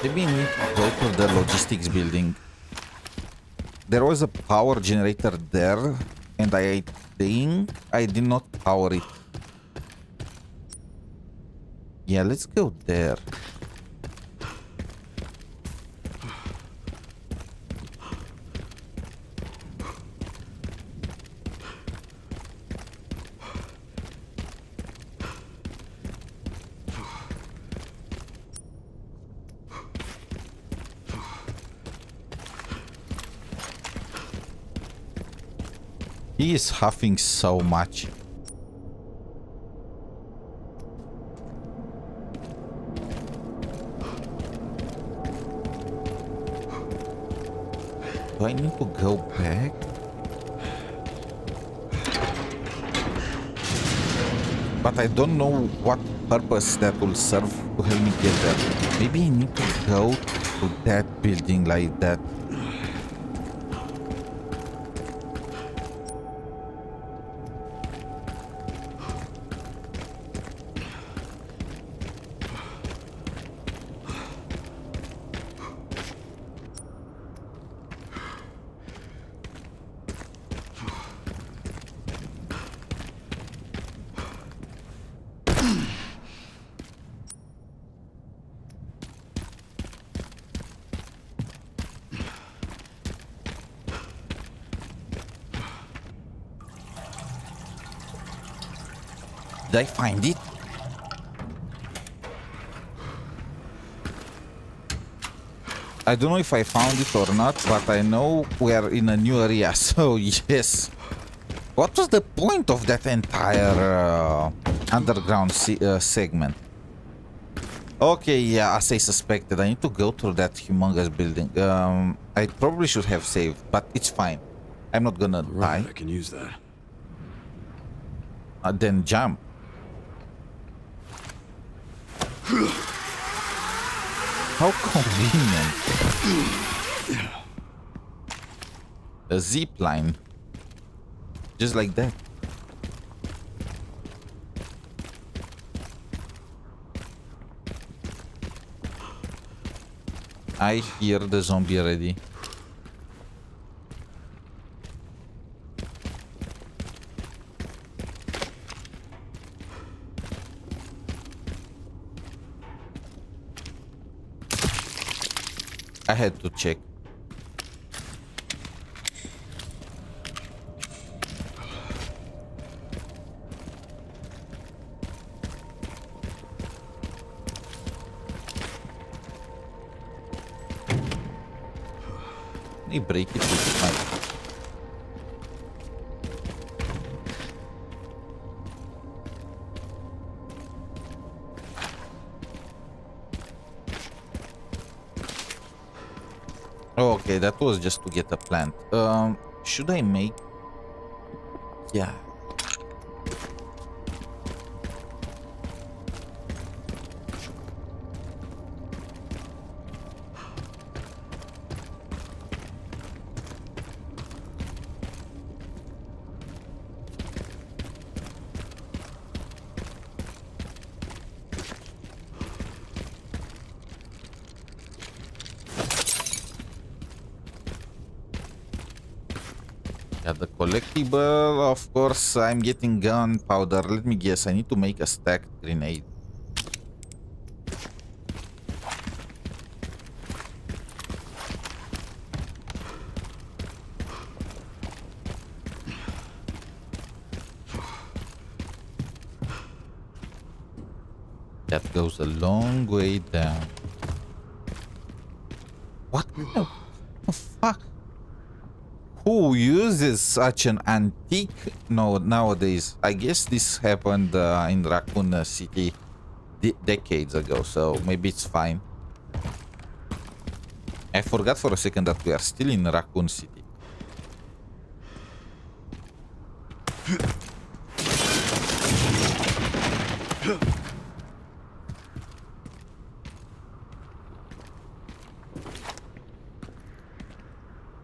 Maybe I need to go to the logistics building. There was a power generator there, and I think I did not power it. Yeah, let's go there. He is huffing so much. Do I need to go back? But I don't know what purpose that will serve to help me get there. Maybe I need to go to that building like that. Did I find it? I don't know if I found it or not, but I know we are in a new area, so yes. What was the point of that entire underground segment? Okay, yeah, as I suspected, I need to go through that humongous building. I probably should have saved, but it's fine. I'm not gonna die. I can use that. Then jump. How convenient. A zip line. Just like that. I hear the zombie already. I had to check. Let me break it with my... Oh, okay, that was just to get a plant. Should I make... Yeah. The collectible, of course, I'm getting gunpowder. Let me guess, I need to make a stacked grenade. That goes a long way down. What the fuck? Who uses such an antique nowadays? I guess this happened in Raccoon City decades ago, so maybe it's fine. I forgot for a second that we are still in Raccoon City.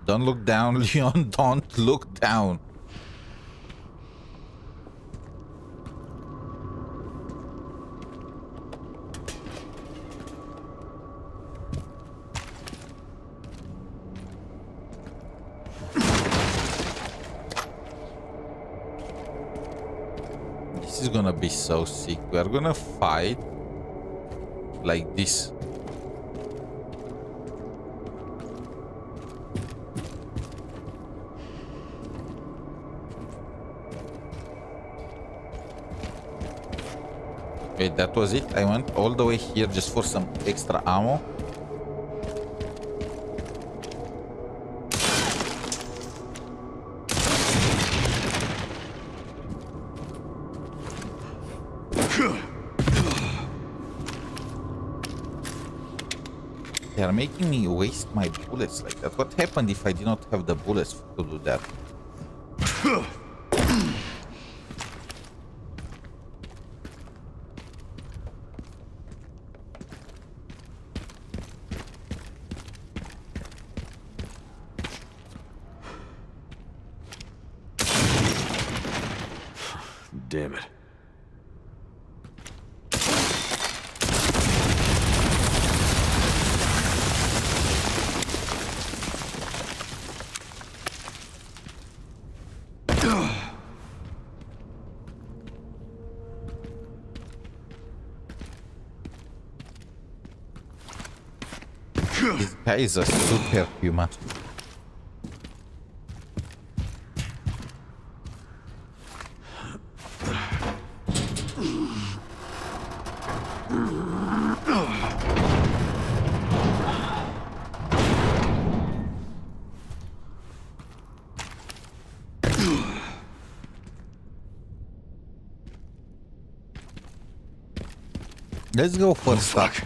Don't look down, Leon. Don't look down. This is gonna be so sick. We are gonna fight like this. Wait, that was it? I went all the way here just for some extra ammo? They are making me waste my bullets like that. What happened if I did not have the bullets to do that? Damn it. This guy is a superhuman. Let's go for stuff.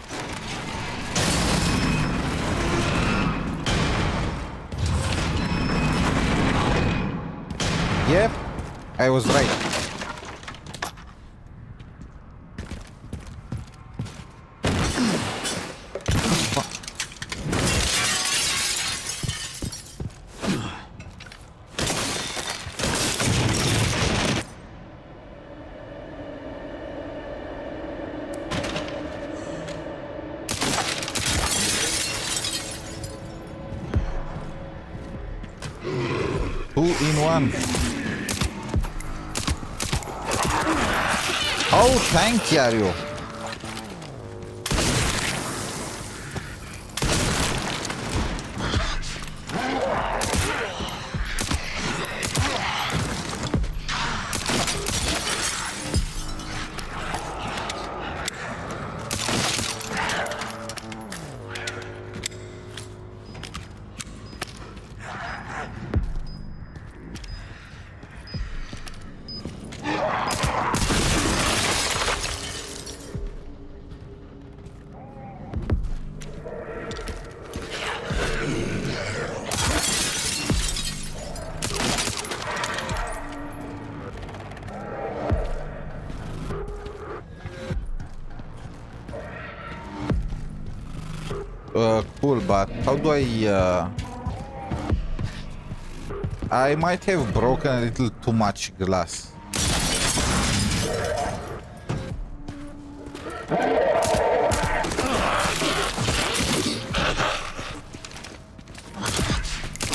Yep, I was right. Two in one. Oh, thank you. Cool, but how do I might have broken a little too much glass.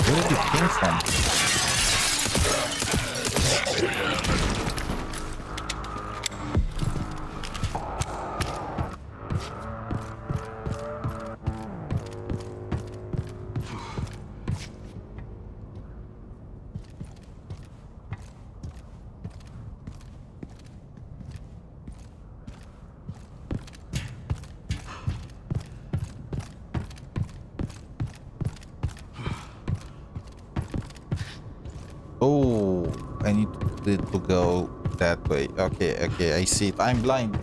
Where did it come from? Oh, I need to go that way. Okay, okay, I see it. I'm blind.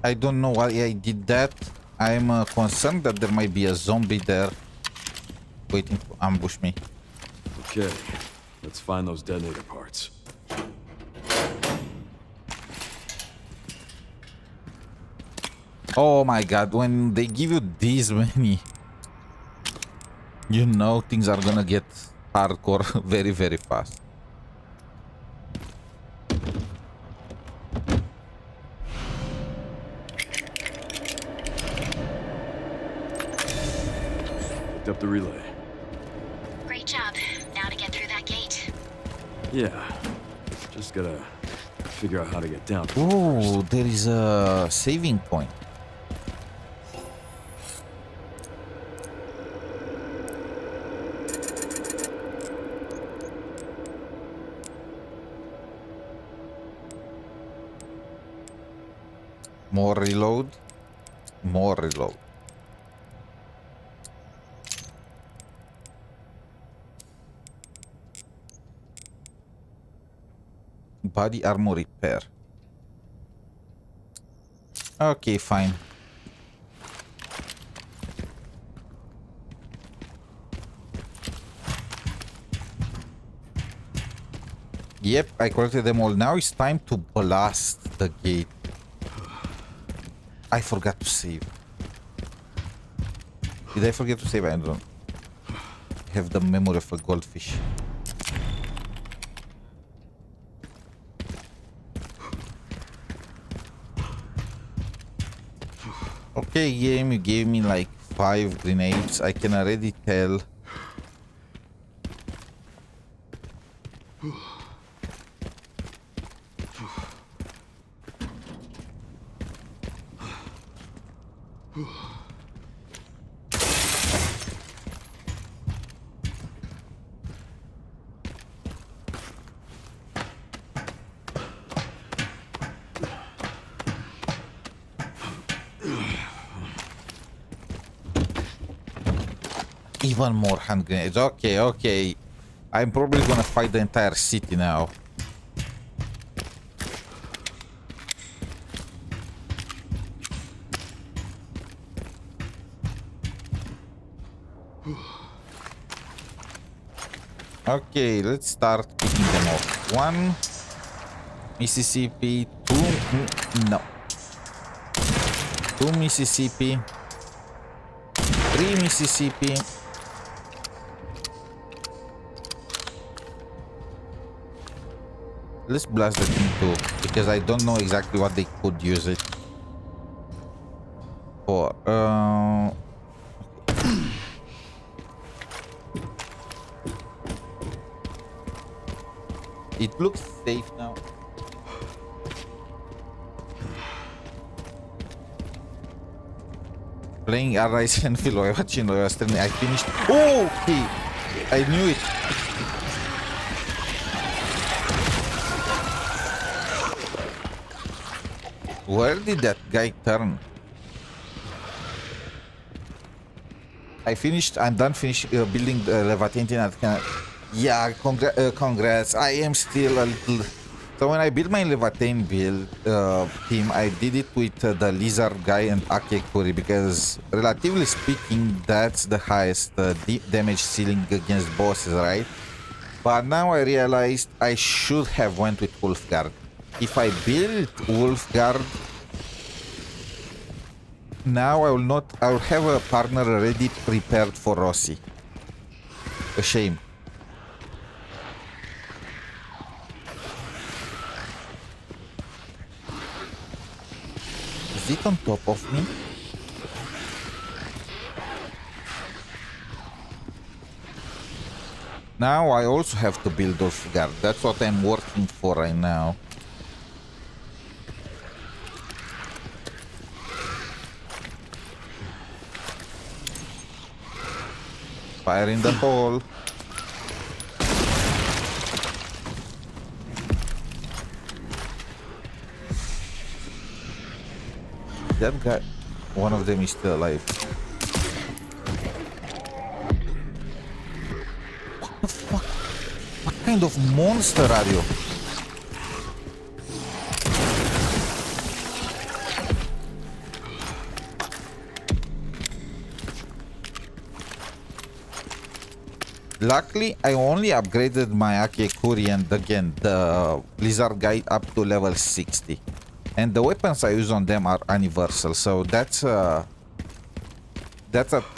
I don't know why I did that. I'm concerned that there might be a zombie there waiting to ambush me. Okay, let's find those detonator parts. Oh my god, when they give you these many, you know things are gonna get hardcore very, very fast. Up the relay. Great job. Now to get through that gate. Yeah. Just gotta figure out how to get down. Oh, there is a saving point. More reload. More reload. Body armor repair. Okay, fine. Yep, I collected them all. Now it's time to blast the gate. I forgot to save. Did I forget to save? I don't have the memory of a goldfish. Okay, game, you gave me like 5 grenades. I can already tell. Even more hand grenades. Okay, okay. I'm probably gonna fight the entire city now. Okay, let's start picking them off. 1 Mississippi, 2 no. 2 Mississippi, 3 Mississippi. Let's blast the thing too, because I don't know exactly what they could use it for. It looks safe now. Playing Arise and Phil while watching your stream. I finished. Oh, okay. I knew it. Where did that guy turn? I finished. I'm done. Finished building the Leviathan. Yeah, congrats. I am still a little. So when I built my Leviathan build team, I did it with the lizard guy and Akekuri because, relatively speaking, that's the highest damage ceiling against bosses, right? But now I realized I should have went with Wolfguard. If I build Wolfguard, now I will not. I will have a partner already prepared for Rossi. A shame. Is it on top of me? Now I also have to build Wolfguard. That's what I'm working for right now. Fire in the hole. That guy, one of them is still alive. What the fuck? What kind of monster are you? Luckily, I only upgraded my Akekuri and again the lizard guy up to level 60. And the weapons I use on them are universal, so that's at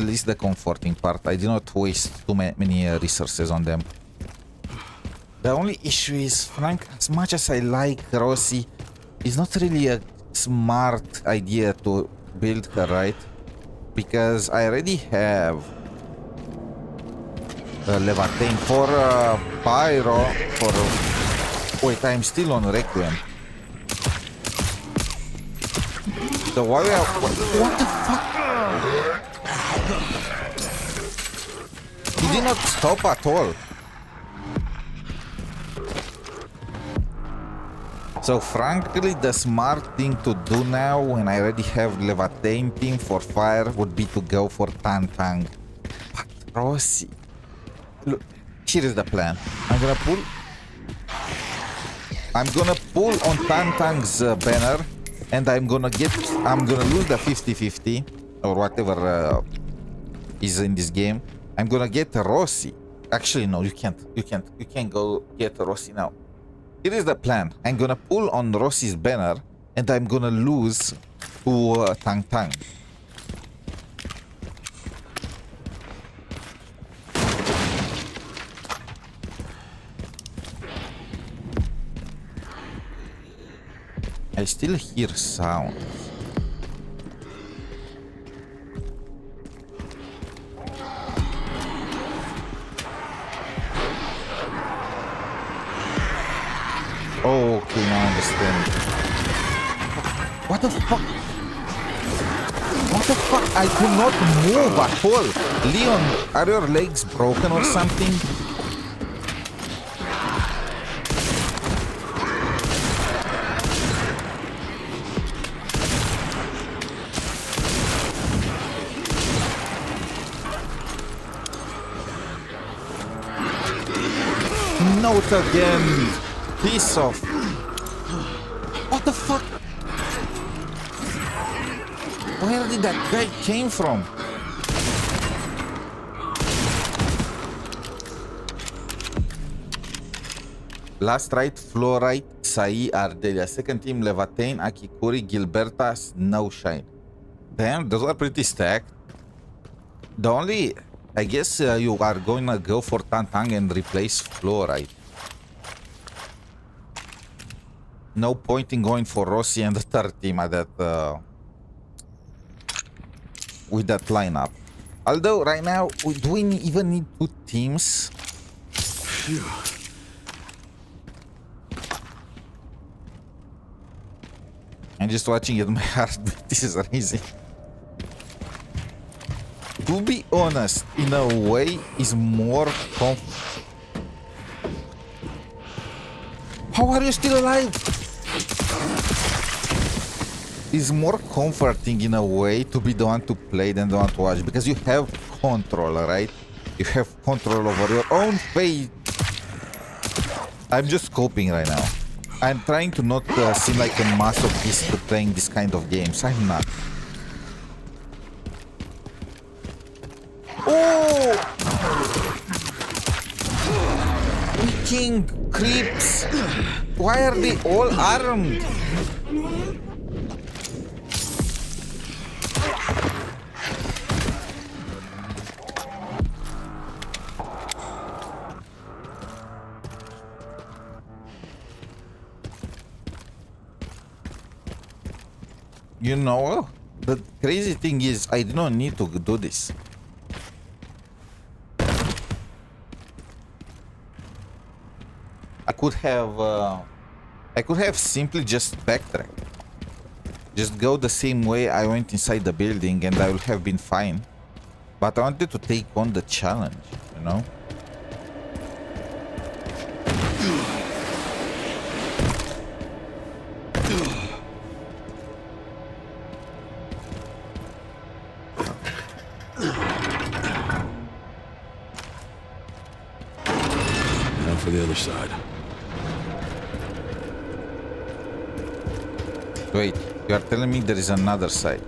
least the comforting part. I did not waste too many resources on them. The only issue is, Frank, as much as I like Rossi, it's not really a smart idea to build her, right? Because I already have Leviathan for Pyro, for... Wait, I'm still on Requiem. So why are... What the fuck? He did not stop at all. So frankly, the smart thing to do now, when I already have Leviathan team for fire, would be to go for Tantang. But Rossi... Look, here is the plan. I'm gonna pull on Tantang's banner. And I'm gonna lose the 50-50 or whatever is in this game. I'm gonna get Rossi. Actually, no, you can't. You can't go get Rossi now. Here is the plan. I'm gonna pull on Rossi's banner, and I'm gonna lose to Tang Tang. I still hear sounds. Oh, okay, now I understand. What the fuck? What the fuck? I could not move at all. Leon, are your legs broken or something? Note again. Piece of... What the fuck? Where did that guy came from? Last right, Fluorite, Sai, Ardelia. Second team, Leviathan, Akikuri, Gilberta, Snowshine. Damn, those are pretty stacked. The only... I guess you are going to go for Tantang and replace Fluorite. no point in going for Rossi and the third team at that with that lineup. Although right now, do we even need 2 teams? Phew. I'm just watching it, my heartbeat is rising. To be honest, in a way, is more How are you still alive? It's more comforting in a way to be the one to play than the one to watch, because you have control, right? You have control over your own fate. I'm just coping right now. I'm trying to not seem like a masochist to playing this kind of games. I'm not. Oh! King creeps! Why are they all armed? You know, the crazy thing is I don't need to do this. I could have simply just backtracked. Just go the same way I went inside the building and I would have been fine. But I wanted to take on the challenge, you know? Now for the other side. Wait, you are telling me there is another side?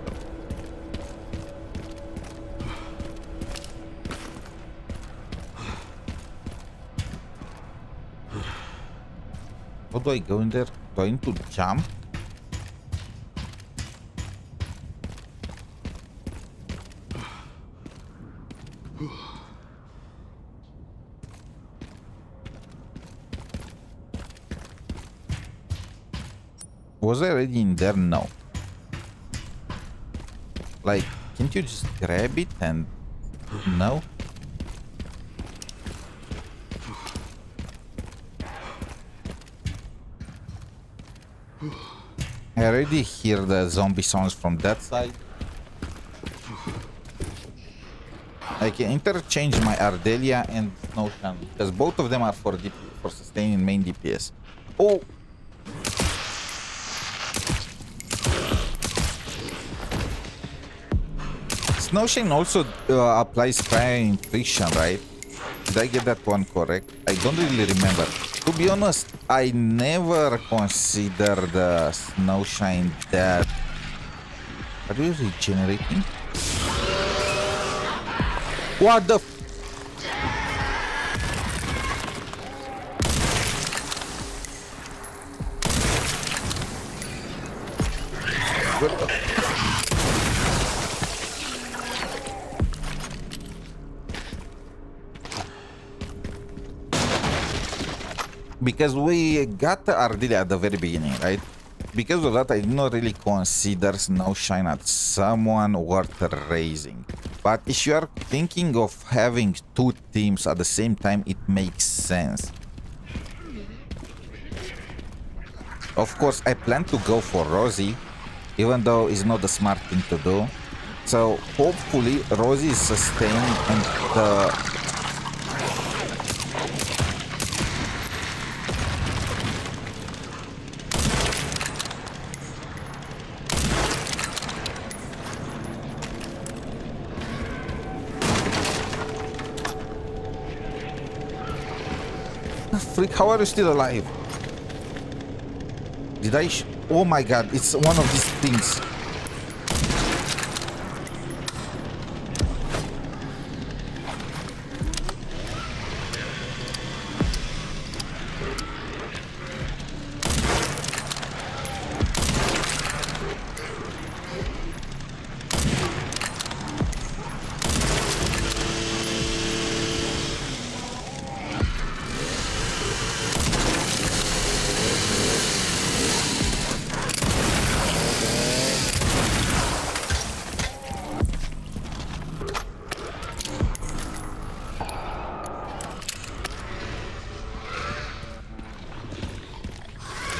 How do I go in there? Do I need to jump? Was I already in there? No. Like, can't you just grab it and... No? I already hear the zombie sounds from that side. I can interchange my Ardelia and Snowshan because both of them are for sustaining main DPS. Oh! Snowshan also applies fire infliction, right? Did I get that one correct? I don't really remember. To be honest, I never considered the Snowshan that... Are you regenerating? What the... What the... Because we got the Ardelia at the very beginning, right? Because of that, I did not really consider Snowshan as someone worth raising. But if you are thinking of having two teams at the same time, it makes sense. Of course, I plan to go for Rosie, even though it's not the smart thing to do. So hopefully Rosie is sustained and the... Freak, how are you still alive? Did I oh my god, it's one of these things.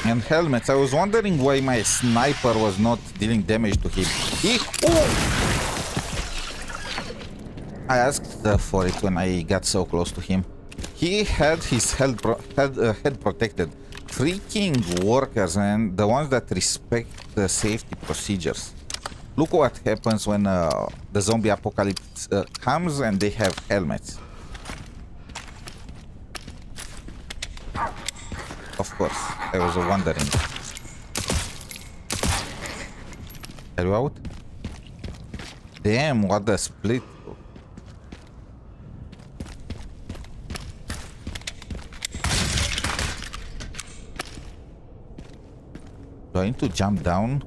And helmets. I was wondering why my sniper was not dealing damage to him. I asked for it when I got so close to him. He had his head protected. Freaking workers, man. The ones that respect the safety procedures. Look what happens when the zombie apocalypse comes and they have helmets. Of course, I was wondering. Are you out? Damn, what a split. Do I need to jump down?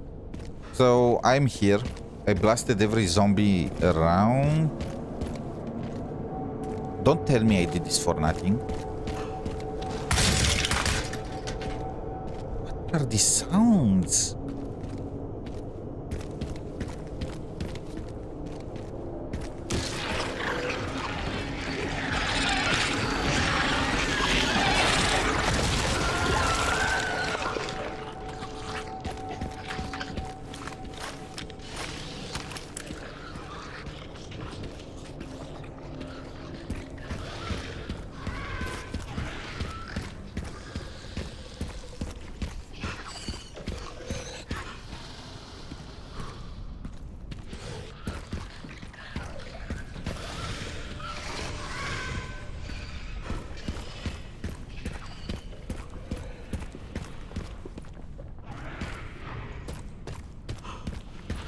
So I'm here. I blasted every zombie around. Don't tell me I did this for nothing. What are these sounds?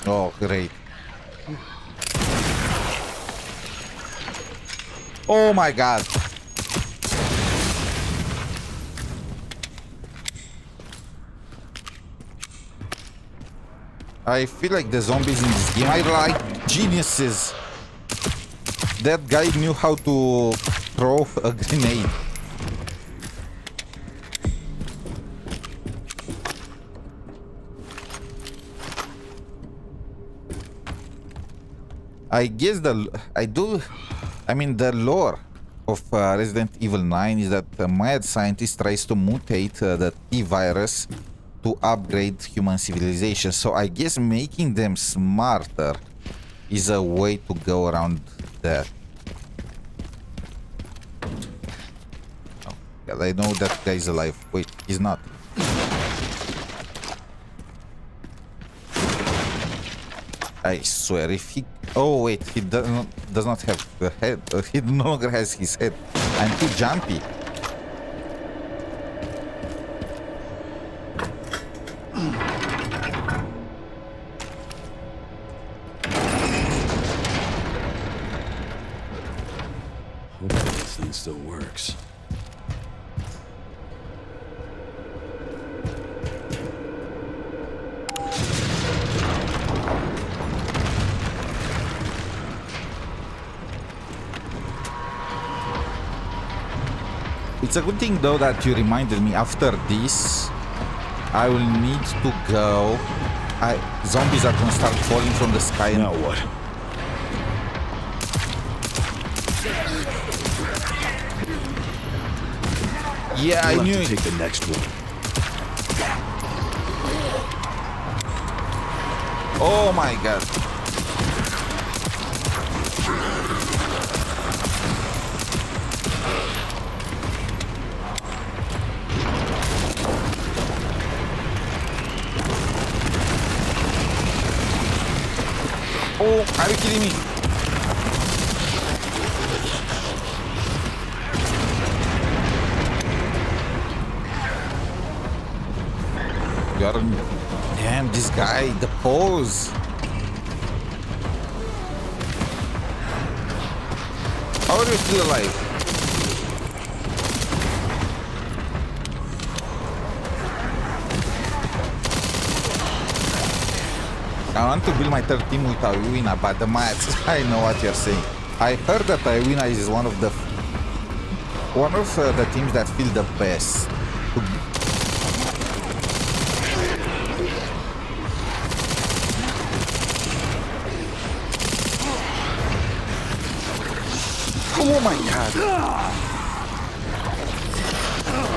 Oh, great. Oh my god. I feel like the zombies in this game are like geniuses. That guy knew how to throw a grenade. I guess the lore of Resident Evil 9 is that a mad scientist tries to mutate the T virus to upgrade human civilization. So I guess making them smarter is a way to go around that. Oh, God, I know that guy is alive. Wait, he's not. I swear, if he... Oh wait, he does not have the head. He no longer has his head. I'm too jumpy. Hopefully this thing still works. It's a good thing though that you reminded me. After this, I will need to go. Zombies are gonna start falling from the sky. Now what? Yeah, I knew to it. Take the next one. Oh my god. Oh, are you kidding me? Damn, this guy, the pose. How are you still alive? I want to build my third team with Iwina, but the mats, I know what you're saying. I heard that Iwina is one of the teams that feel the best. Oh my god!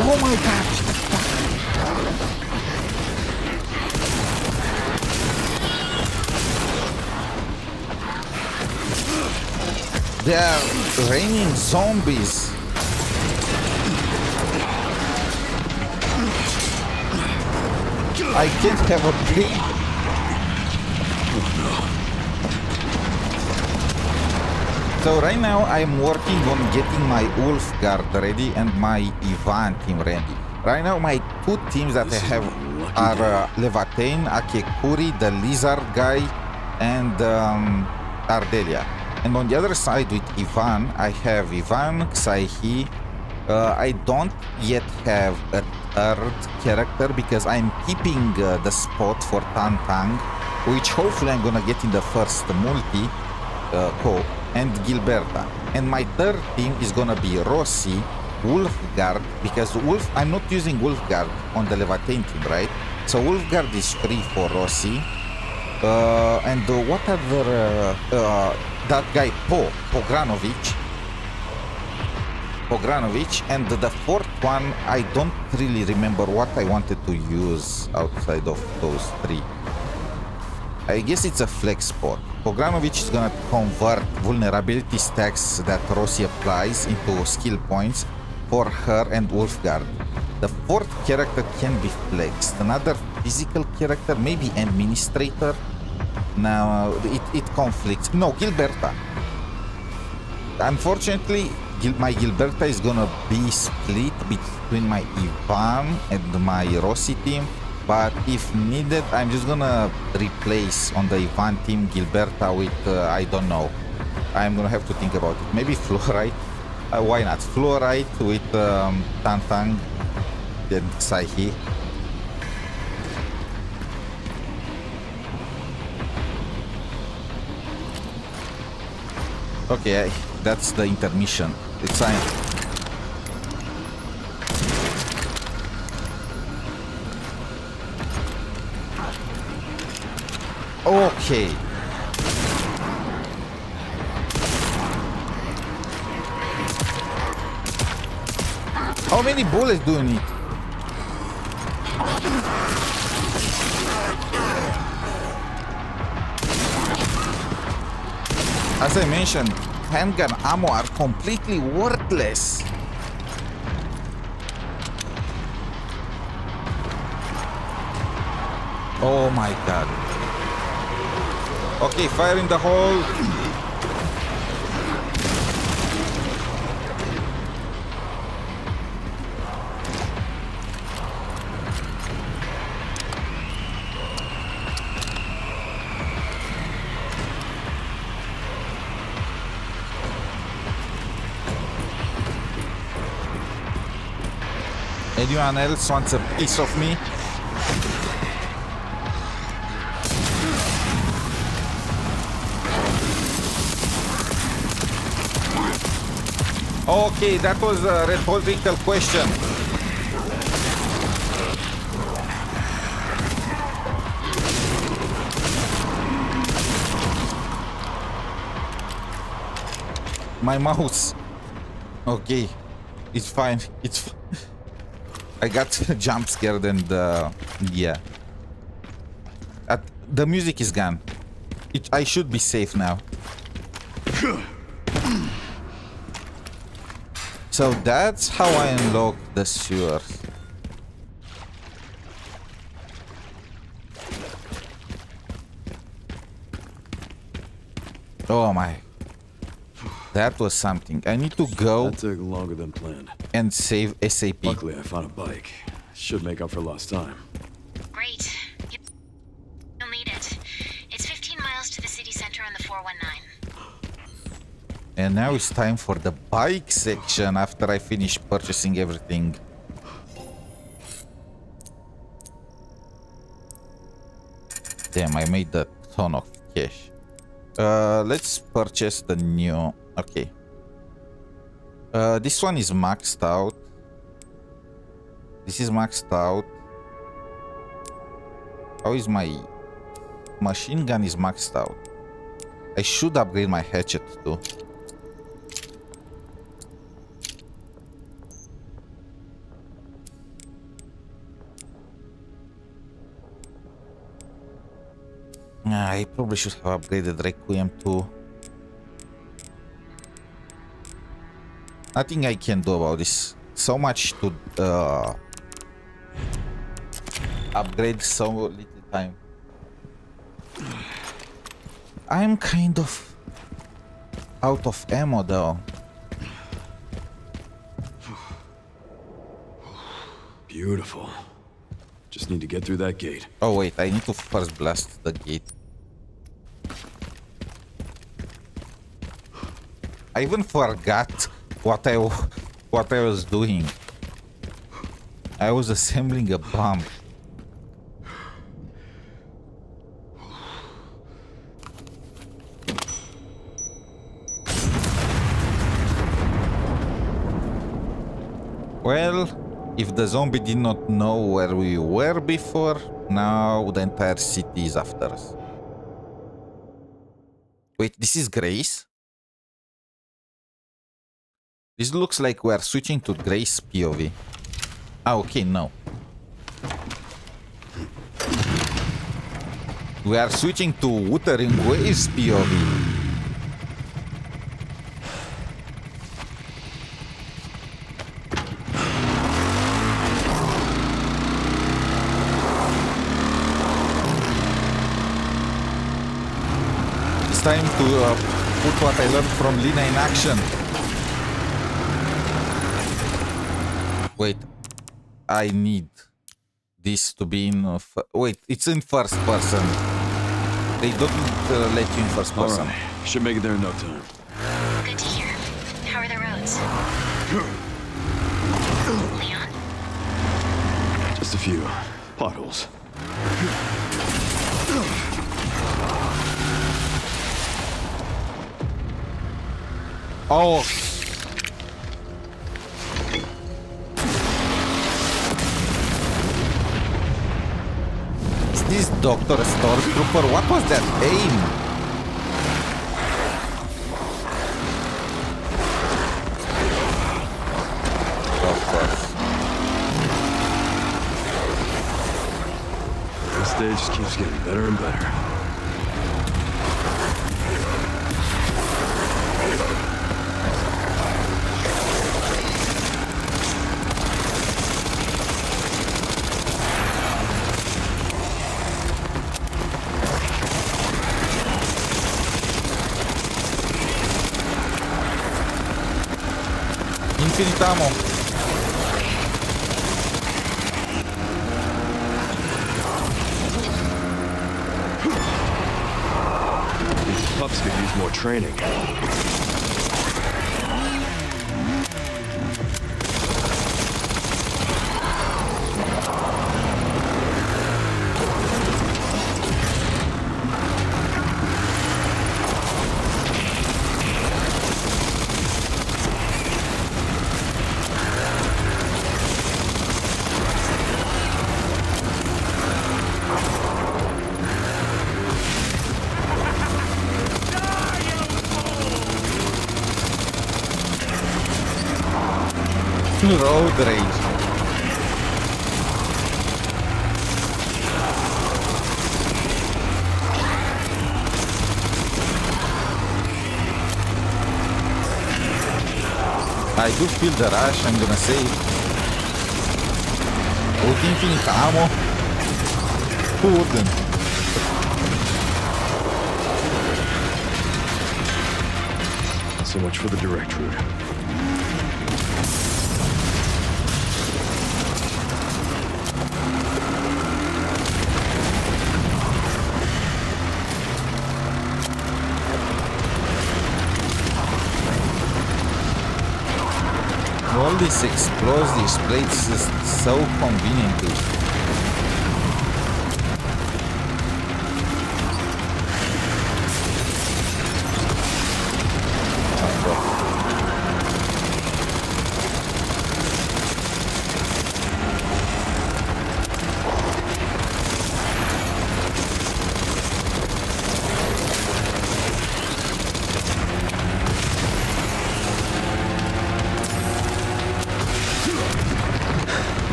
Oh my god! They're raining zombies. I can't have a break. So right now I'm working on getting my Wolf Guard ready and my Yvonne team ready. Right now my two teams that I have are Levatane, Akekuri, the lizard guy, and Ardelia. And on the other side with Yvonne, I have Yvonne, Xaihi. I don't yet have a third character because I'm keeping the spot for Tantang, which hopefully I'm gonna get in the first multi co, and Gilberta. And my third team is gonna be Rossi, Wolfguard, because I'm not using Wolfguard on the Levatane team, right? So Wolfguard is free for Rossi. And what other that guy Pogranovic, and the fourth one I don't really remember what I wanted to use outside of those three. I guess it's a flex spot. Pogranovic is gonna convert vulnerability stacks that Rossi applies into skill points for her and Wolfguard. The fourth character can be flexed. Another physical character, maybe Administrator. Now it conflicts. No, Gilberta. Unfortunately, my Gilberta is gonna be split between my Yvonne and my Rossi team. But if needed, I'm just gonna replace on the Yvonne team Gilberta with, I don't know. I'm gonna have to think about it. Maybe Fluorite. Why not? Fluorite with Tantang and Xaihi. Okay, that's the intermission. It's fine. Okay. How many bullets do you need? As I mentioned, handgun ammo are completely worthless. Oh my god. Okay, fire in the hole. Anyone else wants a piece of me? Okay, that was a rhetorical question. My mouse. Okay, it's fine. It's. I got jump scared and yeah. The music is gone. I should be safe now. So that's how I unlock the sewers. Oh my. That was something. I need to go. That took longer than planned. And save SAP. Luckily, I found a bike. Should make up for lost time. Great. You'll need it. It's 15 miles to the city center on the 419. And now it's time for the bike section after I finish purchasing everything. Damn, I made a ton of cash. Let's purchase the new. Okay. This one is maxed out. This is maxed out. How is my machine gun is maxed out? I should upgrade my hatchet too. I probably should have upgraded Requiem too. Nothing I can do about this. So much to upgrade, so little time. I'm kind of out of ammo though. Beautiful. Just need to get through that gate. Oh wait, I need to first blast the gate. I even forgot what I was doing. I was assembling a bomb. Well, if the zombie did not know where we were before, now the entire city is after us. Wait, this is Grace? This looks like we are switching to Grace POV. Ah, okay, no. We are switching to Wuthering Waves POV. It's time to put what I learned from Lynae in action. Wait, I need this to be in... wait, it's in first person. They don't let you in first person. All right. Should make it there in no time. Good to hear. How are the roads? Leon? Just a few potholes. Oh. Is this Dr. Stormtrooper? What was that aim? Of course. This stage just keeps getting better and better. Infinite ammo. These pups could use more training. Road rage. I do feel the rush, I'm gonna say. With infinite ammo. Who wouldn't? So much for the direct route. All these explosives plates is so convenient.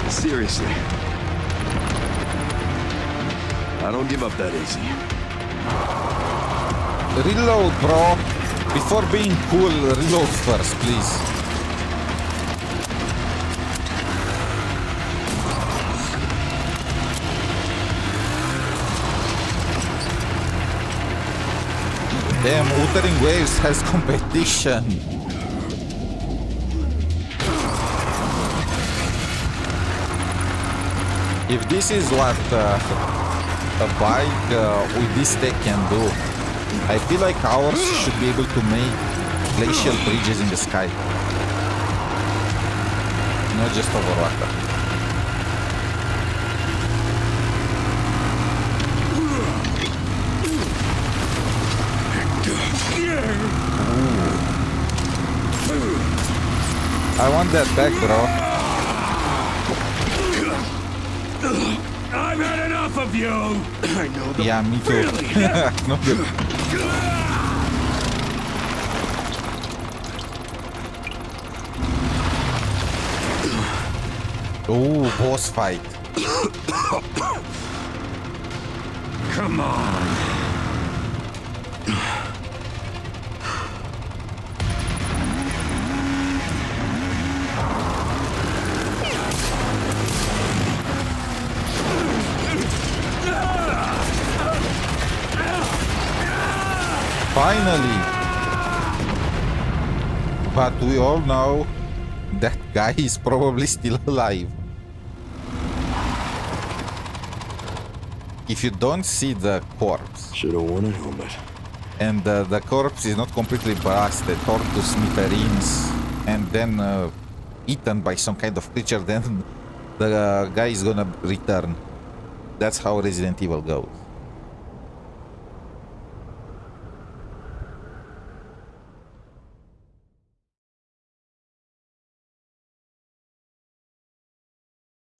Seriously. I don't give up that easy. Reload, bro. Before being cool, reload first, please. Damn, Wuthering Waves has competition. If this is what a bike with this tech can do, I feel like ours should be able to make glacial bridges in the sky. Not just over water. I want that back, bro. I've had enough of you. I know the Yeah, me too. No good. Oh, boss fight. Come on. Finally! But we all know that guy is probably still alive. If you don't see the corpse, should have worn a helmet. And the corpse is not completely blasted, torn to smithereens, and then eaten by some kind of creature, then the guy is gonna return. That's how Resident Evil goes.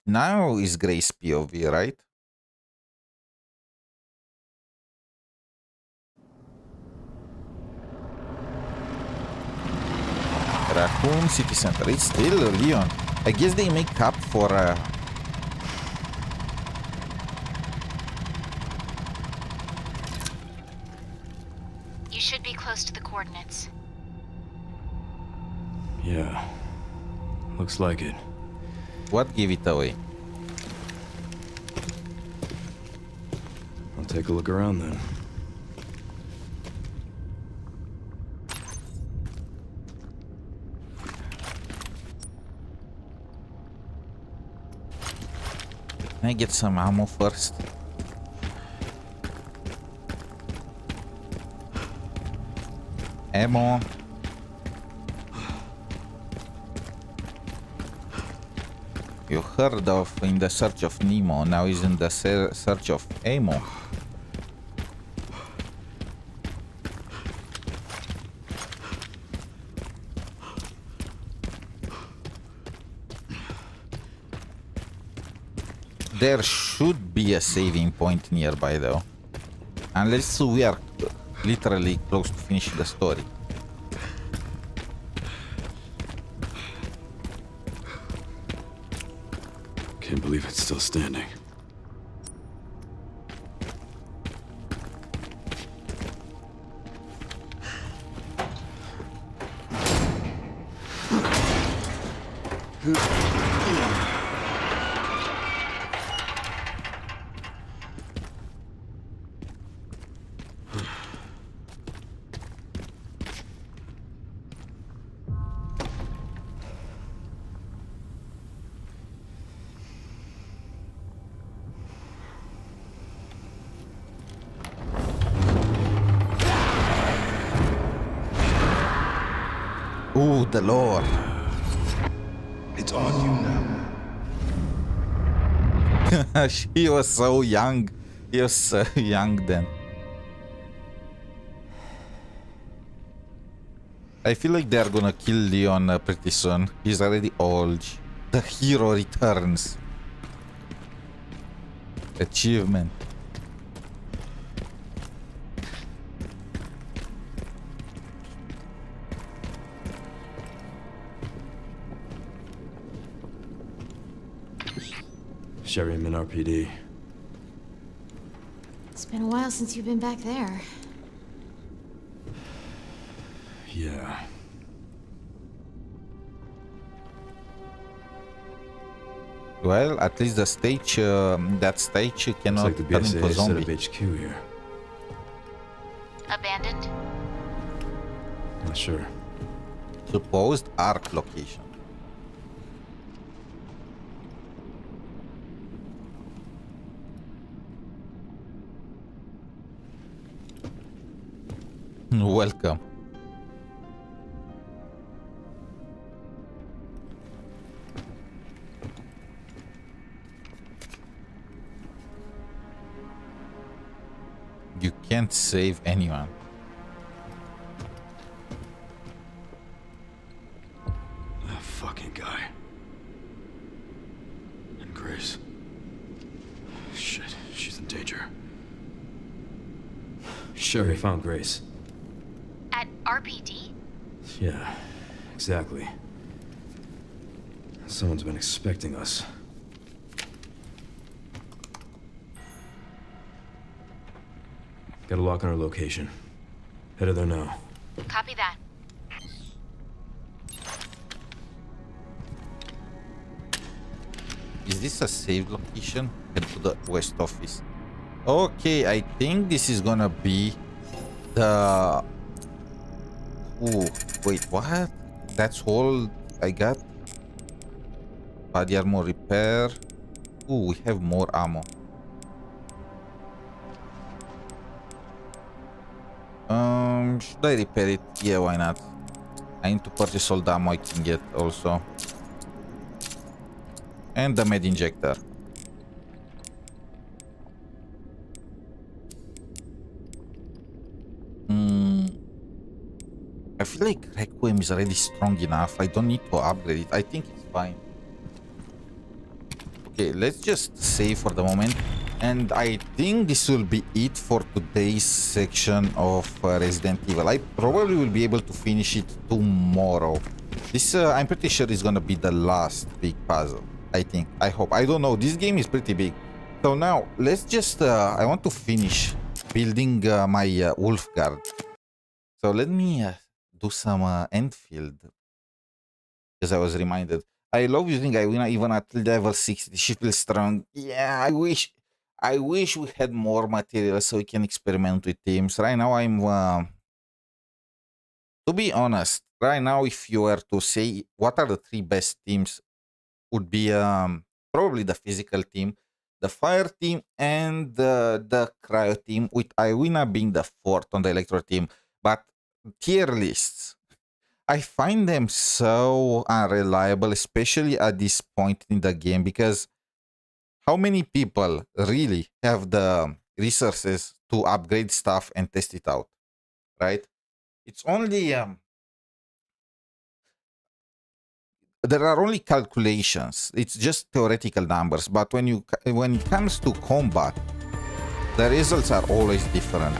Now is Grace POV, right? Raccoon City Center. It's still Leon. I guess they make up for You should be close to the coordinates. Yeah. Looks like it. What gave it away? I'll take a look around then. Can I get some ammo first? Ammo. You heard of In the Search of Nemo, now he's in the search of ammo. There should be a saving point nearby though. Unless we are literally close to finishing the story. Can't believe it's still standing. Ooh, the lore. It's on you now. She was so young. He was so young then. I feel like they're gonna kill Leon pretty soon. He's already old. The hero returns. Achievement. Sherry, I'm in RPD. It's been a while since you've been back there. Well, at least the stage, that stage cannot Looks like the turn into a BSA set zombie. up HQ here. Abandoned? Not sure. Supposed ARC location. Welcome. You can't save anyone. That fucking guy. And Grace. Shit, she's in danger. Sherry found Grace. At RPD? Yeah, exactly. Someone's been expecting us. Got a lock on our location. Headed there now. Copy that. Is this a saved location? Head to the west office. Okay, I think this is gonna be the... Ooh, wait, what? That's all I got? Body armor repair. Ooh, we have more ammo. Should I repair it? Yeah, why not? I need to purchase all the ammo I can get also. And the med injector. I feel like Requiem is already strong enough. I don't need to upgrade it. I think it's fine. Okay, let's just save for the moment. And I think this will be it for today's section of Resident Evil. I probably will be able to finish it tomorrow. This, I'm pretty sure, is gonna be the last big puzzle. I think. I hope. I don't know. This game is pretty big. So now, let's just... I want to finish building my wolf guard. So let me do some Enfield. Because I was reminded. I love using Iwina even at level 60. She feels strong. Yeah, I wish we had more material so we can experiment with teams. Right now, I'm... to be honest, right now, if you were to say what are the 3 best teams, would be probably the physical team, the fire team, and the cryo team, with Iwina being the 4th on the electro team. But tier lists, I find them so unreliable, especially at this point in the game, because how many people really have the resources to upgrade stuff and test it out, right? It's only... there are only calculations. It's just theoretical numbers. But when it comes to combat, the results are always different.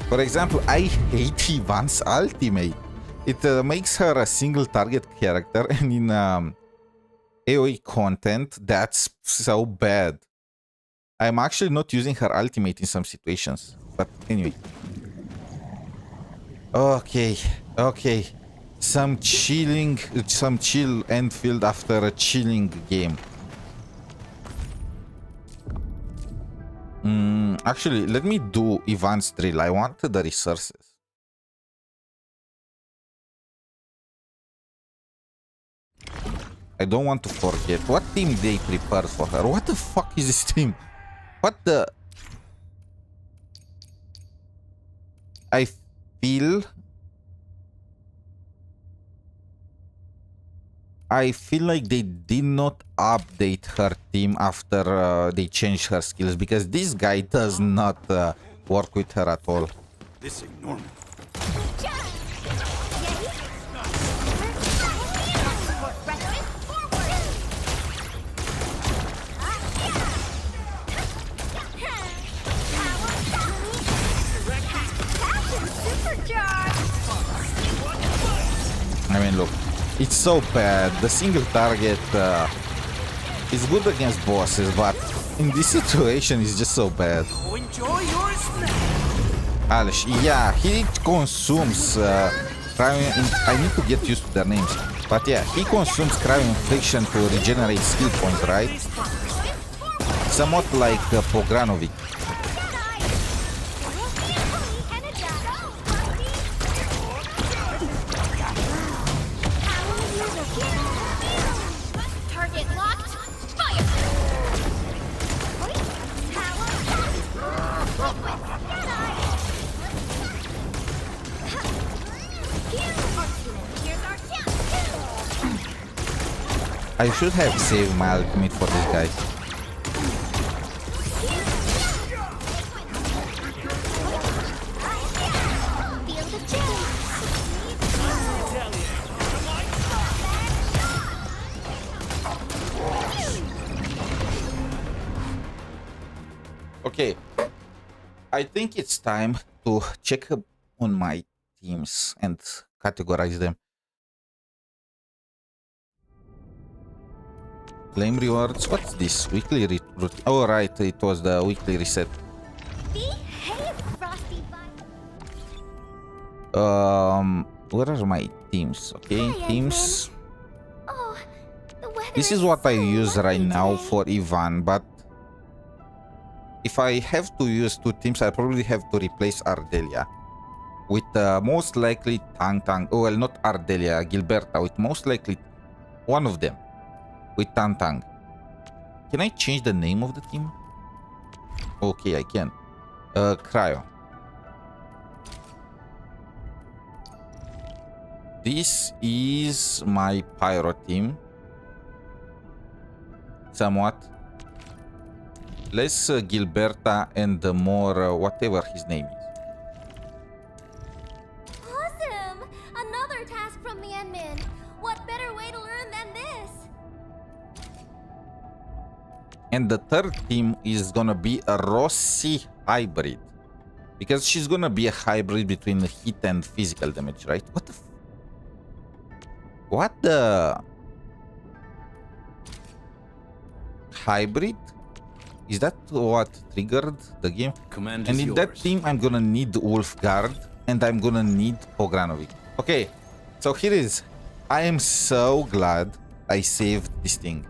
For example, I hate Yvonne's ultimate. It makes her a single target character, and in AoE content, that's so bad. I'm actually not using her ultimate in some situations. But anyway. Okay. Some chill Enfield after a chilling game. Actually, let me do Yvonne's drill. I want the resources. I don't want to forget. What team they prepared for her? What the fuck is this team? What the... I feel like they did not update her team after they changed her skills, because this guy does not work with her at all. This ignore me. I mean, look, it's so bad. The single target is good against bosses, but in this situation, it's just so bad. Enjoy your snack. Alish, yeah, he consumes. I need to get used to their names. But yeah, he consumes cryo infliction to regenerate skill points, right? Somewhat like Pogranovic. Target locked. Fire. I should have saved my ultimate for this guy. Okay, I think it's time to check up on my teams and categorize them. Claim rewards. What's this? Weekly recruit. Oh, right, it was the weekly reset. Where are my teams? Okay, teams. This is what I use right now for Yvonne, but if I have to use two teams, I probably have to replace Ardelia with most likely Tang. Oh, well, not Ardelia, Gilberta, with most likely one of them with Tang. Can I change the name of the team? Okay, I can. Cryo. This is my Pyro team. Somewhat. Less Gilberta and more whatever his name is. Awesome! Another task from the admin. What better way to learn than this? And the third team is gonna be a Rossi hybrid. Because she's gonna be a hybrid between heat and physical damage, right? What the what the hybrid? Is that what triggered the game? Command and is in yours. that team, I'm gonna need Wolfguard and I'm gonna need Pogranovic. Okay, so here is. I am so glad I saved this thing.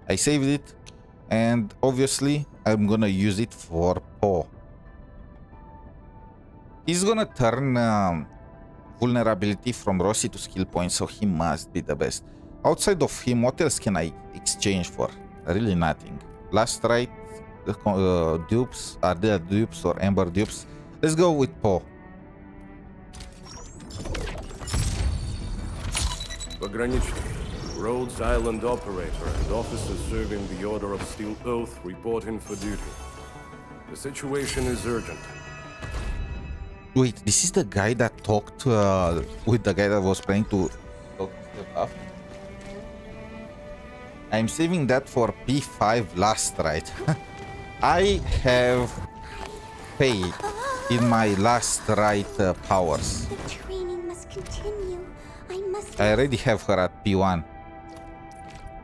I saved it, and obviously I'm gonna use it for Po. He's gonna turn vulnerability from Rossi to skill points, so he must be the best. Outside of him, what else can I exchange for? Really nothing. Last right, dupes, are there dupes or Ember dupes? Let's go with Po. Pogranichny, Rhodes Island operator and officer serving the Order of Steel Oath reporting for duty. The situation is urgent. Wait, this is the guy that talked with the guy that was planning to talk stuff? I'm saving that for P5 last right. I have faith in my last right powers. The training must continue. I must. I already have her at P1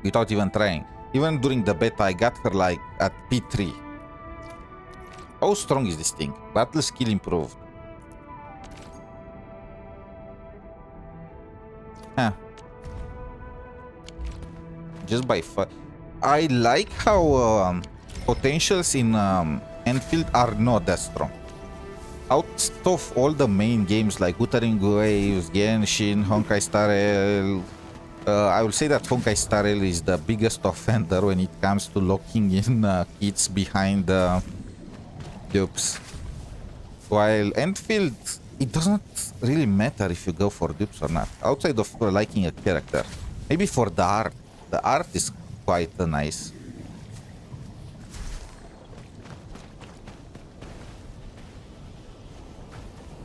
without even trying. Even during the beta, I got her like at P3. How strong is this thing? Battle skill improved. Huh. Just by far. I like how potentials in Enfield are not that strong. Out of all the main games like Wuthering Waves, Genshin, honkaistarrail, I will say that honkaistarrail is the biggest offender when it comes to locking in kids behind dupes. While Enfield, it doesn't really matter if you go for dupes or not, outside of liking a character. Maybe for the art. The art is quite nice.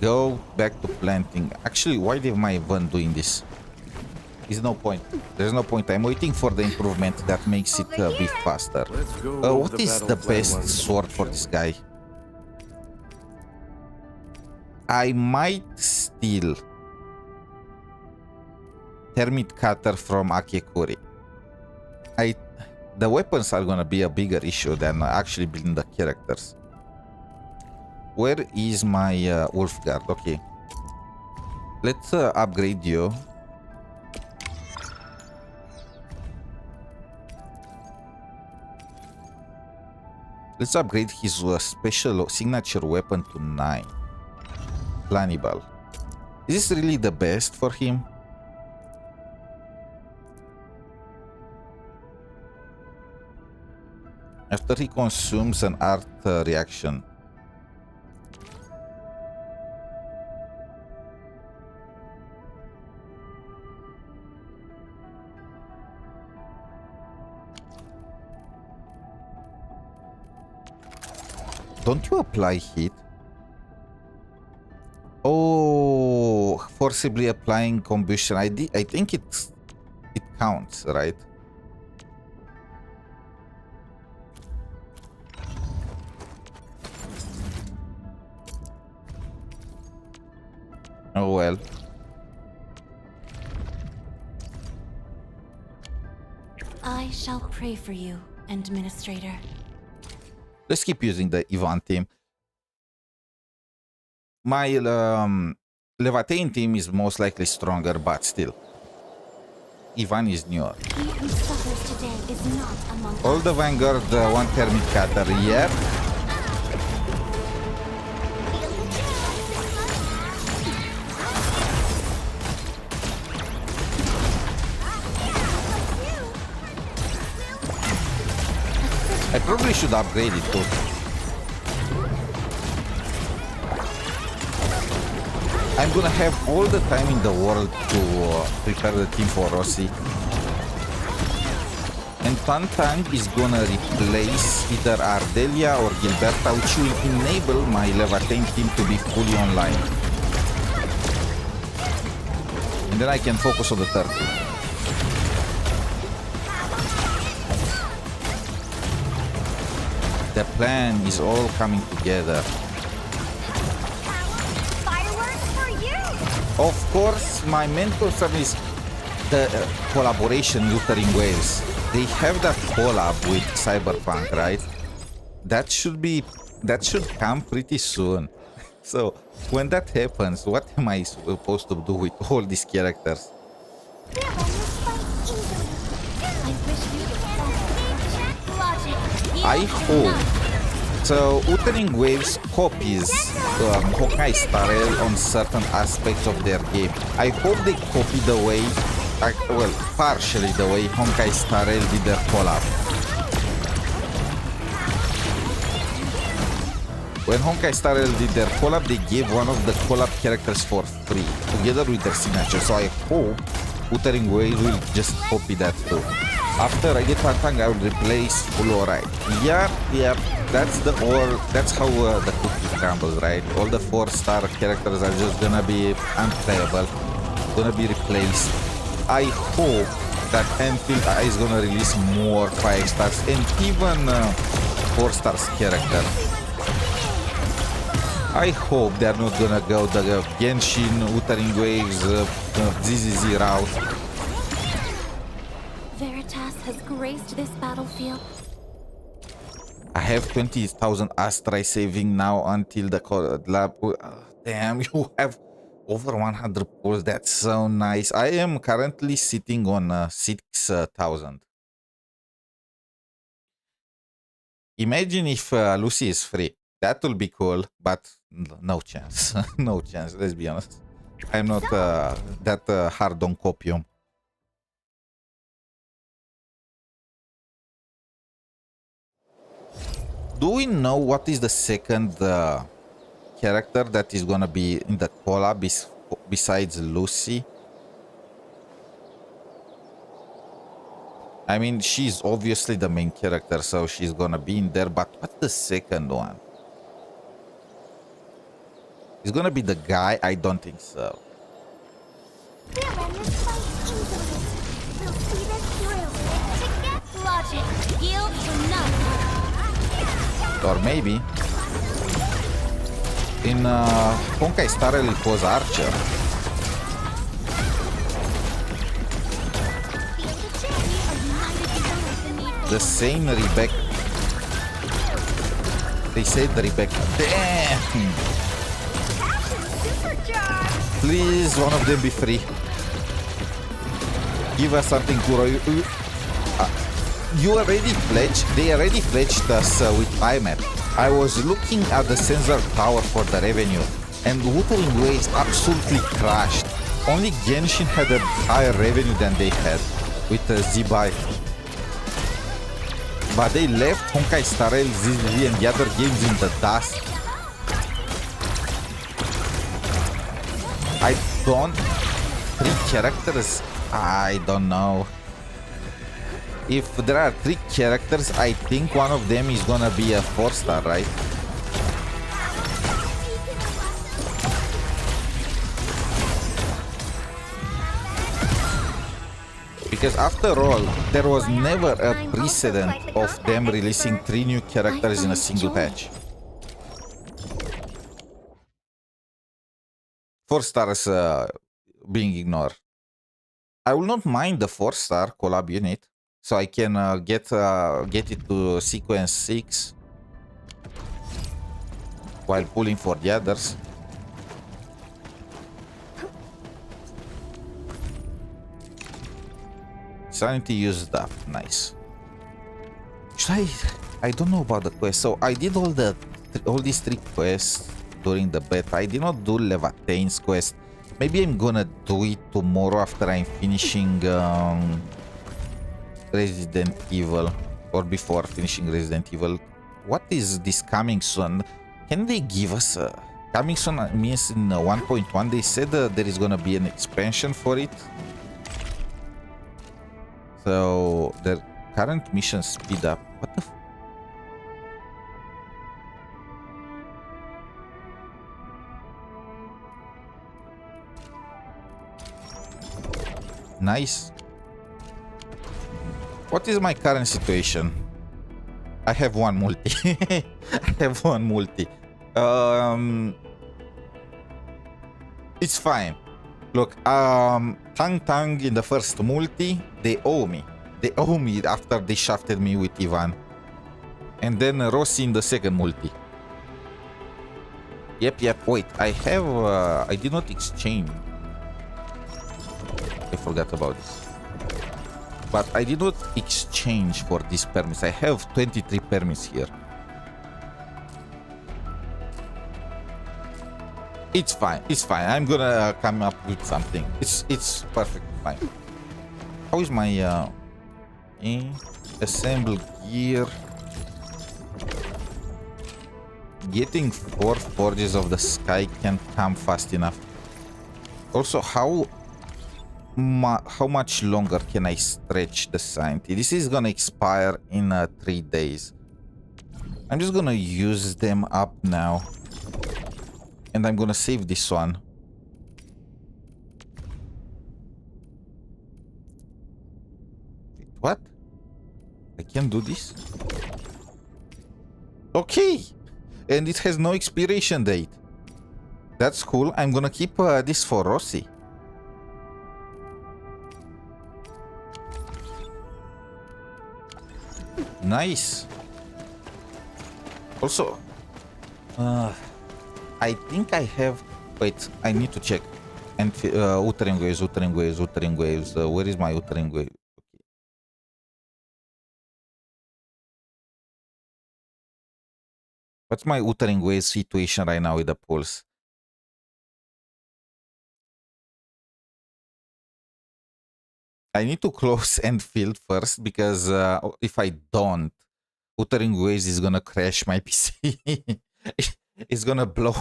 Go back to planting. Actually, why am I even doing this? There's no point. There's no point. I'm waiting for the improvement that makes it be faster. What is the best sword for this guy? I might steal Termite Cutter from Akekuri. The weapons are gonna be a bigger issue than actually building the characters. Where is my Wolfguard? Okay. Let's upgrade you. Let's upgrade his special signature weapon to 9. Plannable. Is this really the best for him? After he consumes an art reaction. Don't you apply heat? Oh, forcibly applying combustion. I think it counts, right? Oh well. I shall pray for you, Administrator. Let's keep using the Yvonne team. My Levatain team is most likely stronger, but still. Yvonne is newer. He who suffers today is not among All us. the Vanguard, one Thermic Cutter, yep. I probably should upgrade it too. I'm gonna have all the time in the world to prepare the team for Rossi. And Tantang is gonna replace either Ardelia or Gilberta, which will enable my Levatain team to be fully online. And then I can focus on the third team. The plan is all coming together. Fireworks for you! Of course, my main concern is the collaboration Wuthering Waves. They have that collab with Cyberpunk, right? That should come pretty soon. So when that happens, what am I supposed to do with all these characters? I hope so. Wuthering Waves copies honkaistarrail on certain aspects of their game. I hope they copy the way, well, partially the way honkaistarrail did their collab. When honkaistarrail did their collab, they gave one of the collab characters for free, together with their signature. So I hope Wuthering Waves will just copy that too. After I get Tantang, I will replace Fluorite. Yep, that's how the cookie crumbles, right? All the 4-star characters are just gonna be unplayable, gonna be replaced. I hope that Enfield is gonna release more 5 stars and even 4 stars character. I hope they're not gonna go the Genshin, Wuthering Waves, ZZZ route. Veritas has graced this battlefield. I have 20,000 Astrai saving now until the lab. Damn, you have over 100 pulls. That's so nice. I am currently sitting on 6,000. Imagine if Lucy is free. That will be cool, but no chance. No chance, let's be honest. I'm not that hard on copium. Do we know what is the second character that is gonna be in the collab besides Lucy? I mean, she's obviously the main character, so she's gonna be in there, but what's the second one? Is gonna be the guy? I don't think so. Or maybe in honkaistarrail it was Archer. The same Rebecca. They said Rebecca. Damn! Please, one of them be free. Give us something, Kuro. You already pledged. They already pledged us with aemeath. I was looking at the sensor tower for the revenue, and Wuthering Waves absolutely crashed. Only Genshin had a higher revenue than they had with Z-Buy. But they left honkaistarrail, ZZ, and the other games in the dust. I don't... 3 characters? I don't know. If there are 3 characters, I think one of them is gonna be a 4-star, right? Because after all, there was never a precedent of them releasing 3 new characters in a single patch. 4 stars being ignored. I will not mind the 4-star collab unit, so I can get it to sequence 6 while pulling for the others. Sanity used up, nice. Should I don't know about the quest. So I did all these 3 quests during the beta. I did not do Levataine's quest. Maybe I'm gonna do it tomorrow after I'm finishing Resident Evil, or before finishing Resident Evil. What is this coming soon? Can they give us a... Coming soon means in 1.1 they said there is gonna be an expansion for it. So the current mission speed up. What the Nice. What is my current situation? I have 1 multi. I have 1 multi. It's fine. Look, Tang in the first multi, they owe me. They owe me after they shafted me with Yvonne. And then Rossi in the second multi. Yep, wait. I did not exchange. I forgot about this. But I did not exchange for these permits. I have 23 permits here. It's fine. It's fine. I'm gonna come up with something. It's perfectly fine. How is my assemble gear? Getting 4 forges of the sky can't come fast enough. Also, how much longer can I stretch the science? This is gonna expire in 3 days. I'm just gonna use them up now. And I'm gonna save this one. Wait, what? I can't do this? Okay! And it has no expiration date. That's cool. I'm gonna keep this for Rossi. Nice. Also, I think I have... Wait, I need to check. And Wuthering Waves. Where is my Wuthering Wave? Okay. What's my Wuthering Waves situation right now with the pulse? I need to close Enfield first because if I don't, Wuthering Waves is gonna crash my PC. It's gonna blow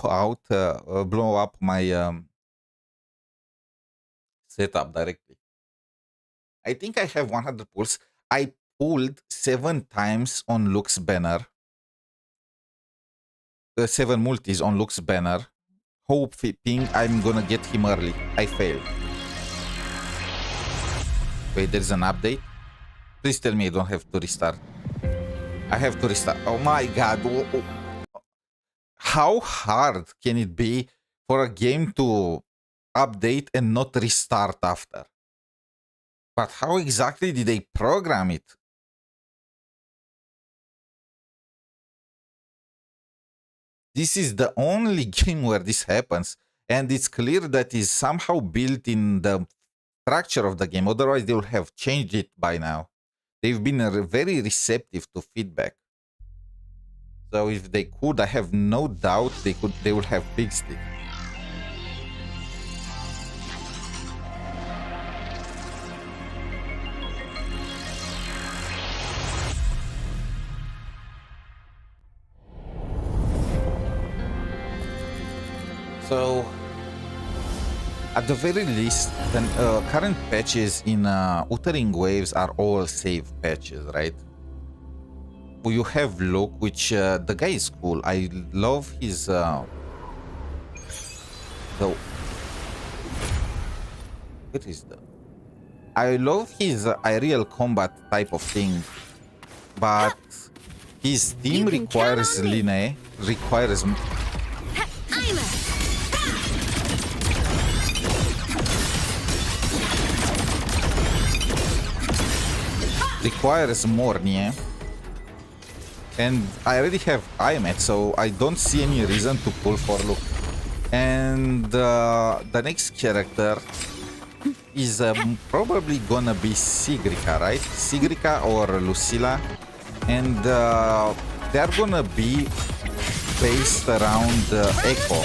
up my setup directly. I think I have 100 pulls. I pulled 7 times on Luke's banner. 7 multis on Luke's banner. Hoping I'm gonna get him early. I failed. Wait, there's an update? Please tell me I don't have to restart. I have to restart. Oh my god. How hard can it be for a game to update and not restart after? But how exactly did they program it? This is the only game where this happens. And it's clear that is somehow built in the structure of the game. Otherwise, they would have changed it by now. They've been very receptive to feedback. So if they could, I have no doubt they would have fixed it. So, at the very least, the current patches in Uttering Waves are all save patches, right? You have Luke, which the guy is cool. I love his what is that? I love his aerial combat type of thing, but his team requires lynae, requires mornye, and I already have aemeath, so I don't see any reason to pull for Luke. And the next character is probably gonna be Sigrica, right? Sigrica or Lucilla, and they're gonna be based around Echo.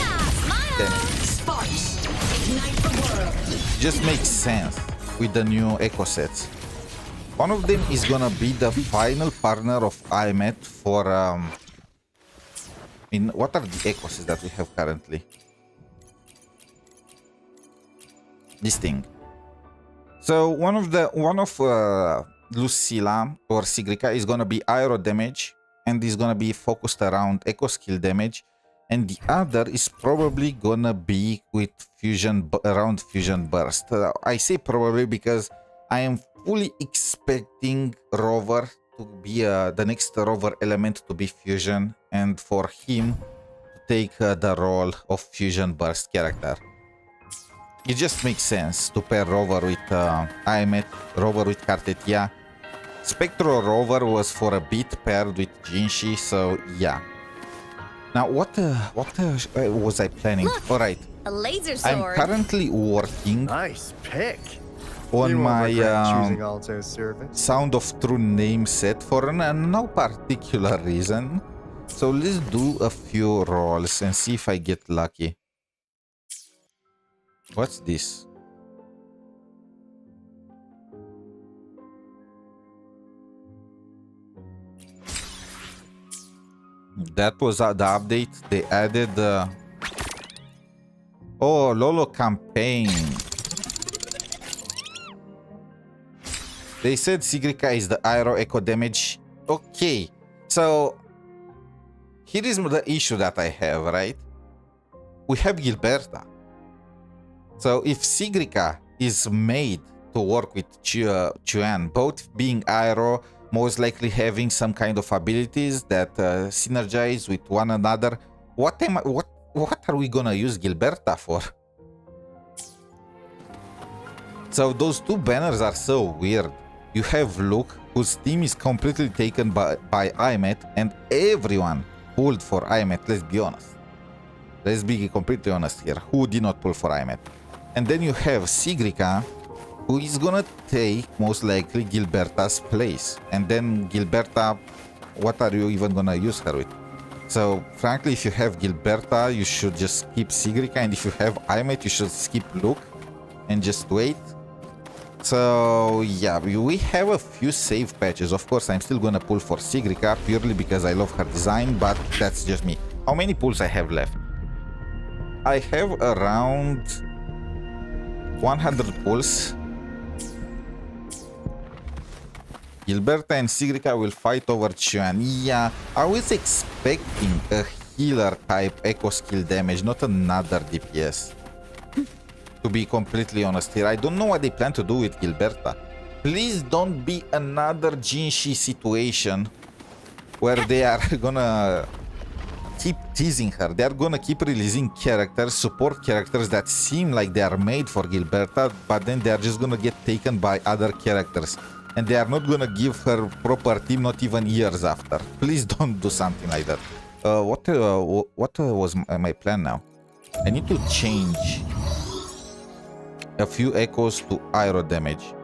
Just makes sense with the new Echo sets. One of them is gonna be the final partner of aemeath for what are the echoes that we have currently? This thing. So one of Lucilla or Sigrica is gonna be aero damage and is gonna be focused around echo skill damage, and the other is probably gonna be with around fusion burst. I say probably because I am fully expecting Rover to be the next Rover element to be fusion, and for him to take the role of fusion burst character. It just makes sense to pair Rover with aemeath, Rover with Cartetia. Spectro Rover was for a bit paired with Genshin, so yeah. Now what was I planning? All right, A laser I'm sword. currently working. Nice pick. On my choosing Alto's service. Sound of True name set for no particular reason. So let's do a few rolls and see if I get lucky. What's this? That was the update. They added oh, Lolo campaign. They said Sigrica is the aero echo damage. Okay, so here is the issue that I have, right? We have Gilberta. So if Sigrica is made to work with Chuan, both being aero, most likely having some kind of abilities that synergize with one another, what are we gonna use Gilberta for? So those two banners are so weird. You have Luke, whose team is completely taken by aemeath, and everyone pulled for aemeath, let's be honest. Let's be completely honest here. Who did not pull for aemeath? And then you have Sigrica, who is gonna take, most likely, Gilberta's place. And then Gilberta, what are you even gonna use her with? So, frankly, if you have Gilberta, you should just skip Sigrica, and if you have aemeath, you should skip Luke and just wait. So yeah, we have a few save patches. Of course, I'm still gonna pull for Sigrica purely because I love her design, but that's just me. How many pulls I have left? I have around 100 pulls. Gilberta and Sigrica will fight over Chuan. Yeah, I was expecting a healer type echo skill damage, not another DPS. To be completely honest here, I don't know what they plan to do with Gilberta. Please don't be another Genshin situation where they are gonna keep teasing her. They are gonna keep releasing characters, support characters that seem like they are made for Gilberta, but then they are just gonna get taken by other characters. And they are not gonna give her proper team, not even years after. Please don't do something like that. What was my plan now? I need to change a few echoes to aero damage.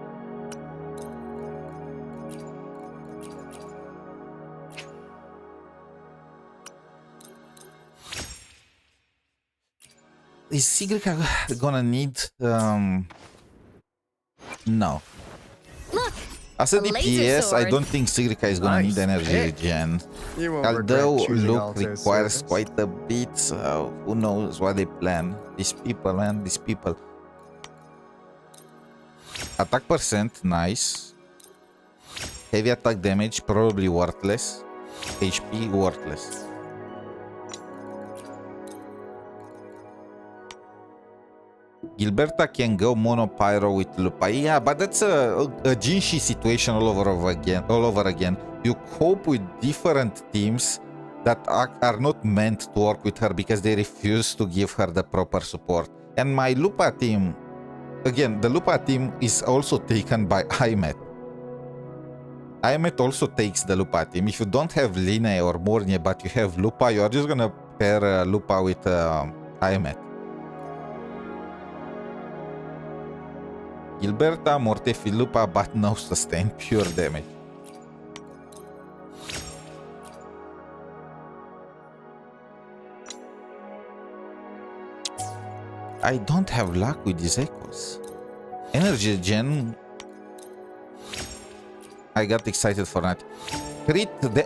Is Sigrica gonna need no. Look, As a a laser DPS, I sword. don't think Sigrica is gonna need energy regen. You won't Although regret choosing look Alto's requires service. quite a bit, so who knows what they plan. These people, man, these people. Attack percent, nice. Heavy attack damage, probably worthless. HP, worthless. Gilberta can go mono pyro with Lupa. Yeah, but that's a Genshin situation all over again. You cope with different teams that are not meant to work with her because they refuse to give her the proper support. And my Lupa team, again, the Lupa team is also taken by aemeath. Aemeath also takes the Lupa team. If you don't have lynae or mornye, but you have Lupa, you are just gonna pair Lupa with aemeath. Gilberta, Mortefi, Lupa, but no sustain, pure damage. I don't have luck with these echoes. Energy gen. I got excited for that. Crit the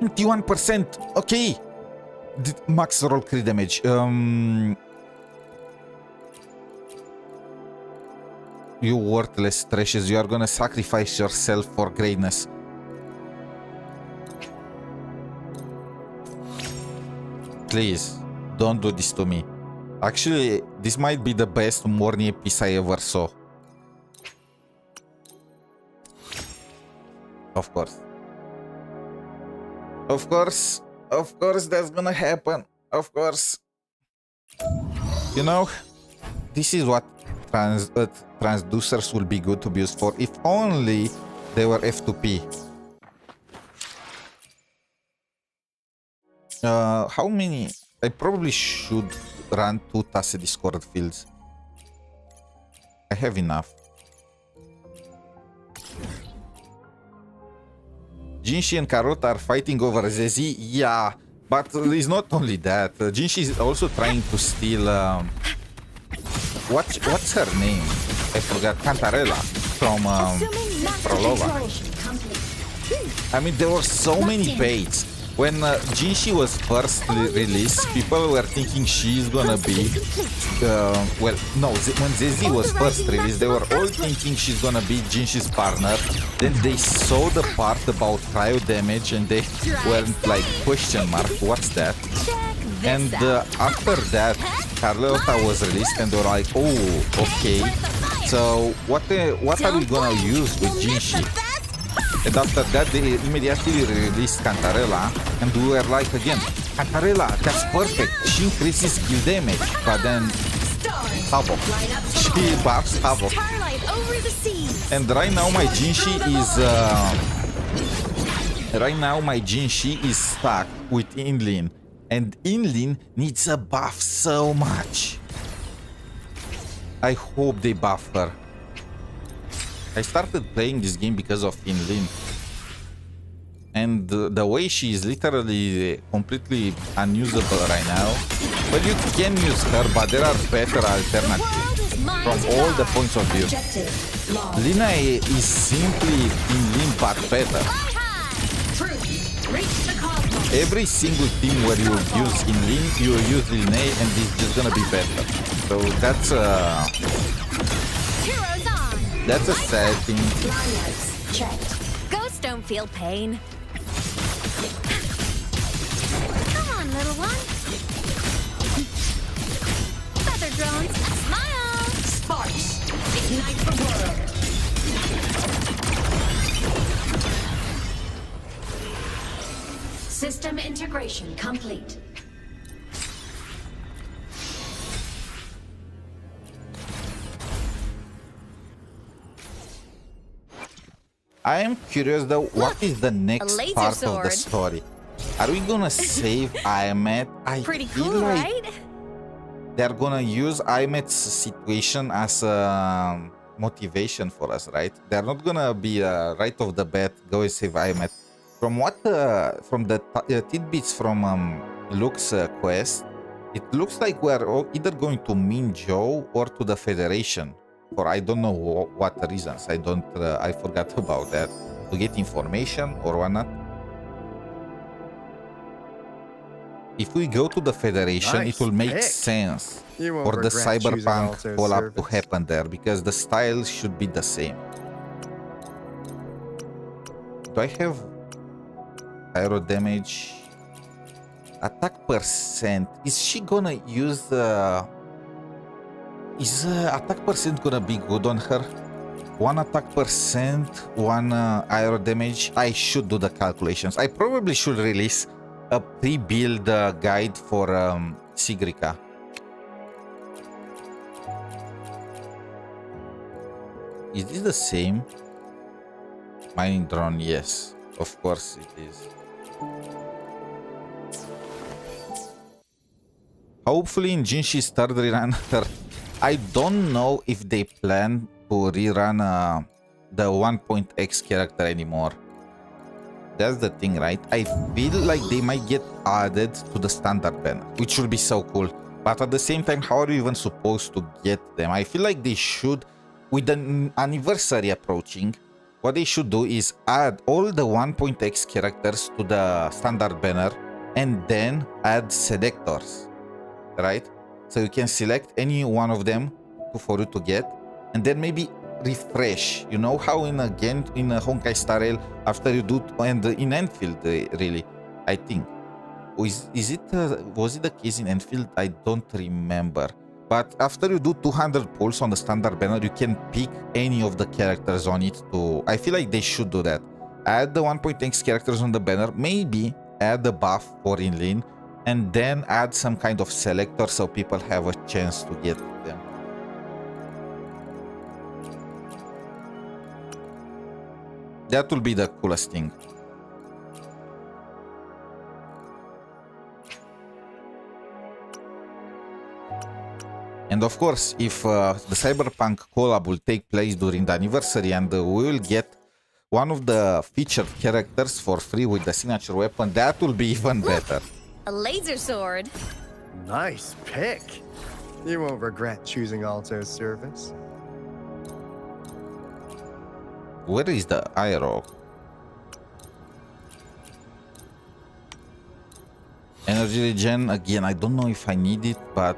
21%. Okay. Max roll crit damage. You worthless trashes. You are gonna sacrifice yourself for greatness. Please, don't do this to me. Actually, this might be the best mornye piece I ever saw. Of course. Of course. Of course that's gonna happen. Of course. You know, this is what transducers will be good to be used for. If only they were F2P. How many? I probably should run 2 Tacit Discord fields. I have enough. Genshin and Carrot are fighting over Zezi. Yeah, but it's not only that. Genshin is also trying to steal... What's her name? I forgot. Cantarella from Prolova. I mean, there were so many baits. When Genshin was first released, people were thinking she's gonna be... well, no, when Zezi was first released, they were all thinking she's gonna be Genshin's partner. Then they saw the part about cryo damage and they were like, question mark, what's that? And after that, Carlota was released and they were like, oh, okay. So what are we gonna use with Genshin? And after that, they immediately released Cantarella, and we were like, again, Cantarella, that's perfect. She increases skill damage, but then Havoc. She buffs Havoc. And right now my Genshin is stuck with Inlin, and Inlin needs a buff so much. I hope they buff her. I started playing this game because of Inlin. And the way she is literally completely unusable right now. But you can use her, but there are better alternatives from all the points of view. lynae is simply Inlin but better. Every single team where you use Inlin, you use lynae, and it's just gonna be better. So that's a sad thing. Ghosts don't feel pain. Come on, little one. Feather drones, smile. Sparks, ignite the world. System integration complete. I am curious though, what is the next part of the sword. story? Are we gonna save aemeath? I Pretty feel cool, like right? they're gonna use aemeath's situation as a motivation for us, right? They're not gonna be right off the bat go and save aemeath. From what from the tidbits from Luke's quest, it looks like we're either going to Minjo or to the Federation for I don't know what reasons. I forgot about that. To get information or whatnot. If we go to the Federation, Nice it will make pick. sense You won't for the regret choosing cyberpunk Alto's collab to service. happen there because the style should be the same. Do I have aero damage? Attack percent. Is she gonna use is attack percent gonna be good on her? 1 attack percent, 1 aero damage. I should do the calculations. I probably should release a pre-build guide for Sigrica. Is this the same? Mining drone, yes. Of course it is. Hopefully in Genshin start rerun. I don't know if they plan to rerun the 1.x character anymore. That's the thing, right? I feel like they might get added to the standard banner, which would be so cool. But at the same time, how are you even supposed to get them? I feel like they should, with the anniversary approaching, what they should do is add all the 1.x characters to the standard banner and then add selectors, right? So you can select any one of them for you to get, and then maybe refresh. You know how in a honkaistarrail, after you do, and in Enfield, really, I think. Was it the case in Enfield? I don't remember. But after you do 200 pulls on the standard banner, you can pick any of the characters on it to... I feel like they should do that. Add the 1.x characters on the banner, maybe add the buff for inline, and then add some kind of selector so people have a chance to get them. That will be the coolest thing. And of course, if the Cyberpunk collab will take place during the anniversary and we will get one of the featured characters for free with the signature weapon, that will be even better. A laser sword. Nice pick. You won't regret choosing Alto's service. Where is the arrow? Energy regen, again, I don't know if I need it, but...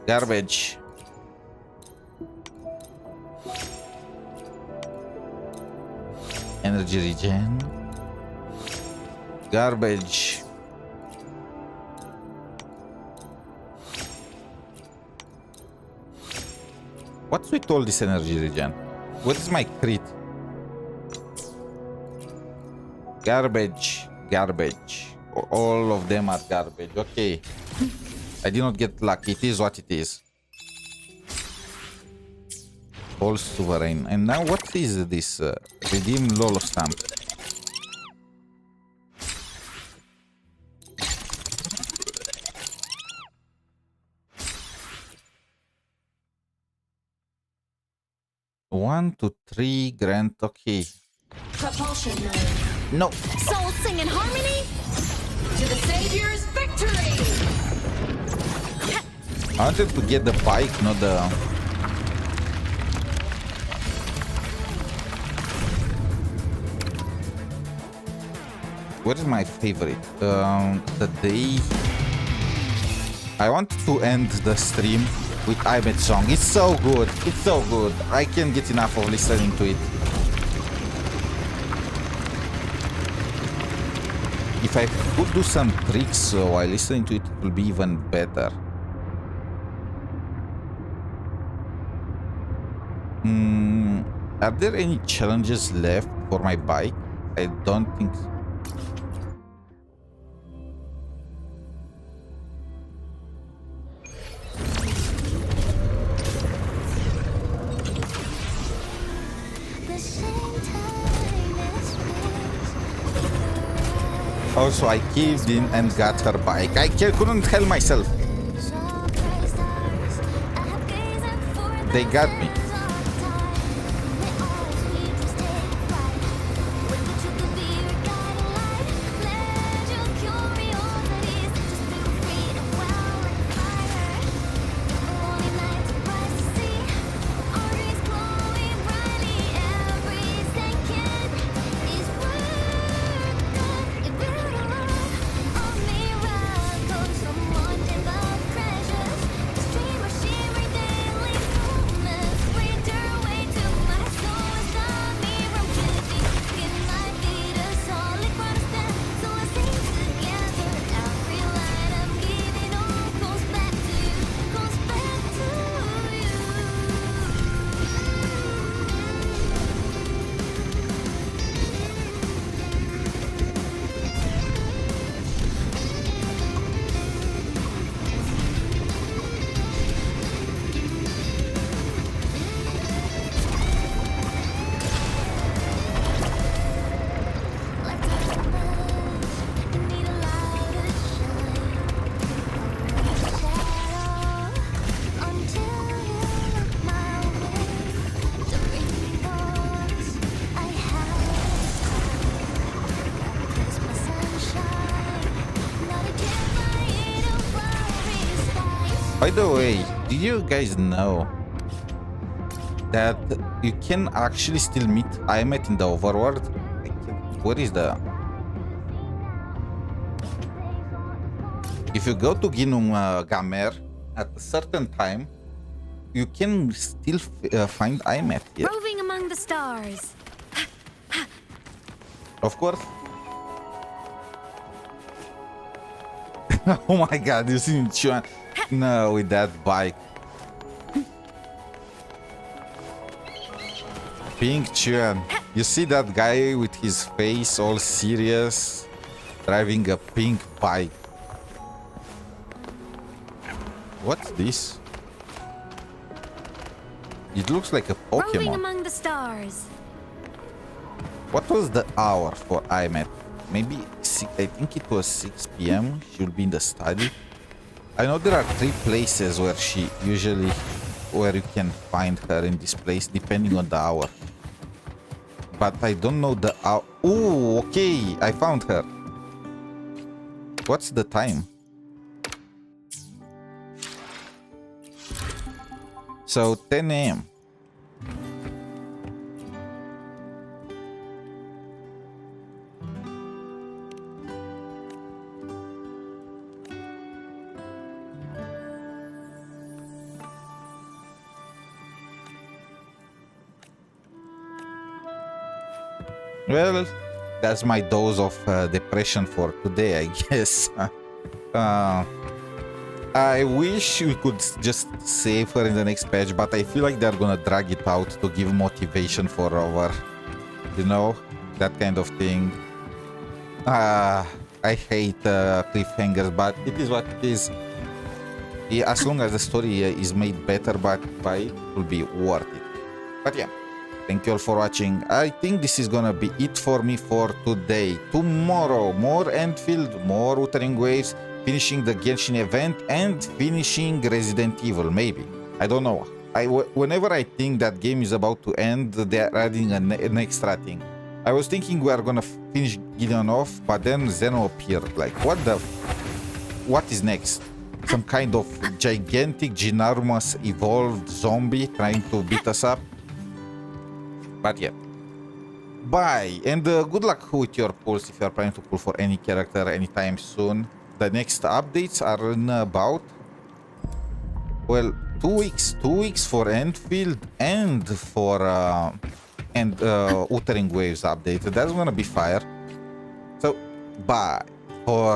Garbage. Energy regen. Garbage. What's with all this energy regen? What is my crit? Garbage. Garbage. All of them are garbage. Okay. I did not get lucky. It is what it is. All sovereign. And now what is this? Redeem Lolo stamp. One to 3 grant. Okay. Propulsion mode. No. Soul sing in harmony. To the Savior's victory! I wanted to get the bike, not the... What is my favorite? The day... I want to end the stream with aemeath song. It's so good. It's so good. I can't get enough of listening to it. If I could do some tricks while listening to it, it will be even better. Are there any challenges left for my bike? I don't think so. Also, I caved in and got her bike. I couldn't help myself. They got me. By the way, do you guys know that you can actually still meet aemeath in the overworld? Where is the... If you go to Ginum Gamer at a certain time, you can still find aemeath here. Roving among the stars. Of course. Oh my god, you see Chuan? No, with that bike. Pink Chuan. You see that guy with his face all serious driving a pink bike. What's this? It looks like a Roving Pokemon. among the stars. What was the hour for aemeath? Maybe I think it was 6 p.m. She'll be in the study. I know there are 3 places where you can find her in this place, depending on the hour. But I don't know the hour. Oh, okay, I found her. What's the time? So 10 a.m. Well, that's my dose of depression for today, I guess. I wish we could just save her in the next patch, but I feel like they're gonna drag it out to give motivation for our, you know, that kind of thing. I hate cliffhangers, but it is what it is. Yeah, as long as the story is made better by it will be worth it. But yeah. Thank you all for watching. I think this is gonna be it for me for today. Tomorrow, more Enfield, more Wuthering Waves, finishing the Genshin event, and finishing Resident Evil, maybe. I don't know. Whenever I think that game is about to end, they're adding an extra thing. I was thinking we are gonna finish Gideon off, but then Zeno appeared. Like, what is next? Some kind of gigantic, ginormous, evolved zombie trying to beat us up? But yeah, bye, and good luck with your pulls if you are planning to pull for any character anytime soon. The next updates are in about, well, 2 weeks. 2 weeks for Enfield and for Wuthering Waves update. That's gonna be fire. So bye for